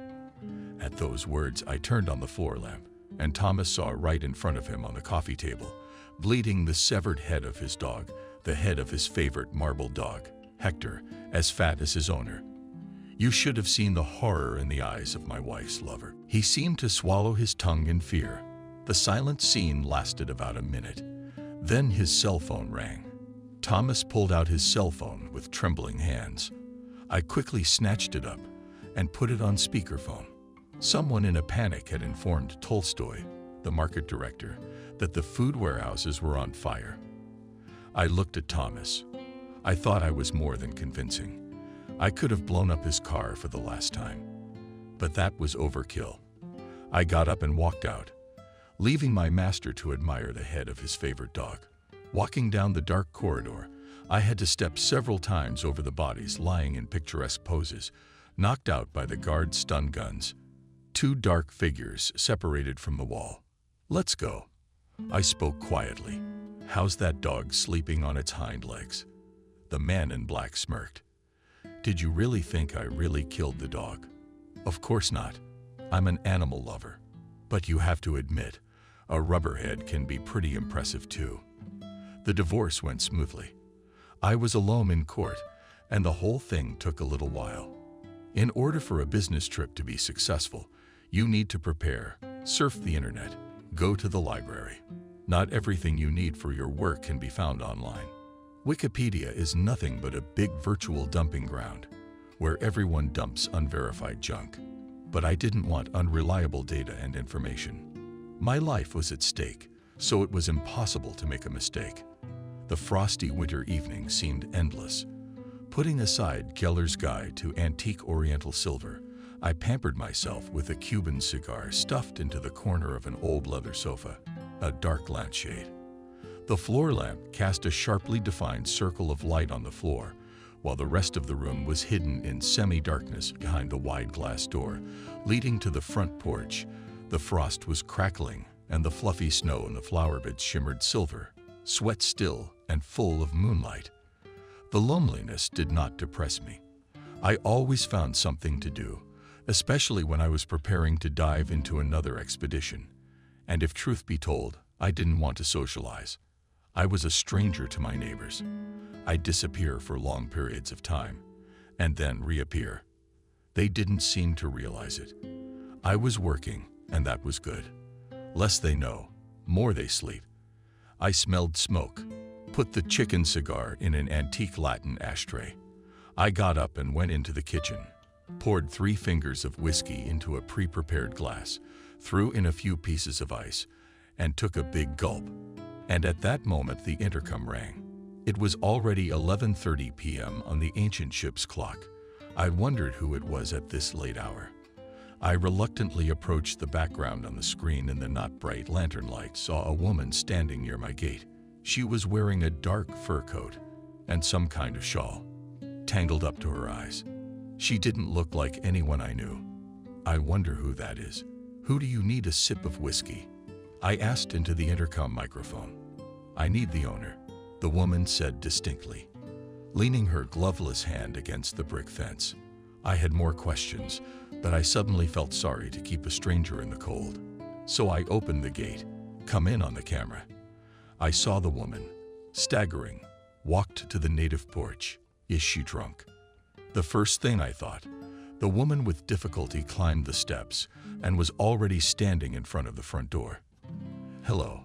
At those words, I turned on the floor lamp, and Thomas saw right in front of him on the coffee table, bleeding, the severed head of his dog, the head of his favorite marble dog, Hector, as fat as his owner. You should have seen the horror in the eyes of my wife's lover. He seemed to swallow his tongue in fear. The silent scene lasted about a minute. Then his cell phone rang. Thomas pulled out his cell phone with trembling hands. I quickly snatched it up and put it on speakerphone. Someone in a panic had informed Tolstoy, the market director, that the food warehouses were on fire. I looked at Thomas. I thought I was more than convincing. I could have blown up his car for the last time. But that was overkill. I got up and walked out, leaving my master to admire the head of his favorite dog. Walking down the dark corridor, I had to step several times over the bodies lying in picturesque poses, knocked out by the guards' stun guns. Two dark figures separated from the wall. Let's go. I spoke quietly. How's that dog sleeping on its hind legs? The man in black smirked. Did you really think I really killed the dog? Of course not. I'm an animal lover. But you have to admit, a rubberhead can be pretty impressive too. The divorce went smoothly. I was alone in court, and the whole thing took a little while. In order for a business trip to be successful, you need to prepare, surf the internet, go to the library. Not everything you need for your work can be found online. Wikipedia is nothing but a big virtual dumping ground, where everyone dumps unverified junk. But I didn't want unreliable data and information. My life was at stake, so it was impossible to make a mistake. The frosty winter evening seemed endless. Putting aside Keller's Guide to Antique Oriental Silver, I pampered myself with a Cuban cigar stuffed into the corner of an old leather sofa, a dark lampshade. The floor lamp cast a sharply defined circle of light on the floor, while the rest of the room was hidden in semi-darkness behind the wide glass door leading to the front porch. The frost was crackling, and the fluffy snow in the flower beds shimmered silver, sweat still and full of moonlight. The loneliness did not depress me. I always found something to do, especially when I was preparing to dive into another expedition. And if truth be told, I didn't want to socialize. I was a stranger to my neighbors. I'd disappear for long periods of time, and then reappear. They didn't seem to realize it. I was working, and that was good. Less they know, more they sleep. I smelled smoke, put the chicken cigar in an antique Latin ashtray. I got up and went into the kitchen, poured 3 fingers of whiskey into a pre-prepared glass, threw in a few pieces of ice, and took a big gulp. And at that moment the intercom rang. It was already 11:30 p.m. on the ancient ship's clock. I wondered who it was at this late hour. I reluctantly approached the background on the screen. In the not bright lantern light, saw a woman standing near my gate. She was wearing a dark fur coat and some kind of shawl, tangled up to her eyes. She didn't look like anyone I knew. I wonder who that is. Who do you need a sip of whiskey? I asked into the intercom microphone. I need the owner, the woman said distinctly, leaning her gloveless hand against the brick fence. I had more questions, but I suddenly felt sorry to keep a stranger in the cold. So I opened the gate. Come in on the camera. I saw the woman, staggering, walked to the native porch. Is she drunk? The first thing I thought. The woman with difficulty climbed the steps and was already standing in front of the front door. Hello.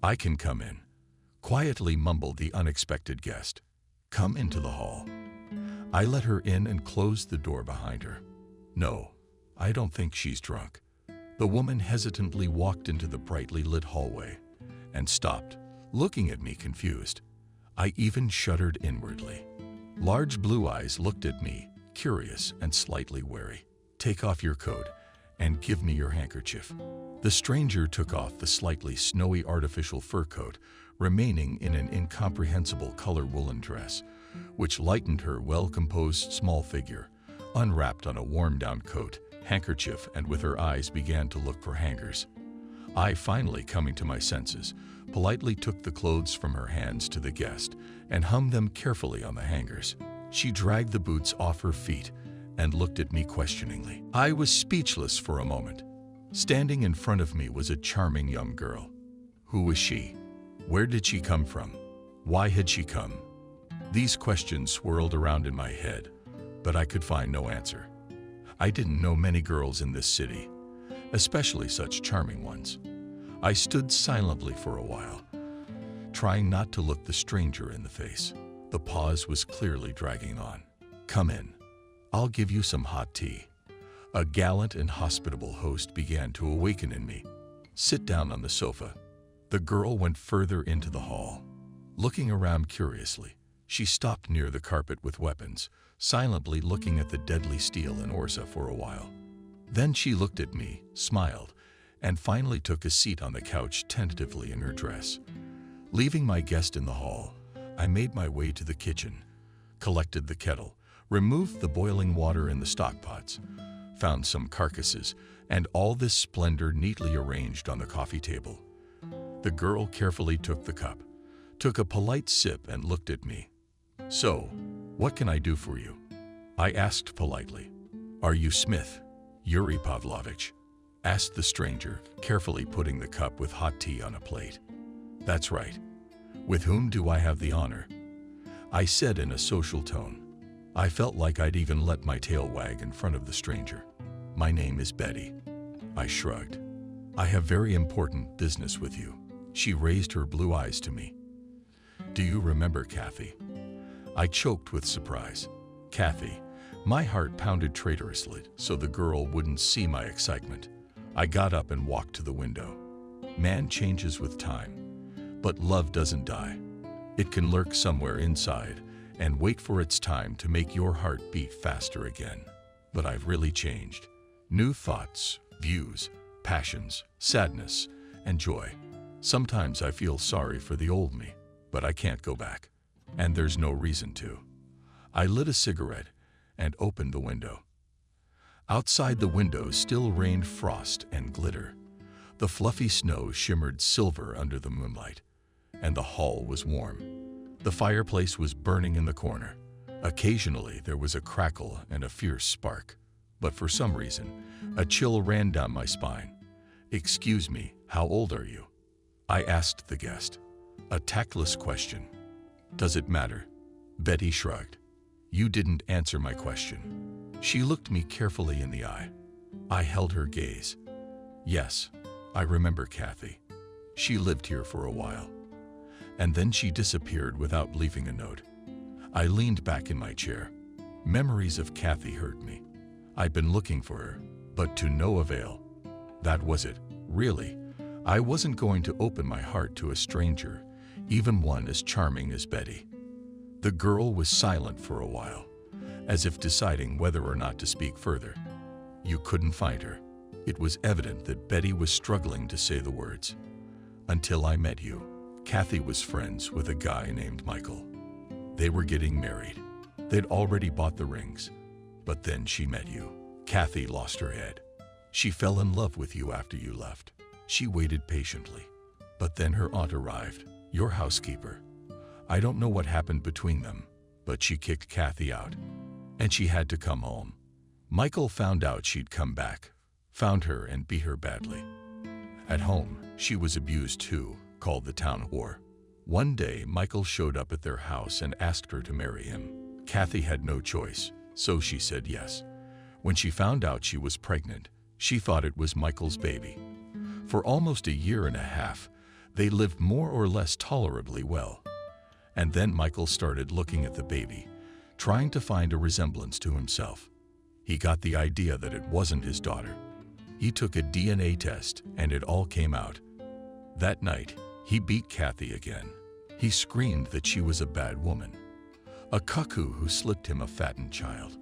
I can come in, quietly mumbled the unexpected guest. Come into the hall. I let her in and closed the door behind her. No, I don't think she's drunk. The woman hesitantly walked into the brightly lit hallway and stopped, looking at me confused. I even shuddered inwardly. Large blue eyes looked at me, curious and slightly wary. "Take off your coat and give me your handkerchief." The stranger took off the slightly snowy artificial fur coat, remaining in an incomprehensible color woolen dress, which lightened her well-composed small figure, unwrapped on a warm-down coat, handkerchief, and with her eyes began to look for hangers. I, finally coming to my senses, politely took the clothes from her hands to the guest and hung them carefully on the hangers. She dragged the boots off her feet and looked at me questioningly. I was speechless for a moment. Standing in front of me was a charming young girl. Who was she? Where did she come from? Why had she come? These questions swirled around in my head, but I could find no answer. I didn't know many girls in this city, especially such charming ones. I stood silently for a while, trying not to look the stranger in the face. The pause was clearly dragging on. "Come in. I'll give you some hot tea." A gallant and hospitable host began to awaken in me. "Sit down on the sofa." The girl went further into the hall. Looking around curiously, she stopped near the carpet with weapons, silently looking at the deadly steel and orza for a while. Then she looked at me, smiled, and finally took a seat on the couch tentatively in her dress. Leaving my guest in the hall, I made my way to the kitchen, collected the kettle, removed the boiling water in the stockpots, found some carcasses, and all this splendor neatly arranged on the coffee table. The girl carefully took the cup, took a polite sip, and looked at me. "So, what can I do for you?" I asked politely. "Are you Smith, Yuri Pavlovich?" asked the stranger, carefully putting the cup with hot tea on a plate. "That's right. With whom do I have the honor?" I said in a social tone. I felt like I'd even let my tail wag in front of the stranger. "My name is Betty." I shrugged. "I have very important business with you." She raised her blue eyes to me. "Do you remember Kathy?" I choked with surprise. Kathy. My heart pounded traitorously so the girl wouldn't see my excitement. I got up and walked to the window. Man changes with time, but love doesn't die. It can lurk somewhere inside and wait for its time to make your heart beat faster again. But I've really changed. New thoughts, views, passions, sadness, and joy. Sometimes I feel sorry for the old me, but I can't go back. And there's no reason to. I lit a cigarette and opened the window. Outside the window still rained frost and glitter. The fluffy snow shimmered silver under the moonlight, and the hall was warm. The fireplace was burning in the corner. Occasionally there was a crackle and a fierce spark, but for some reason, a chill ran down my spine. "Excuse me, how old are you?" I asked the guest. A tactless question. "Does it matter?" Betty shrugged. "You didn't answer my question." She looked me carefully in the eye. I held her gaze. "Yes, I remember Kathy. She lived here for a while. And then she disappeared without leaving a note." I leaned back in my chair. Memories of Kathy hurt me. I'd been looking for her, but to no avail. That was it, really. I wasn't going to open my heart to a stranger, even one as charming as Betty. The girl was silent for a while, as if deciding whether or not to speak further. "You couldn't find her." It was evident that Betty was struggling to say the words. "Until I met you." Kathy was friends with a guy named Michael. They were getting married. They'd already bought the rings. But then she met you. Kathy lost her head. She fell in love with you after you left. She waited patiently. But then her aunt arrived, your housekeeper. I don't know what happened between them, but she kicked Kathy out, and she had to come home. Michael found out she'd come back, found her and beat her badly. At home, she was abused too, called the town whore. One day, Michael showed up at their house and asked her to marry him. Kathy had no choice, so she said yes. When she found out she was pregnant, she thought it was Michael's baby. For almost a year and a half, they lived more or less tolerably well. And then Michael started looking at the baby, trying to find a resemblance to himself. He got the idea that it wasn't his daughter. He took a DNA test and it all came out. That night, he beat Kathy again. He screamed that she was a bad woman, a cuckoo who slipped him a fattened child.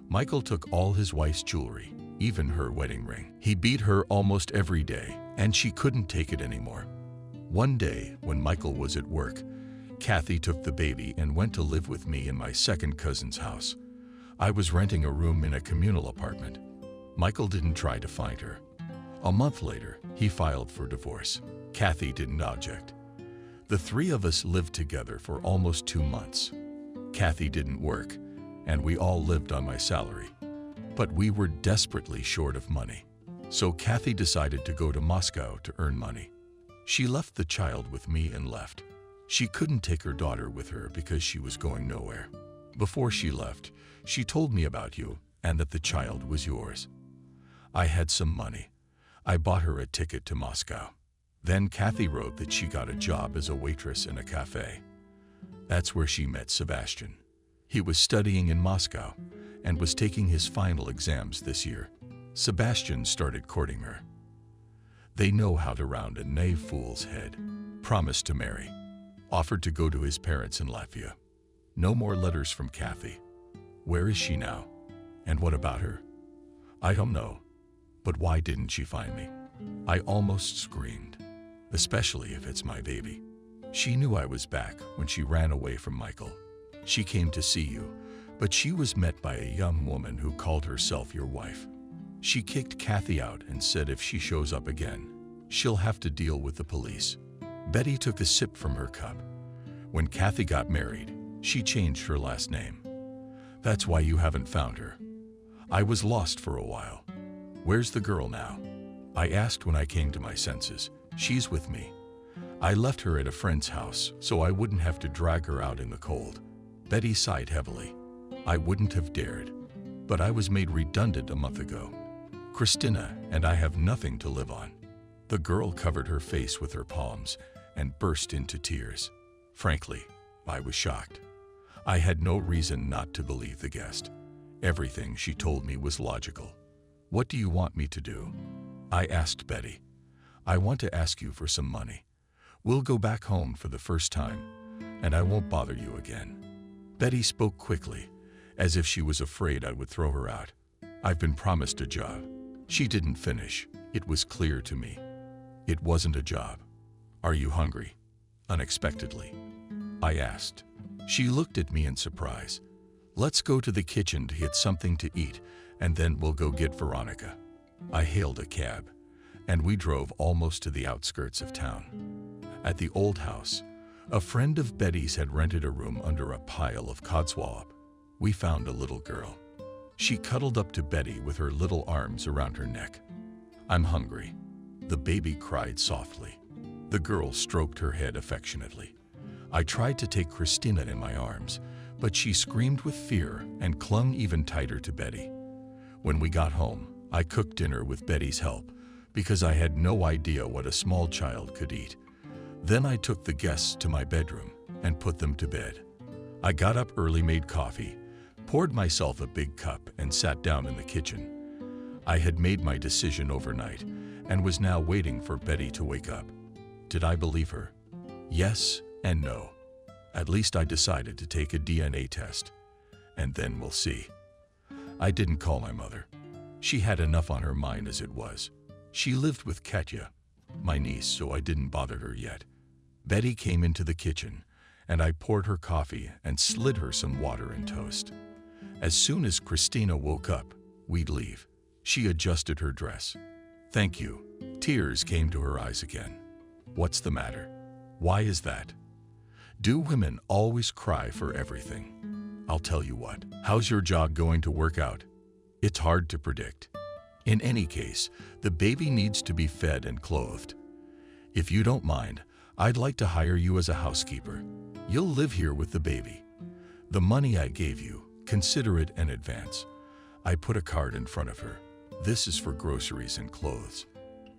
Michael took all his wife's jewelry, even her wedding ring. He beat her almost every day, and she couldn't take it anymore. One day, when Michael was at work, Kathy took the baby and went to live with me in my second cousin's house. I was renting a room in a communal apartment. Michael didn't try to find her. A month later, he filed for divorce. Kathy didn't object. The three of us lived together for almost 2 months. Kathy didn't work, and we all lived on my salary. But we were desperately short of money. So Kathy decided to go to Moscow to earn money. She left the child with me and left. She couldn't take her daughter with her because she was going nowhere. Before she left, she told me about you and that the child was yours. I had some money. I bought her a ticket to Moscow. Then Kathy wrote that she got a job as a waitress in a cafe. That's where she met Sebastian. He was studying in Moscow and was taking his final exams this year. Sebastian started courting her. They know how to round a knave fool's head. Promised to marry. Offered to go to his parents in Latvia. No more letters from Kathy. Where is she now? And what about her? I don't know. But why didn't she find me? I almost screamed, especially if it's my baby. She knew I was back when she ran away from Michael. She came to see you, but she was met by a young woman who called herself your wife. She kicked Kathy out and said if she shows up again, she'll have to deal with the police. Betty took a sip from her cup. When Kathy got married, she changed her last name. That's why you haven't found her. I was lost for a while. Where's the girl now? I asked when I came to my senses. She's with me. I left her at a friend's house so I wouldn't have to drag her out in the cold. Betty sighed heavily. I wouldn't have dared, but I was made redundant a month ago. Christina and I have nothing to live on. The girl covered her face with her palms and burst into tears. Frankly, I was shocked. I had no reason not to believe the guest. Everything she told me was logical. What do you want me to do? I asked Betty. I want to ask you for some money. We'll go back home for the first time, and I won't bother you again. Betty spoke quickly, as if she was afraid I would throw her out. I've been promised a job. She didn't finish. It was clear to me. It wasn't a job. Are you hungry? Unexpectedly, I asked. She looked at me in surprise. Let's go to the kitchen to get something to eat, and then we'll go get Veronica. I hailed a cab, and we drove almost to the outskirts of town. At the old house, a friend of Betty's had rented a room under a pile of codswallop. We found a little girl. She cuddled up to Betty with her little arms around her neck. I'm hungry. The baby cried softly. The girl stroked her head affectionately. I tried to take Christina in my arms, but she screamed with fear and clung even tighter to Betty. When we got home, I cooked dinner with Betty's help because I had no idea what a small child could eat. Then I took the guests to my bedroom and put them to bed. I got up early, made coffee, poured myself a big cup, and sat down in the kitchen. I had made my decision overnight and was now waiting for Betty to wake up. Did I believe her? Yes and no. At least I decided to take a DNA test, and then we'll see. I didn't call my mother. She had enough on her mind as it was. She lived with Katya, my niece, so I didn't bother her yet. Betty came into the kitchen, and I poured her coffee and slid her some water and toast. As soon as Christina woke up, we'd leave. She adjusted her dress. Thank you. Tears came to her eyes again. What's the matter? Why is that? Do women always cry for everything? I'll tell you what. How's your job going to work out? It's hard to predict. In any case, the baby needs to be fed and clothed. If you don't mind, I'd like to hire you as a housekeeper. You'll live here with the baby. The money I gave you, consider it an advance. I put a card in front of her. This is for groceries and clothes.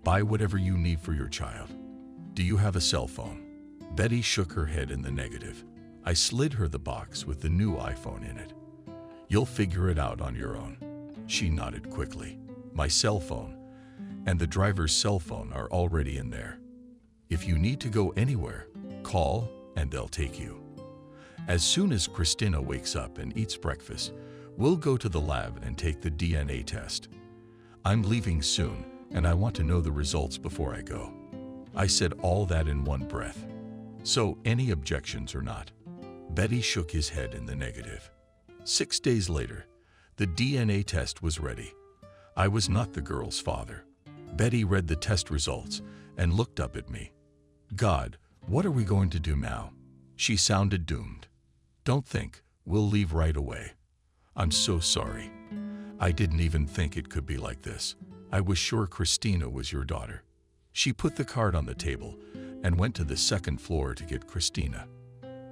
Buy whatever you need for your child. Do you have a cell phone? Betty shook her head in the negative. I slid her the box with the new iPhone in it. You'll figure it out on your own. She nodded quickly. My cell phone and the driver's cell phone are already in there. If you need to go anywhere, call and they'll take you. As soon as Christina wakes up and eats breakfast, we'll go to the lab and take the DNA test. I'm leaving soon and I want to know the results before I go. I said all that in one breath. So, any objections or not? Betty shook his head in the negative. 6 days later, the DNA test was ready. I was not the girl's father. Betty read the test results and looked up at me. God, what are we going to do now? She sounded doomed. Don't think, we'll leave right away. I'm so sorry. I didn't even think it could be like this. I was sure Christina was your daughter. She put the card on the table and went to the second floor to get Christina.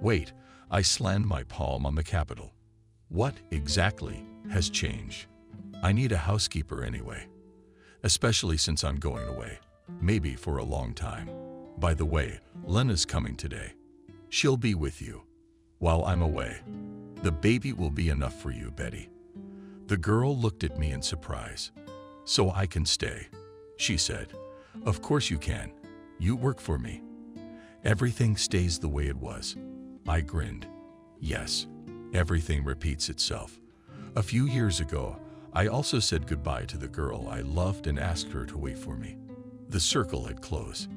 Wait, I slammed my palm on the capital. What exactly has changed? I need a housekeeper anyway, especially since I'm going away, maybe for a long time. By the way, Lena's coming today. She'll be with you while I'm away. The baby will be enough for you, Betty. The girl looked at me in surprise. So I can stay, she said. Of course you can. You work for me. Everything stays the way it was. I grinned. Yes, everything repeats itself. A few years ago, I also said goodbye to the girl I loved and asked her to wait for me. The circle had closed.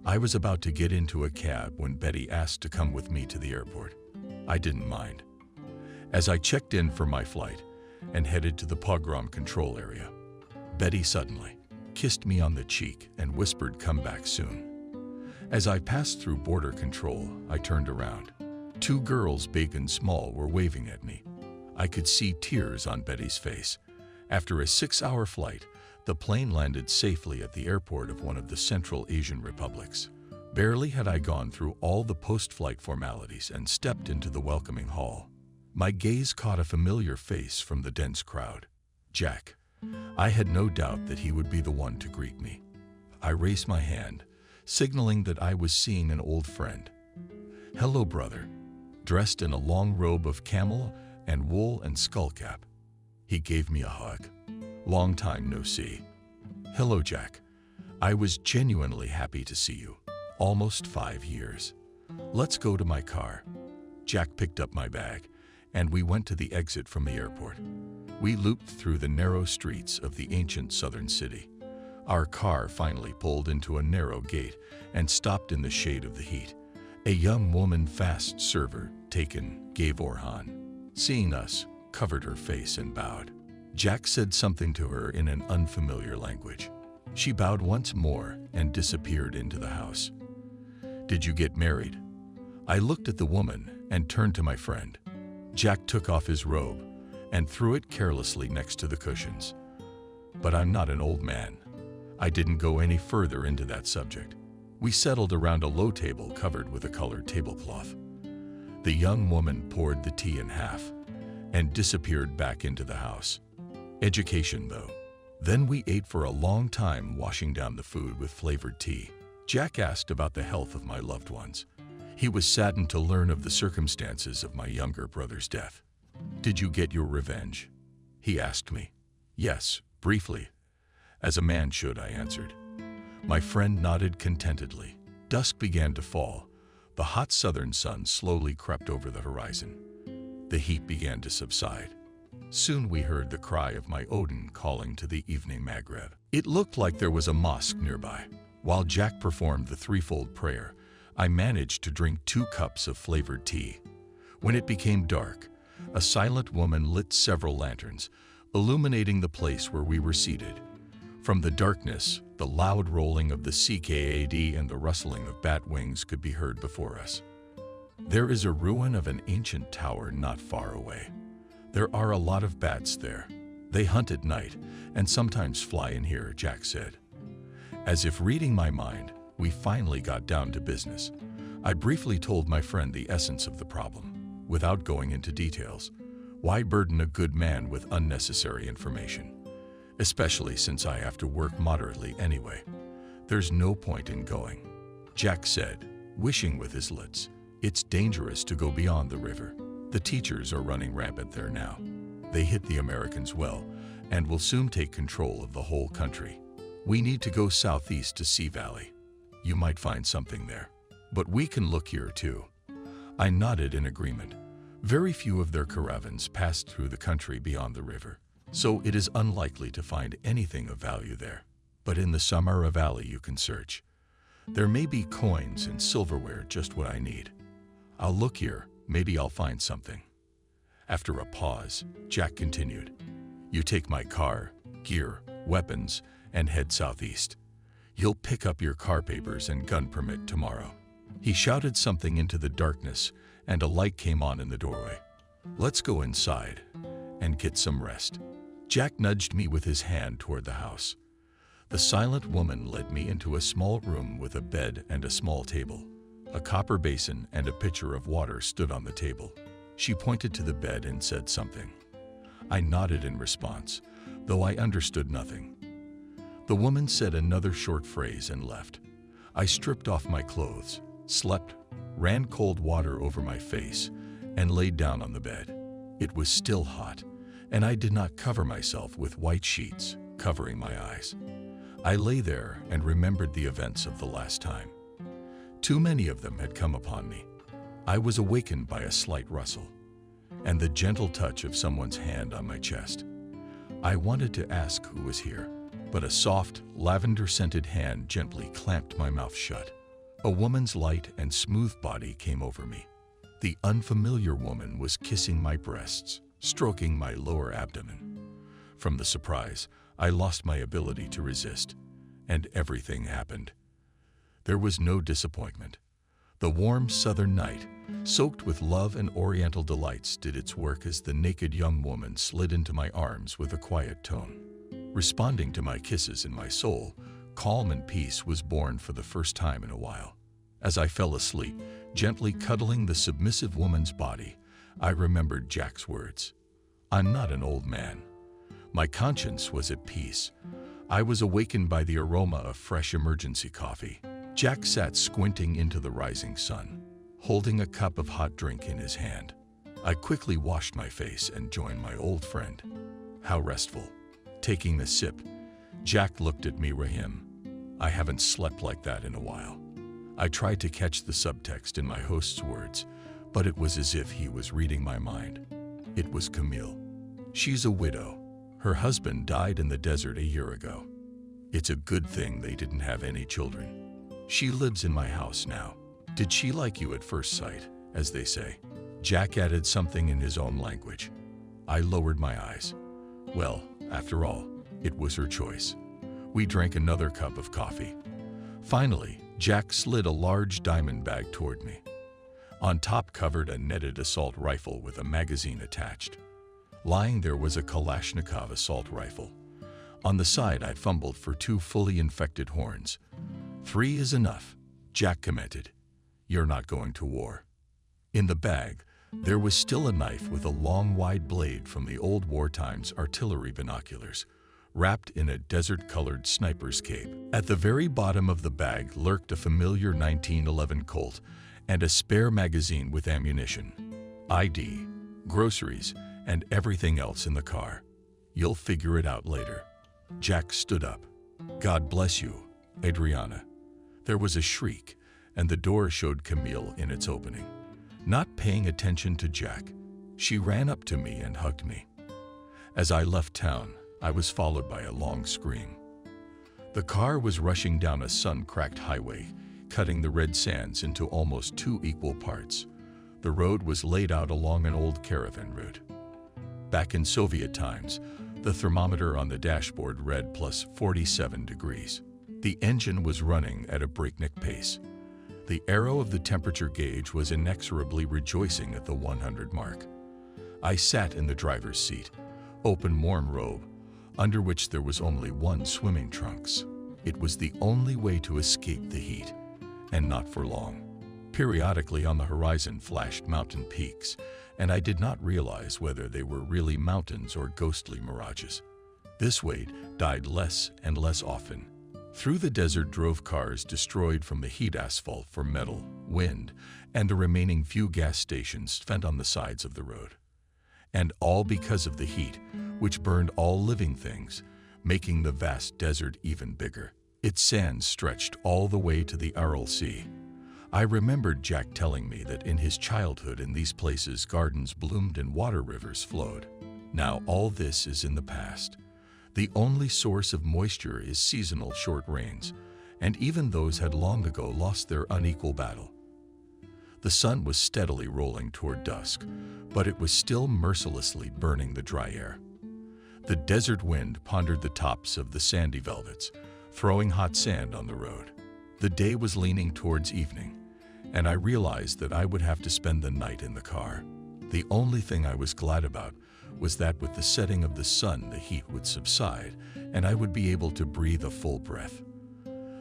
I was about to get into a cab when Betty asked to come with me to the airport. I didn't mind. As I checked in for my flight and headed to the pogrom control area, Betty suddenly kissed me on the cheek and whispered, "Come back soon." As I passed through border control, I turned around. 2 girls, big and small, were waving at me. I could see tears on Betty's face. After a 6-hour flight, the plane landed safely at the airport of one of the Central Asian republics. Barely had I gone through all the post-flight formalities and stepped into the welcoming hall, my gaze caught a familiar face from the dense crowd. Jack. I had no doubt that he would be the one to greet me. I raised my hand, signaling that I was seeing an old friend. "Hello, brother," dressed in a long robe of camel and wool and skullcap. He gave me a hug. "Long time no see." "Hello, Jack. I was genuinely happy to see you. Almost 5 years. Let's go to my car." Jack picked up my bag, and we went to the exit from the airport. We looped through the narrow streets of the ancient southern city. Our car finally pulled into a narrow gate and stopped in the shade of the heat. A young woman, fast server, taken, gave Orhan. Seeing us, covered her face and bowed. Jack said something to her in an unfamiliar language. She bowed once more and disappeared into the house. "Did you get married?" I looked at the woman and turned to my friend. Jack took off his robe and threw it carelessly next to the cushions. But I'm not an old man. I didn't go any further into that subject. We settled around a low table covered with a colored tablecloth. The young woman poured the tea in half and disappeared back into the house. Education, though. Then we ate for a long time, washing down the food with flavored tea. Jack asked about the health of my loved ones. He was saddened to learn of the circumstances of my younger brother's death. "Did you get your revenge?" he asked me. "Yes, briefly. As a man should," I answered. My friend nodded contentedly. Dusk began to fall. The hot southern sun slowly crept over the horizon. The heat began to subside. Soon we heard the cry of my Odin calling to the evening Maghreb. It looked like there was a mosque nearby. While Jack performed the threefold prayer, I managed to drink 2 cups of flavored tea. When it became dark, a silent woman lit several lanterns, illuminating the place where we were seated. From the darkness, the loud rolling of the CKAD and the rustling of bat wings could be heard before us. There is a ruin of an ancient tower not far away. There are a lot of bats there. They hunt at night and sometimes fly in here, Jack said. As if reading my mind, we finally got down to business. I briefly told my friend the essence of the problem, without going into details. Why burden a good man with unnecessary information? Especially since I have to work moderately anyway. There's no point in going. Jack said, wishing with his lips, "It's dangerous to go beyond the river. The teachers are running rampant there now. They hit the Americans well, and will soon take control of the whole country. We need to go southeast to Sea Valley. You might find something there. But we can look here too. I nodded in agreement. Very few of their caravans passed through the country beyond the river, so it is unlikely to find anything of value there. But in the Samara Valley you can search. There may be coins and silverware, just what I need. I'll look here, maybe I'll find something. After a pause, Jack continued, You take my car, gear, weapons, and head southeast. You'll pick up your car papers and gun permit tomorrow. He shouted something into the darkness, and a light came on in the doorway. Let's go inside and get some rest. Jack nudged me with his hand toward the house. The silent woman led me into a small room with a bed and a small table. A copper basin and a pitcher of water stood on the table. She pointed to the bed and said something. I nodded in response, though I understood nothing. The woman said another short phrase and left. I stripped off my clothes, slept, ran cold water over my face, and laid down on the bed. It was still hot, and I did not cover myself with white sheets covering my eyes. I lay there and remembered the events of the last time. Too many of them had come upon me. I was awakened by a slight rustle, and the gentle touch of someone's hand on my chest. I wanted to ask who was here, but a soft, lavender-scented hand gently clamped my mouth shut. A woman's light and smooth body came over me. The unfamiliar woman was kissing my breasts, stroking my lower abdomen. From the surprise, I lost my ability to resist, and everything happened. There was no disappointment. The warm southern night, soaked with love and oriental delights, did its work as the naked young woman slid into my arms with a quiet tone. Responding to my kisses in my soul, calm and peace was born for the first time in a while. As I fell asleep, gently cuddling the submissive woman's body, I remembered Jack's words. I'm not an old man. My conscience was at peace. I was awakened by the aroma of fresh emergency coffee. Jack sat squinting into the rising sun, holding a cup of hot drink in his hand. I quickly washed my face and joined my old friend. How restful. Taking the sip, Jack looked at me, Rahim. I haven't slept like that in a while. I tried to catch the subtext in my host's words, but it was as if he was reading my mind. It was Camille. She's a widow. Her husband died in the desert a year ago. It's a good thing they didn't have any children. She lives in my house now. Did she like you at first sight, as they say? Jack added something in his own language. I lowered my eyes. Well, after all, it was her choice. We drank another cup of coffee. Finally, Jack slid a large diamond bag toward me. On top covered a netted assault rifle with a magazine attached. Lying there was a Kalashnikov assault rifle. On the side, I fumbled for 2 fully infected horns. 3 is enough, Jack commented. You're not going to war. In the bag, there was still a knife with a long, wide blade from the old war times artillery binoculars, wrapped in a desert-colored sniper's cape. At the very bottom of the bag lurked a familiar 1911 Colt and a spare magazine with ammunition, ID, groceries, and everything else in the car. You'll figure it out later. Jack stood up. God bless you, Adriana. There was a shriek, and the door showed Camille in its opening. Not paying attention to Jack, she ran up to me and hugged me. As I left town, I was followed by a long scream. The car was rushing down a sun-cracked highway, cutting the red sands into almost 2 equal parts. The road was laid out along an old caravan route. Back in Soviet times, the thermometer on the dashboard read plus 47 degrees. The engine was running at a breakneck pace. The arrow of the temperature gauge was inexorably rejoicing at the 100 mark. I sat in the driver's seat, open warm robe, under which there was only 1 swimming trunks. It was the only way to escape the heat, and not for long. Periodically on the horizon flashed mountain peaks, and I did not realize whether they were really mountains or ghostly mirages. This weight died less and less often. Through the desert drove cars destroyed from the heat asphalt for metal, wind, and the remaining few gas stations spent on the sides of the road. And all because of the heat, which burned all living things, making the vast desert even bigger. Its sands stretched all the way to the Aral Sea. I remembered Jack telling me that in his childhood in these places gardens bloomed and water rivers flowed. Now all this is in the past. The only source of moisture is seasonal short rains, and even those had long ago lost their unequal battle. The sun was steadily rolling toward dusk, but it was still mercilessly burning the dry air. The desert wind pondered the tops of the sandy velvets, throwing hot sand on the road. The day was leaning towards evening, and I realized that I would have to spend the night in the car. The only thing I was glad about was that with the setting of the sun, the heat would subside, and I would be able to breathe a full breath.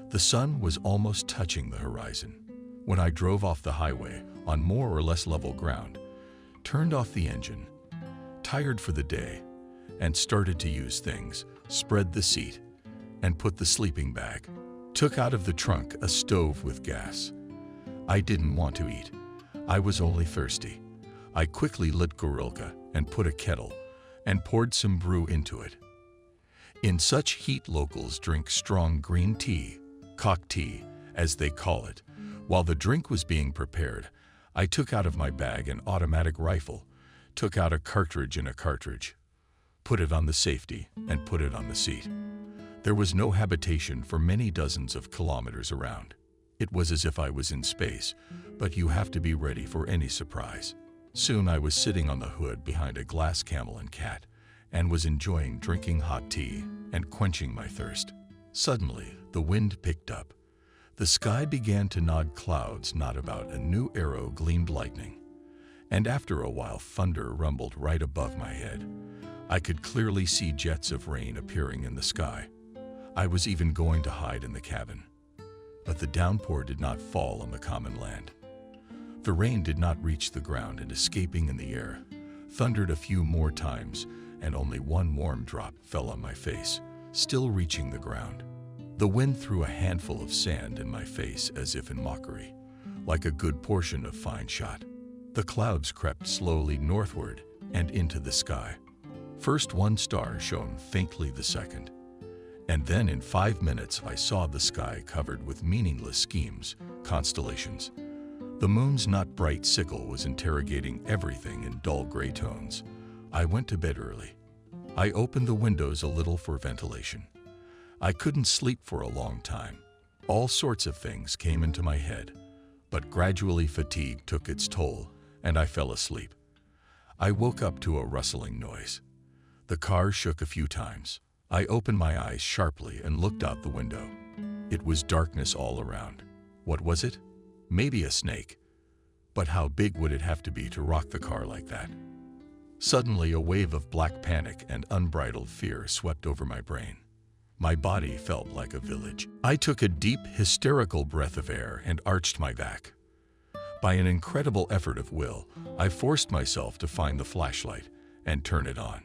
The sun was almost touching the horizon when I drove off the highway on more or less level ground, turned off the engine, tired for the day, and started to use things, spread the seat, and put the sleeping bag. Took out of the trunk a stove with gas. I didn't want to eat. I was only thirsty. I quickly lit Gorilka and put a kettle and poured some brew into it. In such heat, locals drink strong green tea, cock tea, as they call it. While the drink was being prepared, I took out of my bag an automatic rifle, took out a cartridge and a cartridge, put it on the safety, and put it on the seat. There was no habitation for many dozens of kilometers around. It was as if I was in space, but you have to be ready for any surprise. Soon I was sitting on the hood behind a glass camel and cat, and was enjoying drinking hot tea and quenching my thirst. Suddenly, the wind picked up. The sky began to nod, clouds not about a new arrow gleamed lightning, and after a while thunder rumbled right above my head. I could clearly see jets of rain appearing in the sky. I was even going to hide in the cabin, but the downpour did not fall on the common land. The rain did not reach the ground, and escaping in the air, thundered a few more times, and only one warm drop fell on my face, still reaching the ground. The wind threw a handful of sand in my face as if in mockery, like a good portion of fine shot. The clouds crept slowly northward and into the sky. First one star shone faintly, the second, and then in 5 minutes I saw the sky covered with meaningless schemes, constellations. The moon's not bright sickle was interrogating everything in dull gray tones. I went to bed early. I opened the windows a little for ventilation. I couldn't sleep for a long time. All sorts of things came into my head, but gradually fatigue took its toll, and I fell asleep. I woke up to a rustling noise. The car shook a few times. I opened my eyes sharply and looked out the window. It was darkness all around. What was it? Maybe a snake. But how big would it have to be to rock the car like that? Suddenly, a wave of black panic and unbridled fear swept over my brain. My body felt like a village. I took a deep, hysterical breath of air and arched my back. By an incredible effort of will, I forced myself to find the flashlight and turn it on.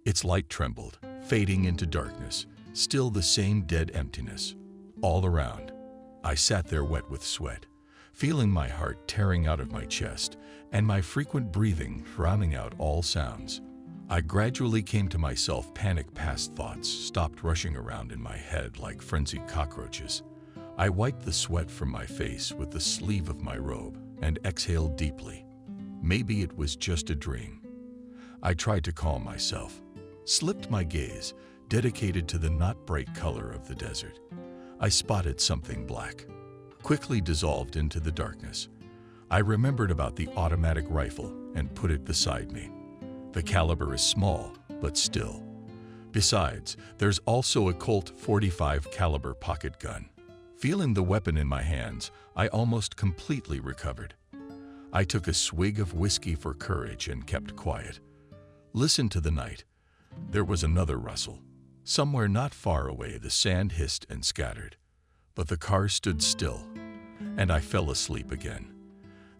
Its light trembled, fading into darkness, still the same dead emptiness. All around, I sat there wet with sweat, feeling my heart tearing out of my chest and my frequent breathing drowning out all sounds. I gradually came to myself. Panic past thoughts stopped rushing around in my head like frenzied cockroaches. I wiped the sweat from my face with the sleeve of my robe and exhaled deeply. Maybe it was just a dream. I tried to calm myself, slipped my gaze, dedicated to the not bright color of the desert. I spotted something black, quickly dissolved into the darkness. I remembered about the automatic rifle and put it beside me. The caliber is small, but still. Besides, there's also a Colt .45 caliber pocket gun. Feeling the weapon in my hands, I almost completely recovered. I took a swig of whiskey for courage and kept quiet. Listened to the night. There was another rustle. Somewhere not far away, the sand hissed and scattered. But the car stood still, and I fell asleep again.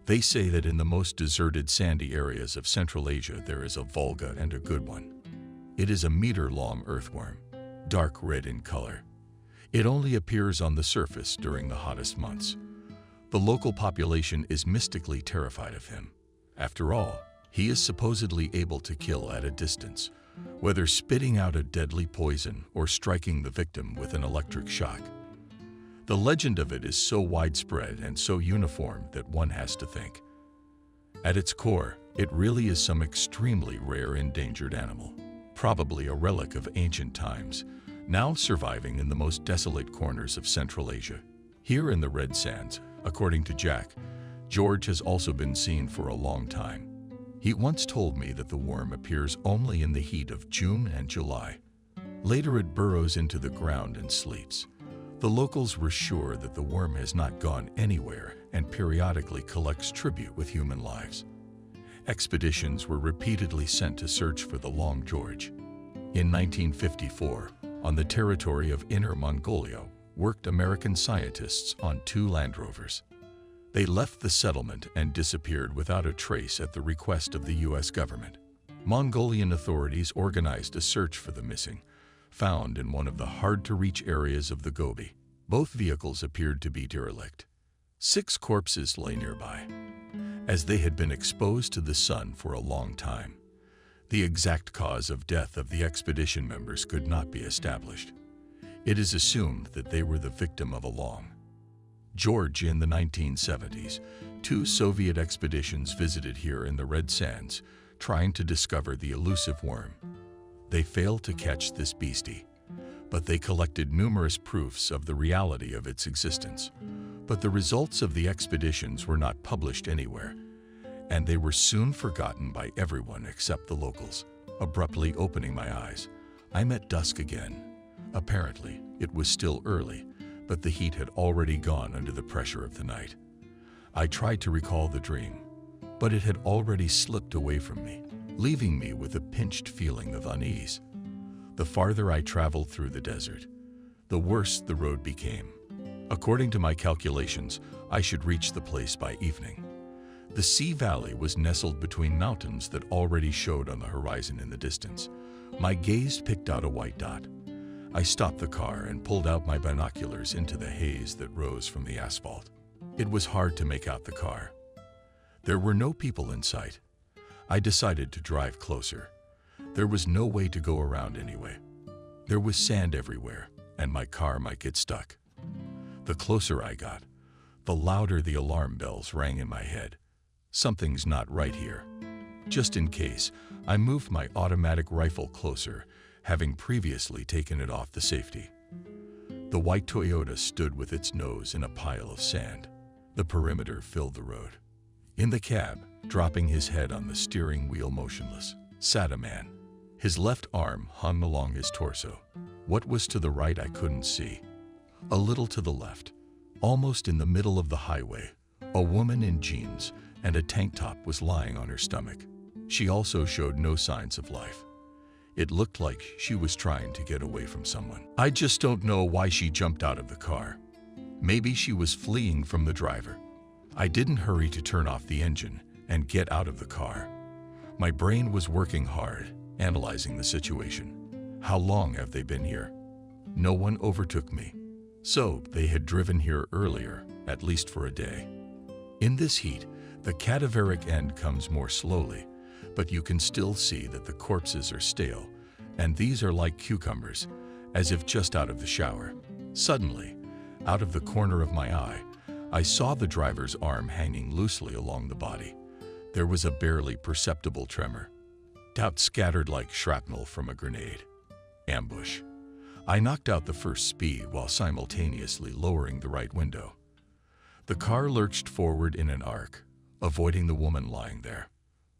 They say that in the most deserted sandy areas of Central Asia there is a Volga, and a good one. It is a meter-long earthworm, dark red in color. It only appears on the surface during the hottest months. The local population is mystically terrified of him. After all, he is supposedly able to kill at a distance, whether spitting out a deadly poison or striking the victim with an electric shock. The legend of it is so widespread and so uniform that one has to think. At its core, it really is some extremely rare endangered animal, probably a relic of ancient times, now surviving in the most desolate corners of Central Asia. Here in the Red Sands, according to Jack, George has also been seen for a long time. He once told me that the worm appears only in the heat of June and July. Later it burrows into the ground and sleeps. The locals were sure that the worm has not gone anywhere and periodically collects tribute with human lives. Expeditions were repeatedly sent to search for the Long George. In 1954, on the territory of Inner Mongolia, worked American scientists on 2 Land Rovers. They left the settlement and disappeared without a trace at the request of the U.S. government. Mongolian authorities organized a search for the missing, found in one of the hard-to-reach areas of the Gobi. Both vehicles appeared to be derelict. 6 corpses lay nearby, as they had been exposed to the sun for a long time. The exact cause of death of the expedition members could not be established. It is assumed that they were the victim of a Long George. In the 1970s, 2 Soviet expeditions visited here in the Red Sands, trying to discover the elusive worm. They failed to catch this beastie, but they collected numerous proofs of the reality of its existence. But the results of the expeditions were not published anywhere, and they were soon forgotten by everyone except the locals. Abruptly opening my eyes, I'm at dusk again. Apparently, it was still early, but the heat had already gone under the pressure of the night. I tried to recall the dream, but it had already slipped away from me, leaving me with a pinched feeling of unease. The farther I traveled through the desert, the worse the road became. According to my calculations, I should reach the place by evening. The Sea Valley was nestled between mountains that already showed on the horizon in the distance. My gaze picked out a white dot. I stopped the car and pulled out my binoculars into the haze that rose from the asphalt. It was hard to make out the car. There were no people in sight. I decided to drive closer. There was no way to go around anyway. There was sand everywhere, and my car might get stuck. The closer I got, the louder the alarm bells rang in my head. Something's not right here. Just in case, I moved my automatic rifle closer, having previously taken it off the safety. The white Toyota stood with its nose in a pile of sand. The perimeter filled the road. In the cab, dropping his head on the steering wheel motionless, sat a man. His left arm hung along his torso. What was to the right I couldn't see. A little to the left, almost in the middle of the highway, a woman in jeans and a tank top was lying on her stomach. She also showed no signs of life. It looked like she was trying to get away from someone. I just don't know why she jumped out of the car. Maybe she was fleeing from the driver. I didn't hurry to turn off the engine and get out of the car. My brain was working hard, analyzing the situation. How long have they been here? No one overtook me. So they had driven here earlier, at least for a day. In this heat, the cadaveric end comes more slowly, but you can still see that the corpses are stale, and these are like cucumbers, as if just out of the shower. Suddenly, out of the corner of my eye, I saw the driver's arm hanging loosely along the body. There was a barely perceptible tremor. Doubt scattered like shrapnel from a grenade. Ambush. I knocked out the first speed while simultaneously lowering the right window. The car lurched forward in an arc, avoiding the woman lying there.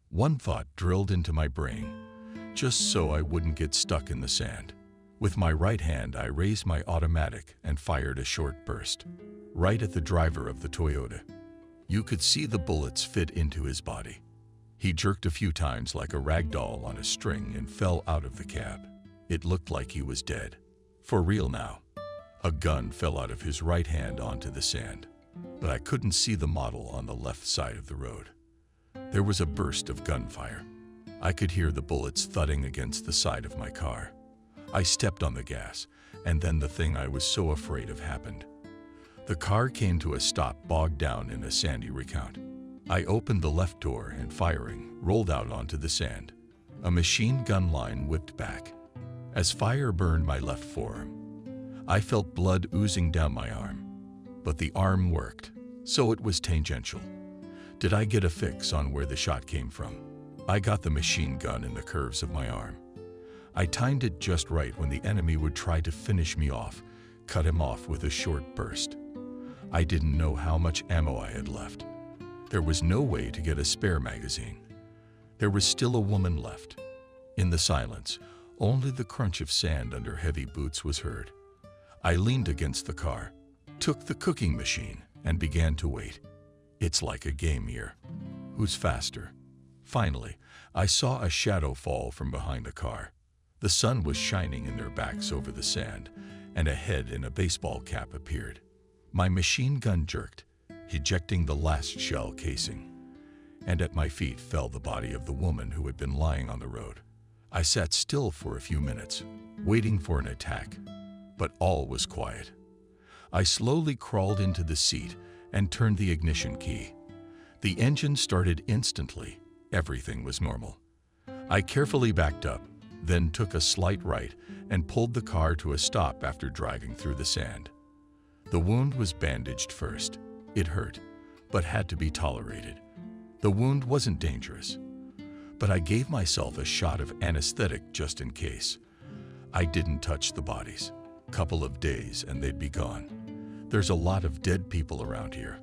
One thought drilled into my brain, just so I wouldn't get stuck in the sand. With my right hand, I raised my automatic and fired a short burst, right at the driver of the Toyota. You could see the bullets fit into his body. He jerked a few times like a rag doll on a string and fell out of the cab. It looked like he was dead. For real now. A gun fell out of his right hand onto the sand, but I couldn't see the model on the left side of the road. There was a burst of gunfire. I could hear the bullets thudding against the side of my car. I stepped on the gas, and then the thing I was so afraid of happened. The car came to a stop, bogged down in a sandy recount. I opened the left door and, firing, rolled out onto the sand. A machine gun line whipped back. As fire burned my left forearm, I felt blood oozing down my arm. But the arm worked, so it was tangential. Did I get a fix on where the shot came from? I got the machine gun in the curves of my arm. I timed it just right when the enemy would try to finish me off, cut him off with a short burst. I didn't know how much ammo I had left. There was no way to get a spare magazine. There was still a woman left. In the silence, only the crunch of sand under heavy boots was heard. I leaned against the car, took the cooking machine, and began to wait. It's like a game here. Who's faster? Finally, I saw a shadow fall from behind the car. The sun was shining in their backs over the sand, and a head in a baseball cap appeared. My machine gun jerked, ejecting the last shell casing, and at my feet fell the body of the woman who had been lying on the road. I sat still for a few minutes, waiting for an attack, but all was quiet. I slowly crawled into the seat and turned the ignition key. The engine started instantly. Everything was normal. I carefully backed up, then took a slight right and pulled the car to a stop after driving through the sand. The wound was bandaged first. It hurt, but had to be tolerated. The wound wasn't dangerous, but I gave myself a shot of anesthetic just in case. I didn't touch the bodies. Couple of days and they'd be gone. There's a lot of dead people around here.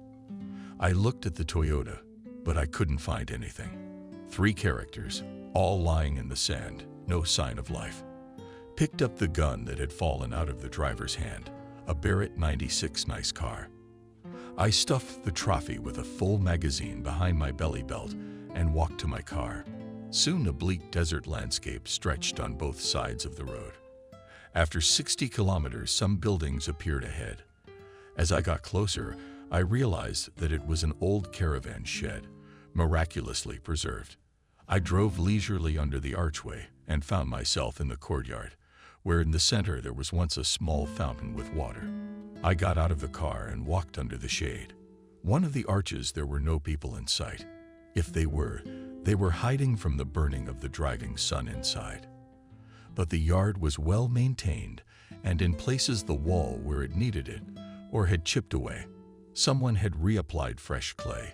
I looked at the Toyota, but I couldn't find anything. 3 characters, all lying in the sand, no sign of life. Picked up the gun that had fallen out of the driver's hand, a Barrett 96 nice car. I stuffed the trophy with a full magazine behind my belly belt and walked to my car. Soon a bleak desert landscape stretched on both sides of the road. After 60 kilometers, some buildings appeared ahead. As I got closer, I realized that it was an old caravan shed, miraculously preserved. I drove leisurely under the archway and found myself in the courtyard, where in the center there was once a small fountain with water. I got out of the car and walked under the shade. One of the arches there were no people in sight. If they were hiding from the burning of the driving sun inside. But the yard was well maintained, and in places the wall where it needed it, or had chipped away. Someone had reapplied fresh clay,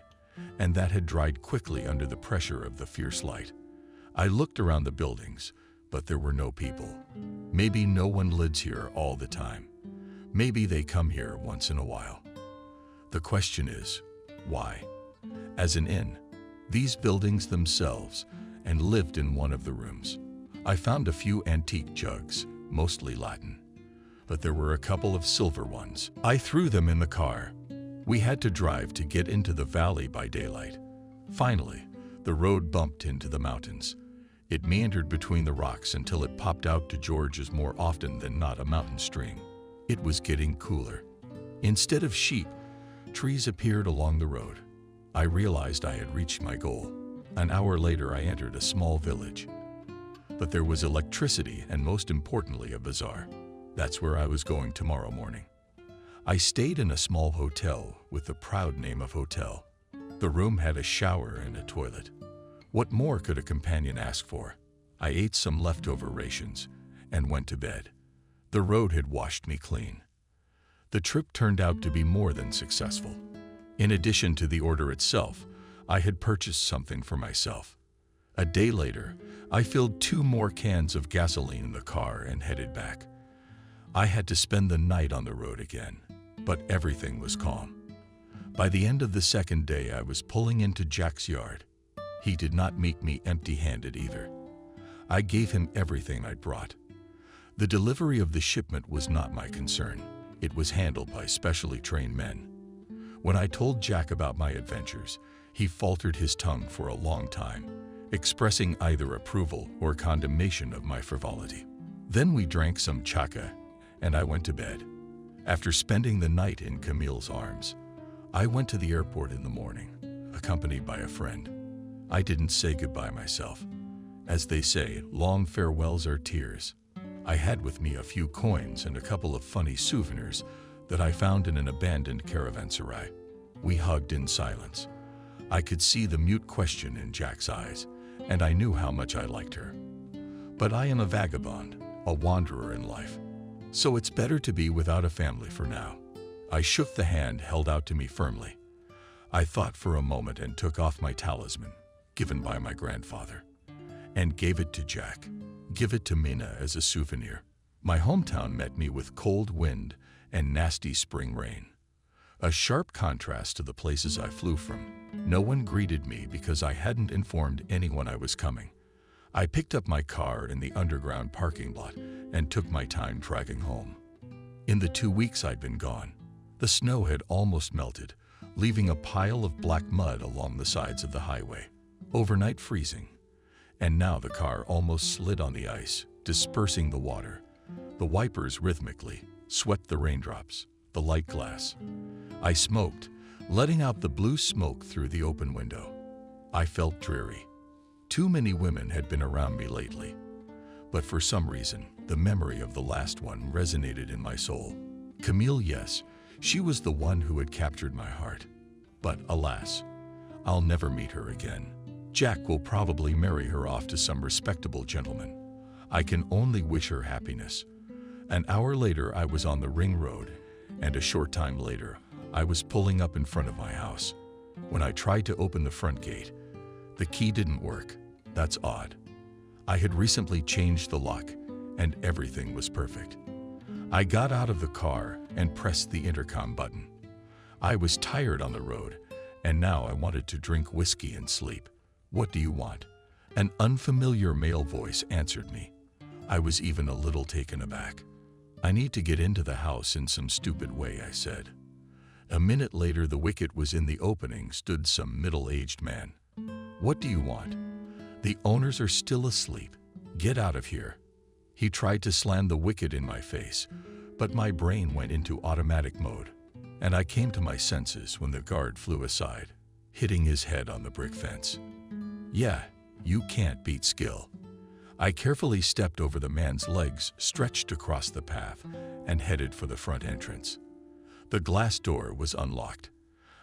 and that had dried quickly under the pressure of the fierce light. I looked around the buildings, but there were no people. Maybe no one lives here all the time. Maybe they come here once in a while. The question is, why? As an inn, these buildings themselves, and lived in one of the rooms. I found a few antique jugs, mostly Latin, but there were a couple of silver ones. I threw them in the car. We had to drive to get into the valley by daylight. Finally, the road bumped into the mountains. It meandered between the rocks until it popped out to George's more often than not a mountain stream. It was getting cooler. Instead of sheep, trees appeared along the road. I realized I had reached my goal. An hour later, I entered a small village. But there was electricity and, most importantly, a bazaar. That's where I was going tomorrow morning. I stayed in a small hotel with the proud name of hotel. The room had a shower and a toilet. What more could a companion ask for? I ate some leftover rations and went to bed. The road had washed me clean. The trip turned out to be more than successful. In addition to the order itself, I had purchased something for myself. A day later, I filled 2 more cans of gasoline in the car and headed back. I had to spend the night on the road again, but everything was calm. By the end of the second day, I was pulling into Jack's yard. He did not meet me empty-handed either. I gave him everything I'd brought. The delivery of the shipment was not my concern. It was handled by specially trained men. When I told Jack about my adventures, he faltered his tongue for a long time, expressing either approval or condemnation of my frivolity. Then we drank some chaka, and I went to bed. After spending the night in Camille's arms, I went to the airport in the morning, accompanied by a friend. I didn't say goodbye myself. As they say, long farewells are tears. I had with me a few coins and a couple of funny souvenirs that I found in an abandoned caravanserai. We hugged in silence. I could see the mute question in Jack's eyes, and I knew how much I liked her. But I am a vagabond, a wanderer in life, so it's better to be without a family for now. I shook the hand held out to me firmly. I thought for a moment and took off my talisman, given by my grandfather, and gave it to Jack. Give it to Mina as a souvenir. My hometown met me with cold wind and nasty spring rain, a sharp contrast to the places I flew from. No one greeted me because I hadn't informed anyone I was coming. I picked up my car in the underground parking lot and took my time dragging home. In the 2 weeks I'd been gone, the snow had almost melted, leaving a pile of black mud along the sides of the highway, overnight freezing. And now the car almost slid on the ice, dispersing the water. The wipers rhythmically swept the raindrops, the light glass. I smoked, letting out the blue smoke through the open window. I felt dreary. Too many women had been around me lately. But for some reason, the memory of the last one resonated in my soul. Camille, yes, she was the one who had captured my heart. But alas, I'll never meet her again. Jack will probably marry her off to some respectable gentleman. I can only wish her happiness. An hour later, I was on the ring road, and a short time later, I was pulling up in front of my house. When I tried to open the front gate, the key didn't work. That's odd. I had recently changed the lock, and everything was perfect. I got out of the car and pressed the intercom button. I was tired on the road, and now I wanted to drink whiskey and sleep. "What do you want?" An unfamiliar male voice answered me. I was even a little taken aback. "I need to get into the house in some stupid way," I said. A minute later, the wicket was in the opening, stood some middle-aged man. "What do you want?" "The owners are still asleep. Get out of here." He tried to slam the wicket in my face, but my brain went into automatic mode, and I came to my senses when the guard flew aside, hitting his head on the brick fence. Yeah, you can't beat skill. I carefully stepped over the man's legs stretched across the path and headed for the front entrance. The glass door was unlocked.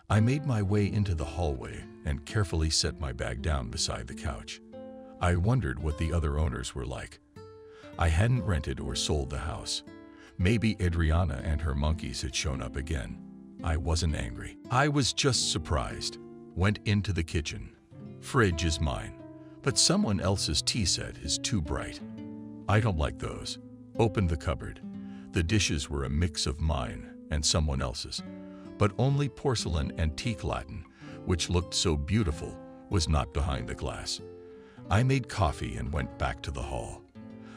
I made my way into the hallway and carefully set my bag down beside the couch. I wondered what the other owners were like. I hadn't rented or sold the house. Maybe Adriana and her monkeys had shown up again. I wasn't angry. I was just surprised. Went into the kitchen. Fridge is mine, but someone else's tea set is too bright. I don't like those. Opened the cupboard. The dishes were a mix of mine and someone else's, but only porcelain antique Latin, which looked so beautiful, was not behind the glass. I made coffee and went back to the hall.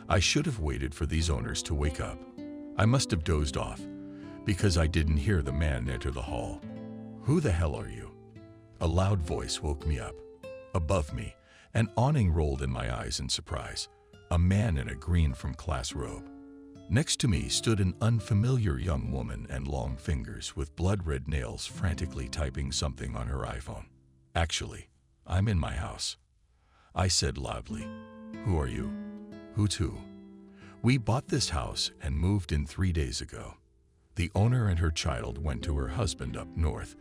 I should have waited for these owners to wake up. I must have dozed off, because I didn't hear the man enter the hall. "Who the hell are you?" A loud voice woke me up. Above me, an awning rolled in my eyes in surprise. A man in a green from class robe. Next to me stood an unfamiliar young woman and long fingers with blood-red nails frantically typing something on her iPhone. "Actually, I'm in my house," I said loudly. "Who are you?" "Who to?" "We bought this house and moved in 3 days ago. The owner and her child went to her husband up north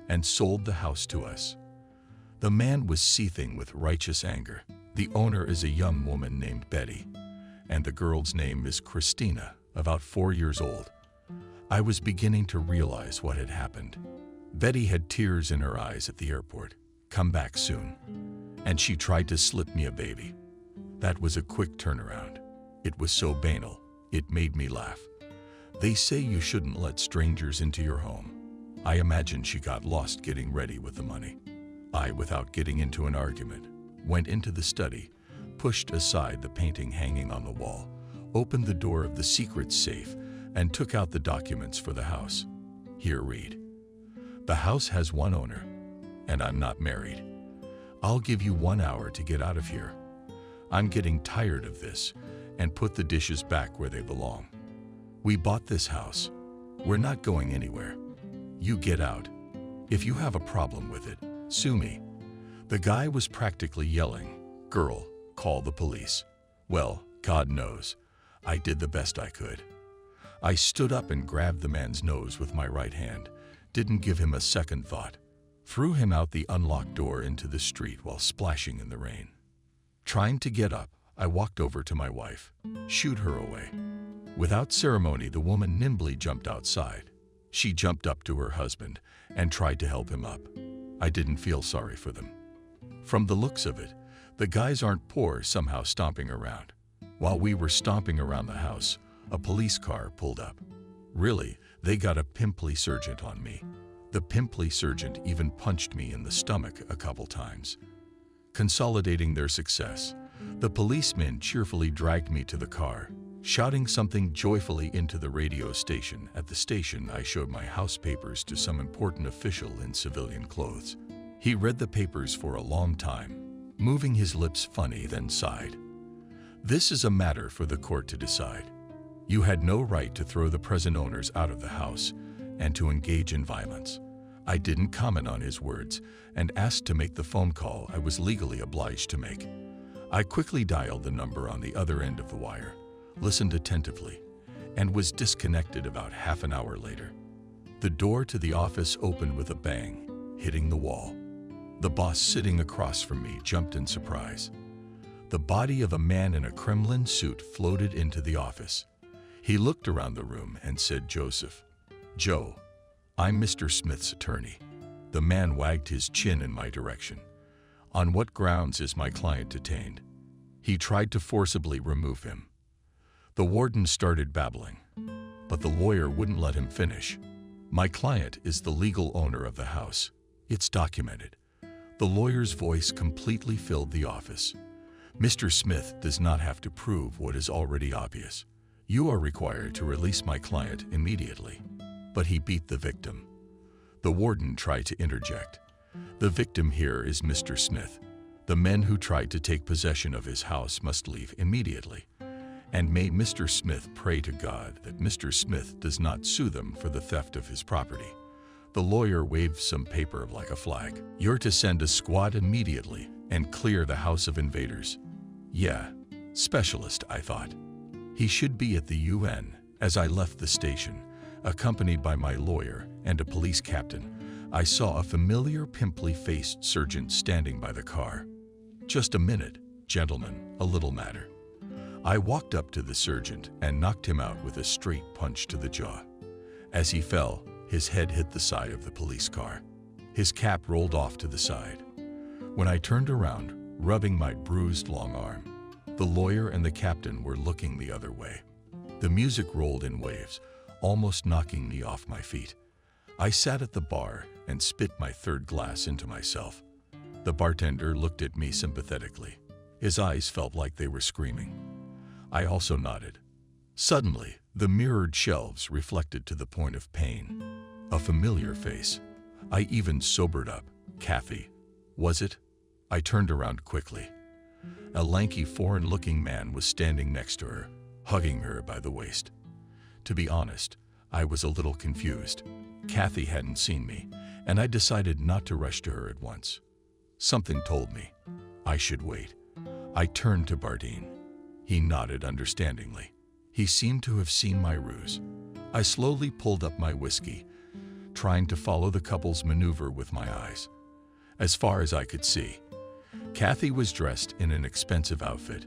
and sold the house to us." The man was seething with righteous anger. "The owner is a young woman named Betty, and the girl's name is Christina, about 4 years old." I was beginning to realize what had happened. Betty had tears in her eyes at the airport. "Come back soon." And she tried to slip me a baby. That was a quick turnaround. It was so banal, it made me laugh. They say you shouldn't let strangers into your home. I imagine she got lost getting ready with the money. I, without getting into an argument, went into the study, pushed aside the painting hanging on the wall, opened the door of the secret safe, and took out the documents for the house. "Here, read. The house has one owner, and I'm not married. I'll give you 1 hour to get out of here. I'm getting tired of this, and put the dishes back where they belong. We bought this house. We're not going anywhere. You get out. If you have a problem with it, sue me." The guy was practically yelling, "Girl, call the police." Well, God knows, I did the best I could. I stood up and grabbed the man's nose with my right hand, didn't give him a second thought, threw him out the unlocked door into the street while splashing in the rain. Trying to get up, I walked over to my wife. Shooed her away. Without ceremony, the woman nimbly jumped outside. She jumped up to her husband and tried to help him up. I didn't feel sorry for them. From the looks of it, the guys aren't poor, somehow stomping around. While we were stomping around the house, a police car pulled up. Really, they got a pimply sergeant on me. The pimply sergeant even punched me in the stomach a couple times. Consolidating their success, the policemen cheerfully dragged me to the car. Shouting something joyfully into the radio station. At the station, I showed my house papers to some important official in civilian clothes. He read the papers for a long time, moving his lips funny, then sighed. "This is a matter for the court to decide. You had no right to throw the present owners out of the house and to engage in violence." I didn't comment on his words and asked to make the phone call I was legally obliged to make. I quickly dialed the number on the other end of the wire, listened attentively, and was disconnected about half an hour later. The door to the office opened with a bang, hitting the wall. The boss sitting across from me jumped in surprise. The body of a man in a Kremlin suit floated into the office. He looked around the room and said, "Joseph." "Joe, I'm Mr. Smith's attorney." The man wagged his chin in my direction. "On what grounds is my client detained?" He tried to forcibly remove him. The warden started babbling, but the lawyer wouldn't let him finish. "My client is the legal owner of the house. It's documented." The lawyer's voice completely filled the office. "Mr. Smith does not have to prove what is already obvious. You are required to release my client immediately." But he beat the victim. The warden tried to interject. "The victim here is Mr. Smith. The men who tried to take possession of his house must leave immediately. And may Mr. Smith pray to God that Mr. Smith does not sue them for the theft of his property." The lawyer waved some paper like a flag. "You're to send a squad immediately and clear the house of invaders." Yeah, specialist, I thought. He should be at the UN. As I left the station, accompanied by my lawyer and a police captain, I saw a familiar pimply-faced sergeant standing by the car. "Just a minute, gentlemen, a little matter." I walked up to the sergeant and knocked him out with a straight punch to the jaw. As he fell, his head hit the side of the police car. His cap rolled off to the side. When I turned around, rubbing my bruised long arm, the lawyer and the captain were looking the other way. The music rolled in waves, almost knocking me off my feet. I sat at the bar and spit my third glass into myself. The bartender looked at me sympathetically. His eyes felt like they were screaming. I also nodded. Suddenly, the mirrored shelves reflected to the point of pain. A familiar face. I even sobered up. "Kathy, was it?" I turned around quickly. A lanky, foreign-looking man was standing next to her, hugging her by the waist. To be honest, I was a little confused. Kathy hadn't seen me, and I decided not to rush to her at once. Something told me I should wait. I turned to Bardeen. He nodded understandingly. He seemed to have seen my ruse. I slowly pulled up my whiskey, trying to follow the couple's maneuver with my eyes. As far as I could see, Kathy was dressed in an expensive outfit.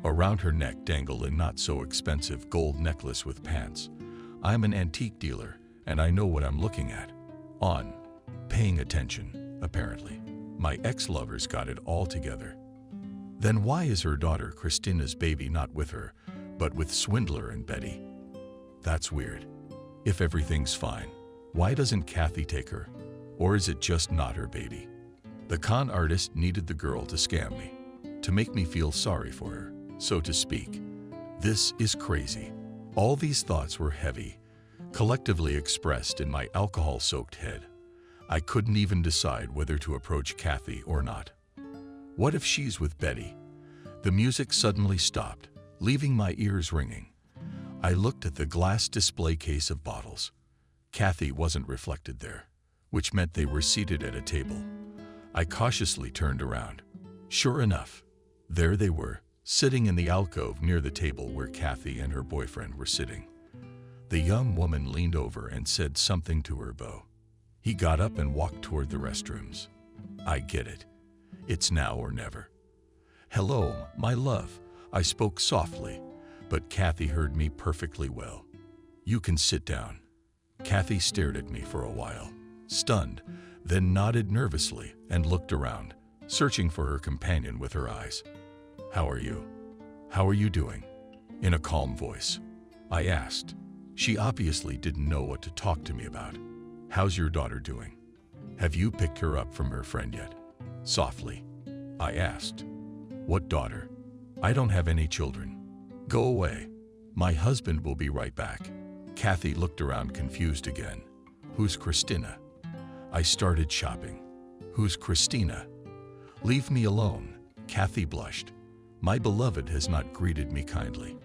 Around her neck dangled a not-so-expensive gold necklace with pants. I'm an antique dealer, and I know what I'm looking at. Paying attention, apparently. My ex-lovers got it all together. Then why is her daughter Christina's baby not with her, but with Swindler and Betty? That's weird. If everything's fine, why doesn't Kathy take her? Or is it just not her baby? The con artist needed the girl to scam me, to make me feel sorry for her, so to speak. This is crazy. All these thoughts were heavy, collectively expressed in my alcohol-soaked head. I couldn't even decide whether to approach Kathy or not. What if she's with Betty? The music suddenly stopped, leaving my ears ringing. I looked at the glass display case of bottles. Kathy wasn't reflected there, which meant they were seated at a table. I cautiously turned around. Sure enough, there they were, sitting in the alcove near the table where Kathy and her boyfriend were sitting. The young woman leaned over and said something to her beau. He got up and walked toward the restrooms. I get it. It's now or never. "Hello, my love," I spoke softly, but Kathy heard me perfectly well. "You can sit down." Kathy stared at me for a while, stunned, then nodded nervously and looked around, searching for her companion with her eyes. "How are you? How are you doing?" In a calm voice, I asked. She obviously didn't know what to talk to me about. "How's your daughter doing? Have you picked her up from her friend yet?" Softly, I asked. "What daughter? I don't have any children." "Go away. My husband will be right back." Kathy looked around confused again. "Who's Christina?" I started shopping. "Who's Christina?" "Leave me alone." Kathy blushed. "My beloved has not greeted me kindly.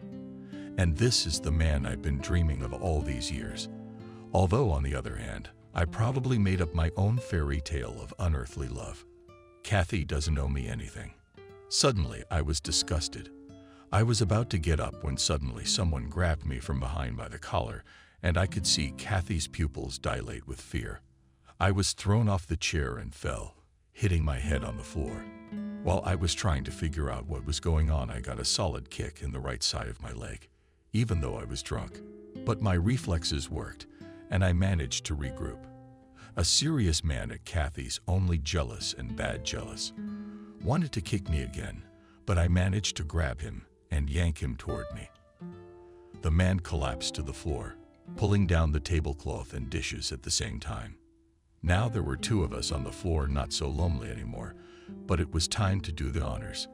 And this is the man I've been dreaming of all these years. Although, on the other hand, I probably made up my own fairy tale of unearthly love. Kathy doesn't owe me anything." Suddenly, I was disgusted. I was about to get up when suddenly someone grabbed me from behind by the collar, and I could see Kathy's pupils dilate with fear. I was thrown off the chair and fell, hitting my head on the floor. While I was trying to figure out what was going on, I got a solid kick in the right side of my leg, even though I was drunk. But my reflexes worked, and I managed to regroup. A serious man at Kathy's, only jealous and bad jealous, wanted to kick me again, but I managed to grab him and yank him toward me. The man collapsed to the floor, pulling down the tablecloth and dishes at the same time. Now there were two of us on the floor, not so lonely anymore, but it was time to do the honors.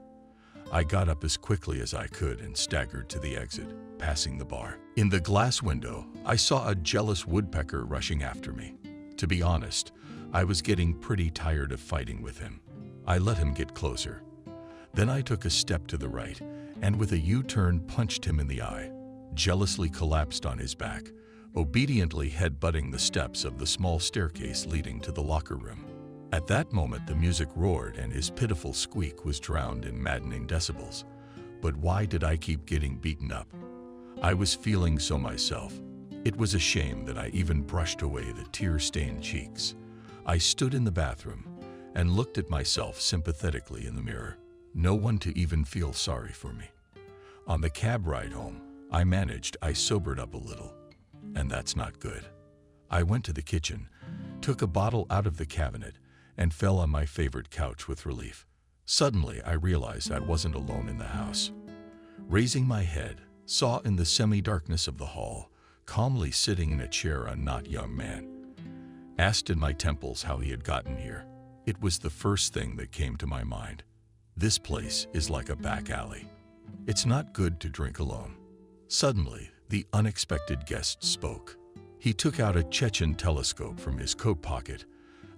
I got up as quickly as I could and staggered to the exit, passing the bar. In the glass window, I saw a jealous woodpecker rushing after me. To be honest, I was getting pretty tired of fighting with him. I let him get closer. Then I took a step to the right, and with a U-turn punched him in the eye, jealously collapsed on his back, obediently headbutting the steps of the small staircase leading to the locker room. At that moment, the music roared and his pitiful squeak was drowned in maddening decibels. But why did I keep getting beaten up? I was feeling so myself. It was a shame that I even brushed away the tear-stained cheeks. I stood in the bathroom and looked at myself sympathetically in the mirror. No one to even feel sorry for me. On the cab ride home, I sobered up a little. And that's not good. I went to the kitchen, took a bottle out of the cabinet, and fell on my favorite couch with relief. Suddenly, I realized I wasn't alone in the house. Raising my head, saw in the semi-darkness of the hall, calmly sitting in a chair, a not young man. Asked in my temples how he had gotten here. It was the first thing that came to my mind. This place is like a back alley. It's not good to drink alone. Suddenly, the unexpected guest spoke. He took out a Chechen telescope from his coat pocket,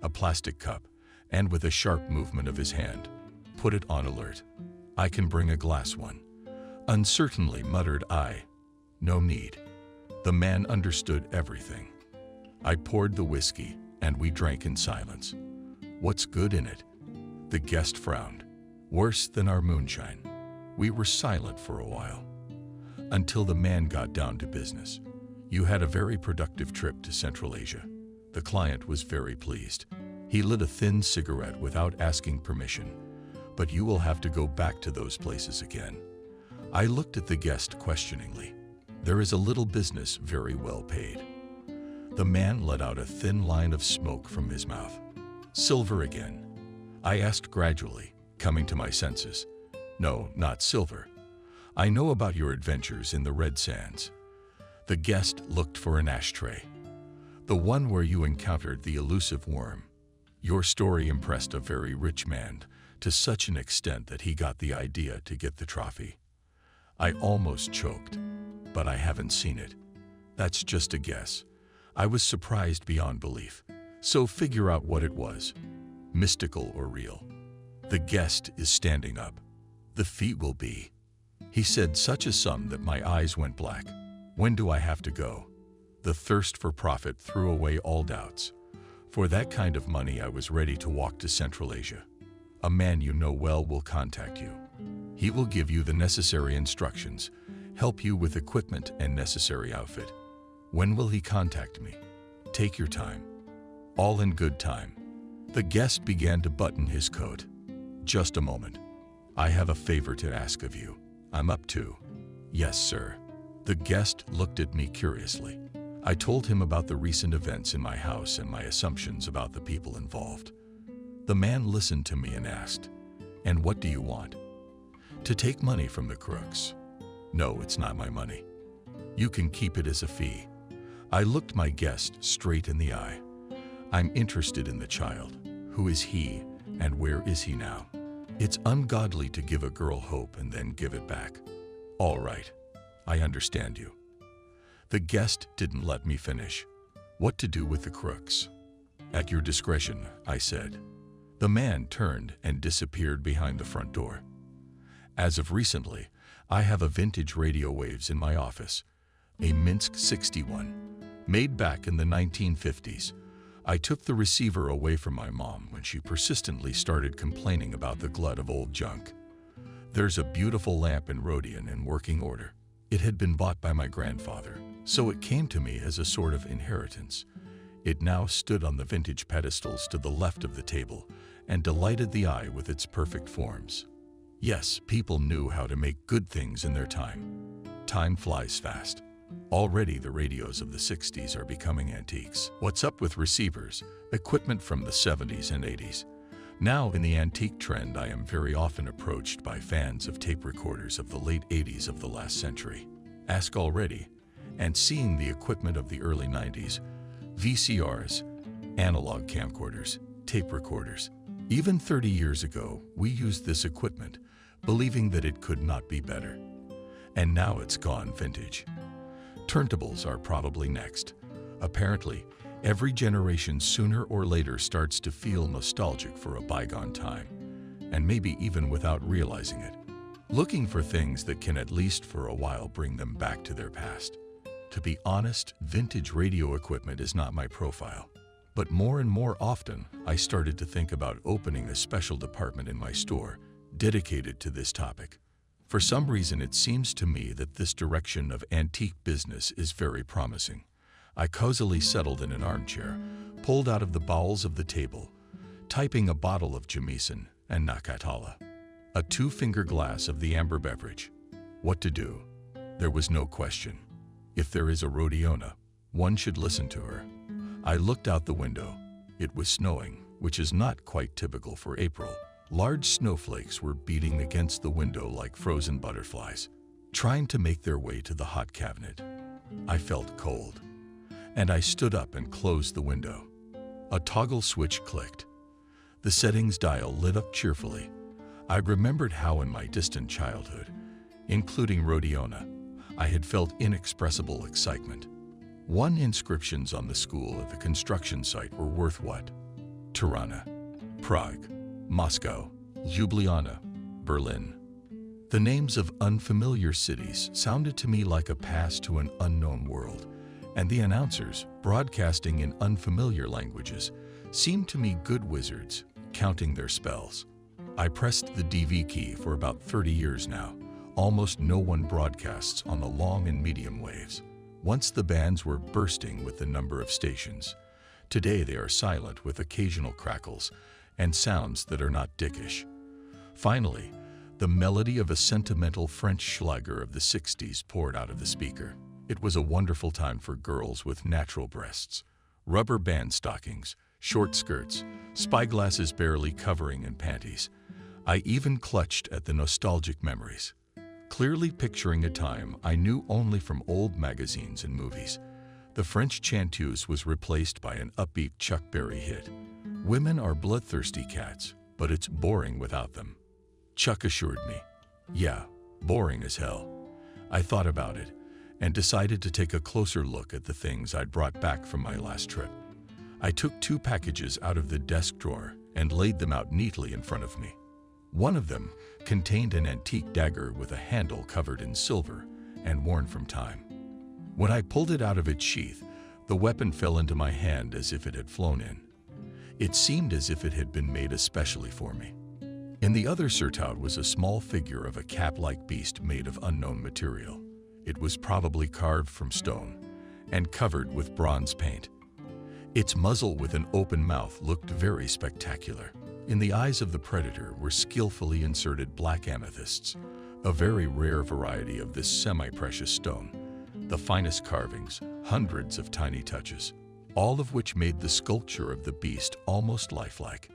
a plastic cup, and with a sharp movement of his hand, put it on alert. "I can bring a glass one." Uncertainly muttered I. "No need." The man understood everything. I poured the whiskey, and we drank in silence. "What's good in it?" The guest frowned. "Worse than our moonshine." We were silent for a while, until the man got down to business. "You had a very productive trip to Central Asia." The client was very pleased. He lit a thin cigarette without asking permission. "But you will have to go back to those places again." I looked at the guest questioningly. "There is a little business very well paid." The man let out a thin line of smoke from his mouth. "Silver again?" I asked gradually, coming to my senses. "No, not silver. I know about your adventures in the Red Sands." The guest looked for an ashtray. "The one where you encountered the elusive worm. Your story impressed a very rich man to such an extent that he got the idea to get the trophy." I almost choked, but I haven't seen it. That's just a guess. I was surprised beyond belief. So figure out what it was, mystical or real. The guest is standing up. "The fee will be," he said, such a sum that my eyes went black. "When do I have to go?" The thirst for profit threw away all doubts. For that kind of money, I was ready to walk to Central Asia. "A man you know well will contact you. He will give you the necessary instructions, help you with equipment and necessary outfit." "When will he contact me?" "Take your time. All in good time." The guest began to button his coat. "Just a moment." I have a favor to ask of you. I'm up to. Yes, sir. The guest looked at me curiously. I told him about the recent events in my house and my assumptions about the people involved. The man listened to me and asked, "And what do you want?" "To take money from the crooks." "No, it's not my money. You can keep it as a fee." I looked my guest straight in the eye. "I'm interested in the child. Who is he, and where is he now? It's ungodly to give a girl hope and then give it back." "All right, I understand you." The guest didn't let me finish. "What to do with the crooks?" "At your discretion," I said. The man turned and disappeared behind the front door. As of recently, I have a vintage radio waves in my office, a Minsk 61, made back in the 1950s. I took the receiver away from my mom when she persistently started complaining about the glut of old junk. There's a beautiful lamp in Rhodion in working order. It had been bought by my grandfather, so it came to me as a sort of inheritance. It now stood on the vintage pedestals to the left of the table and delighted the eye with its perfect forms. Yes, people knew how to make good things in their time. Time flies fast. Already the radios of the 60s are becoming antiques. What's up with receivers, equipment from the 70s and 80s? Now, in the antique trend, I am very often approached by fans of tape recorders of the late 80s of the last century. Ask already, and seeing the equipment of the early 90s, VCRs, analog camcorders, tape recorders. Even 30 years ago, we used this equipment, believing that it could not be better. And now it's gone vintage. Turntables are probably next. Apparently, every generation sooner or later starts to feel nostalgic for a bygone time, and maybe even without realizing it, looking for things that can at least for a while bring them back to their past. To be honest, vintage radio equipment is not my profile. But more and more often, I started to think about opening a special department in my store dedicated to this topic. For some reason, it seems to me that this direction of antique business is very promising. I cozily settled in an armchair, pulled out of the bowels of the table, typing a bottle of Jamieson and Nakatala, a 2-finger glass of the amber beverage. What to do? There was no question. If there is a Rhodiona, one should listen to her. I looked out the window. It was snowing, which is not quite typical for April. Large snowflakes were beating against the window like frozen butterflies, trying to make their way to the hot cabinet. I felt cold, and I stood up and closed the window. A toggle switch clicked. The settings dial lit up cheerfully. I remembered how in my distant childhood, including Rhodiona, I had felt inexpressible excitement. One inscriptions on the school at the construction site were worth what? Tirana, Prague, Moscow, Ljubljana, Berlin. The names of unfamiliar cities sounded to me like a pass to an unknown world, and the announcers, broadcasting in unfamiliar languages, seemed to me good wizards, counting their spells. I pressed the DV key for about 30 years now. Almost no one broadcasts on the long and medium waves. Once the bands were bursting with the number of stations. Today they are silent with occasional crackles and sounds that are not dickish. Finally, the melody of a sentimental French Schlager of the 60s poured out of the speaker. It was a wonderful time for girls with natural breasts, rubber band stockings, short skirts, spyglasses barely covering and panties. I even clutched at the nostalgic memories, clearly picturing a time I knew only from old magazines and movies. The French chanteuse was replaced by an upbeat Chuck Berry hit. Women are bloodthirsty cats, but it's boring without them. Chuck assured me. Yeah, boring as hell. I thought about it and decided to take a closer look at the things I'd brought back from my last trip. I took 2 packages out of the desk drawer and laid them out neatly in front of me. One of them contained an antique dagger with a handle covered in silver and worn from time. When I pulled it out of its sheath, the weapon fell into my hand as if it had flown in. It seemed as if it had been made especially for me. In the other surtout was a small figure of a cat-like beast made of unknown material. It was probably carved from stone and covered with bronze paint. Its muzzle with an open mouth looked very spectacular. In the eyes of the predator were skillfully inserted black amethysts, a very rare variety of this semi-precious stone. The finest carvings, hundreds of tiny touches, all of which made the sculpture of the beast almost lifelike.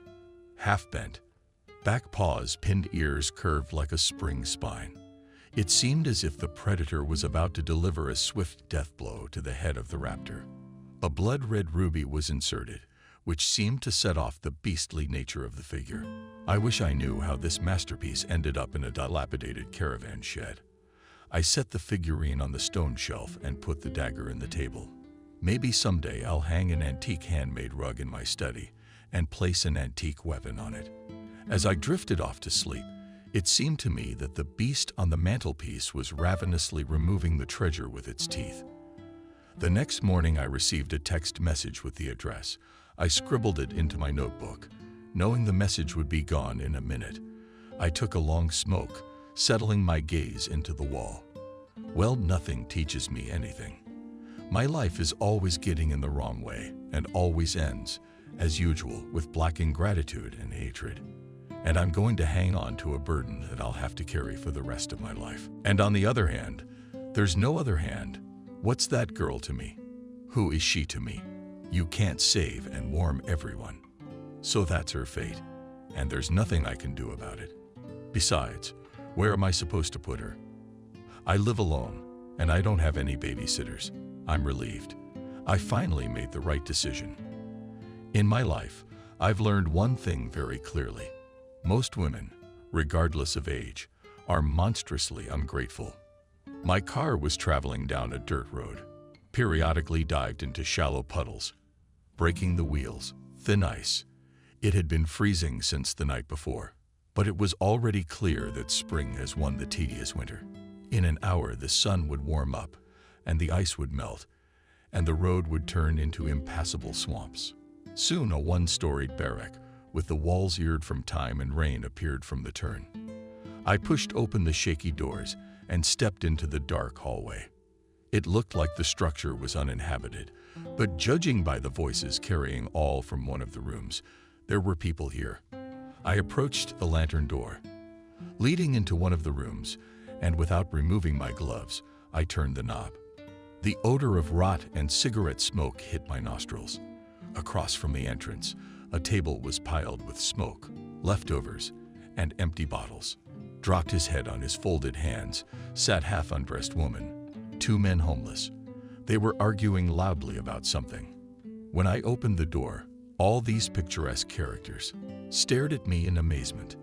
Half-bent, back paws, pinned ears curved like a spring spine. It seemed as if the predator was about to deliver a swift death blow to the head of the raptor. A blood-red ruby was inserted, which seemed to set off the beastly nature of the figure. I wish I knew how this masterpiece ended up in a dilapidated caravan shed. I set the figurine on the stone shelf and put the dagger in the table. Maybe someday I'll hang an antique handmade rug in my study and place an antique weapon on it. As I drifted off to sleep, it seemed to me that the beast on the mantelpiece was ravenously removing the treasure with its teeth. The next morning I received a text message with the address. I scribbled it into my notebook, knowing the message would be gone in a minute. I took a long smoke, settling my gaze into the wall. Well, nothing teaches me anything. My life is always getting in the wrong way and always ends, as usual, with black ingratitude and hatred. And I'm going to hang on to a burden that I'll have to carry for the rest of my life. And on the other hand, there's no other hand. What's that girl to me? Who is she to me? You can't save and warm everyone. So that's her fate, and there's nothing I can do about it. Besides, where am I supposed to put her? I live alone, and I don't have any babysitters. I'm relieved. I finally made the right decision. In my life, I've learned one thing very clearly. Most women, regardless of age, are monstrously ungrateful. My car was traveling down a dirt road, periodically dived into shallow puddles, breaking the wheels, thin ice. It had been freezing since the night before, but it was already clear that spring has won the tedious winter. In an hour, the sun would warm up, and the ice would melt, and the road would turn into impassable swamps. Soon a one-storied barrack, with the walls eared from time and rain, appeared from the turn. I pushed open the shaky doors and stepped into the dark hallway. It looked like the structure was uninhabited, but judging by the voices carrying all from one of the rooms, there were people here. I approached the lantern door, leading into one of the rooms, and without removing my gloves, I turned the knob. The odor of rot and cigarette smoke hit my nostrils. Across from the entrance, a table was piled with smoke, leftovers, and empty bottles. Dropped his head on his folded hands, sat half-undressed woman, two men homeless. They were arguing loudly about something. When I opened the door, all these picturesque characters stared at me in amazement.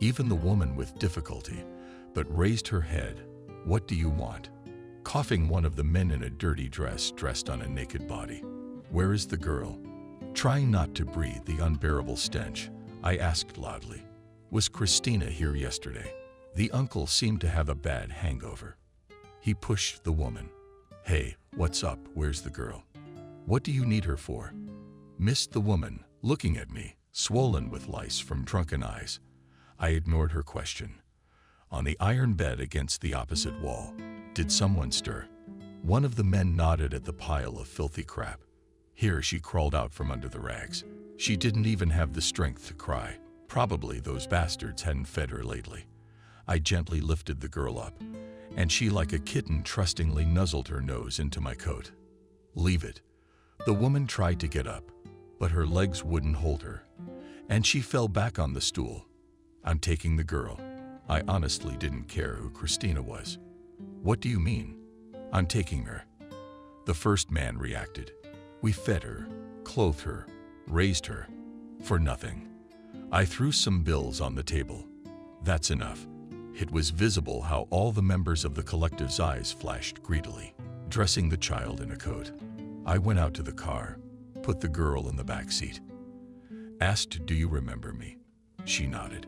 Even the woman with difficulty, but raised her head. "What do you want?" Coughing, one of the men in a dirty dress dressed on a naked body. "Where is the girl?" Trying not to breathe the unbearable stench, I asked loudly, "Was Christina here yesterday?" The uncle seemed to have a bad hangover. He pushed the woman. "Hey, what's up? Where's the girl? What do you need her for?" Missed the woman, looking at me, swollen with lice from drunken eyes. I ignored her question. On the iron bed against the opposite wall, did someone stir? One of the men nodded at the pile of filthy crap. Here she crawled out from under the rags. She didn't even have the strength to cry. Probably those bastards hadn't fed her lately. I gently lifted the girl up, and she, like a kitten, trustingly nuzzled her nose into my coat. "Leave it." The woman tried to get up, but her legs wouldn't hold her, and she fell back on the stool. "I'm taking the girl." I honestly didn't care who Christina was. "What do you mean?" "I'm taking her." The first man reacted. "We fed her, clothed her, raised her, for nothing." I threw some bills on the table. "That's enough." It was visible how all the members of the collective's eyes flashed greedily, dressing the child in a coat. I went out to the car, put the girl in the back seat. Asked, "Do you remember me?" She nodded.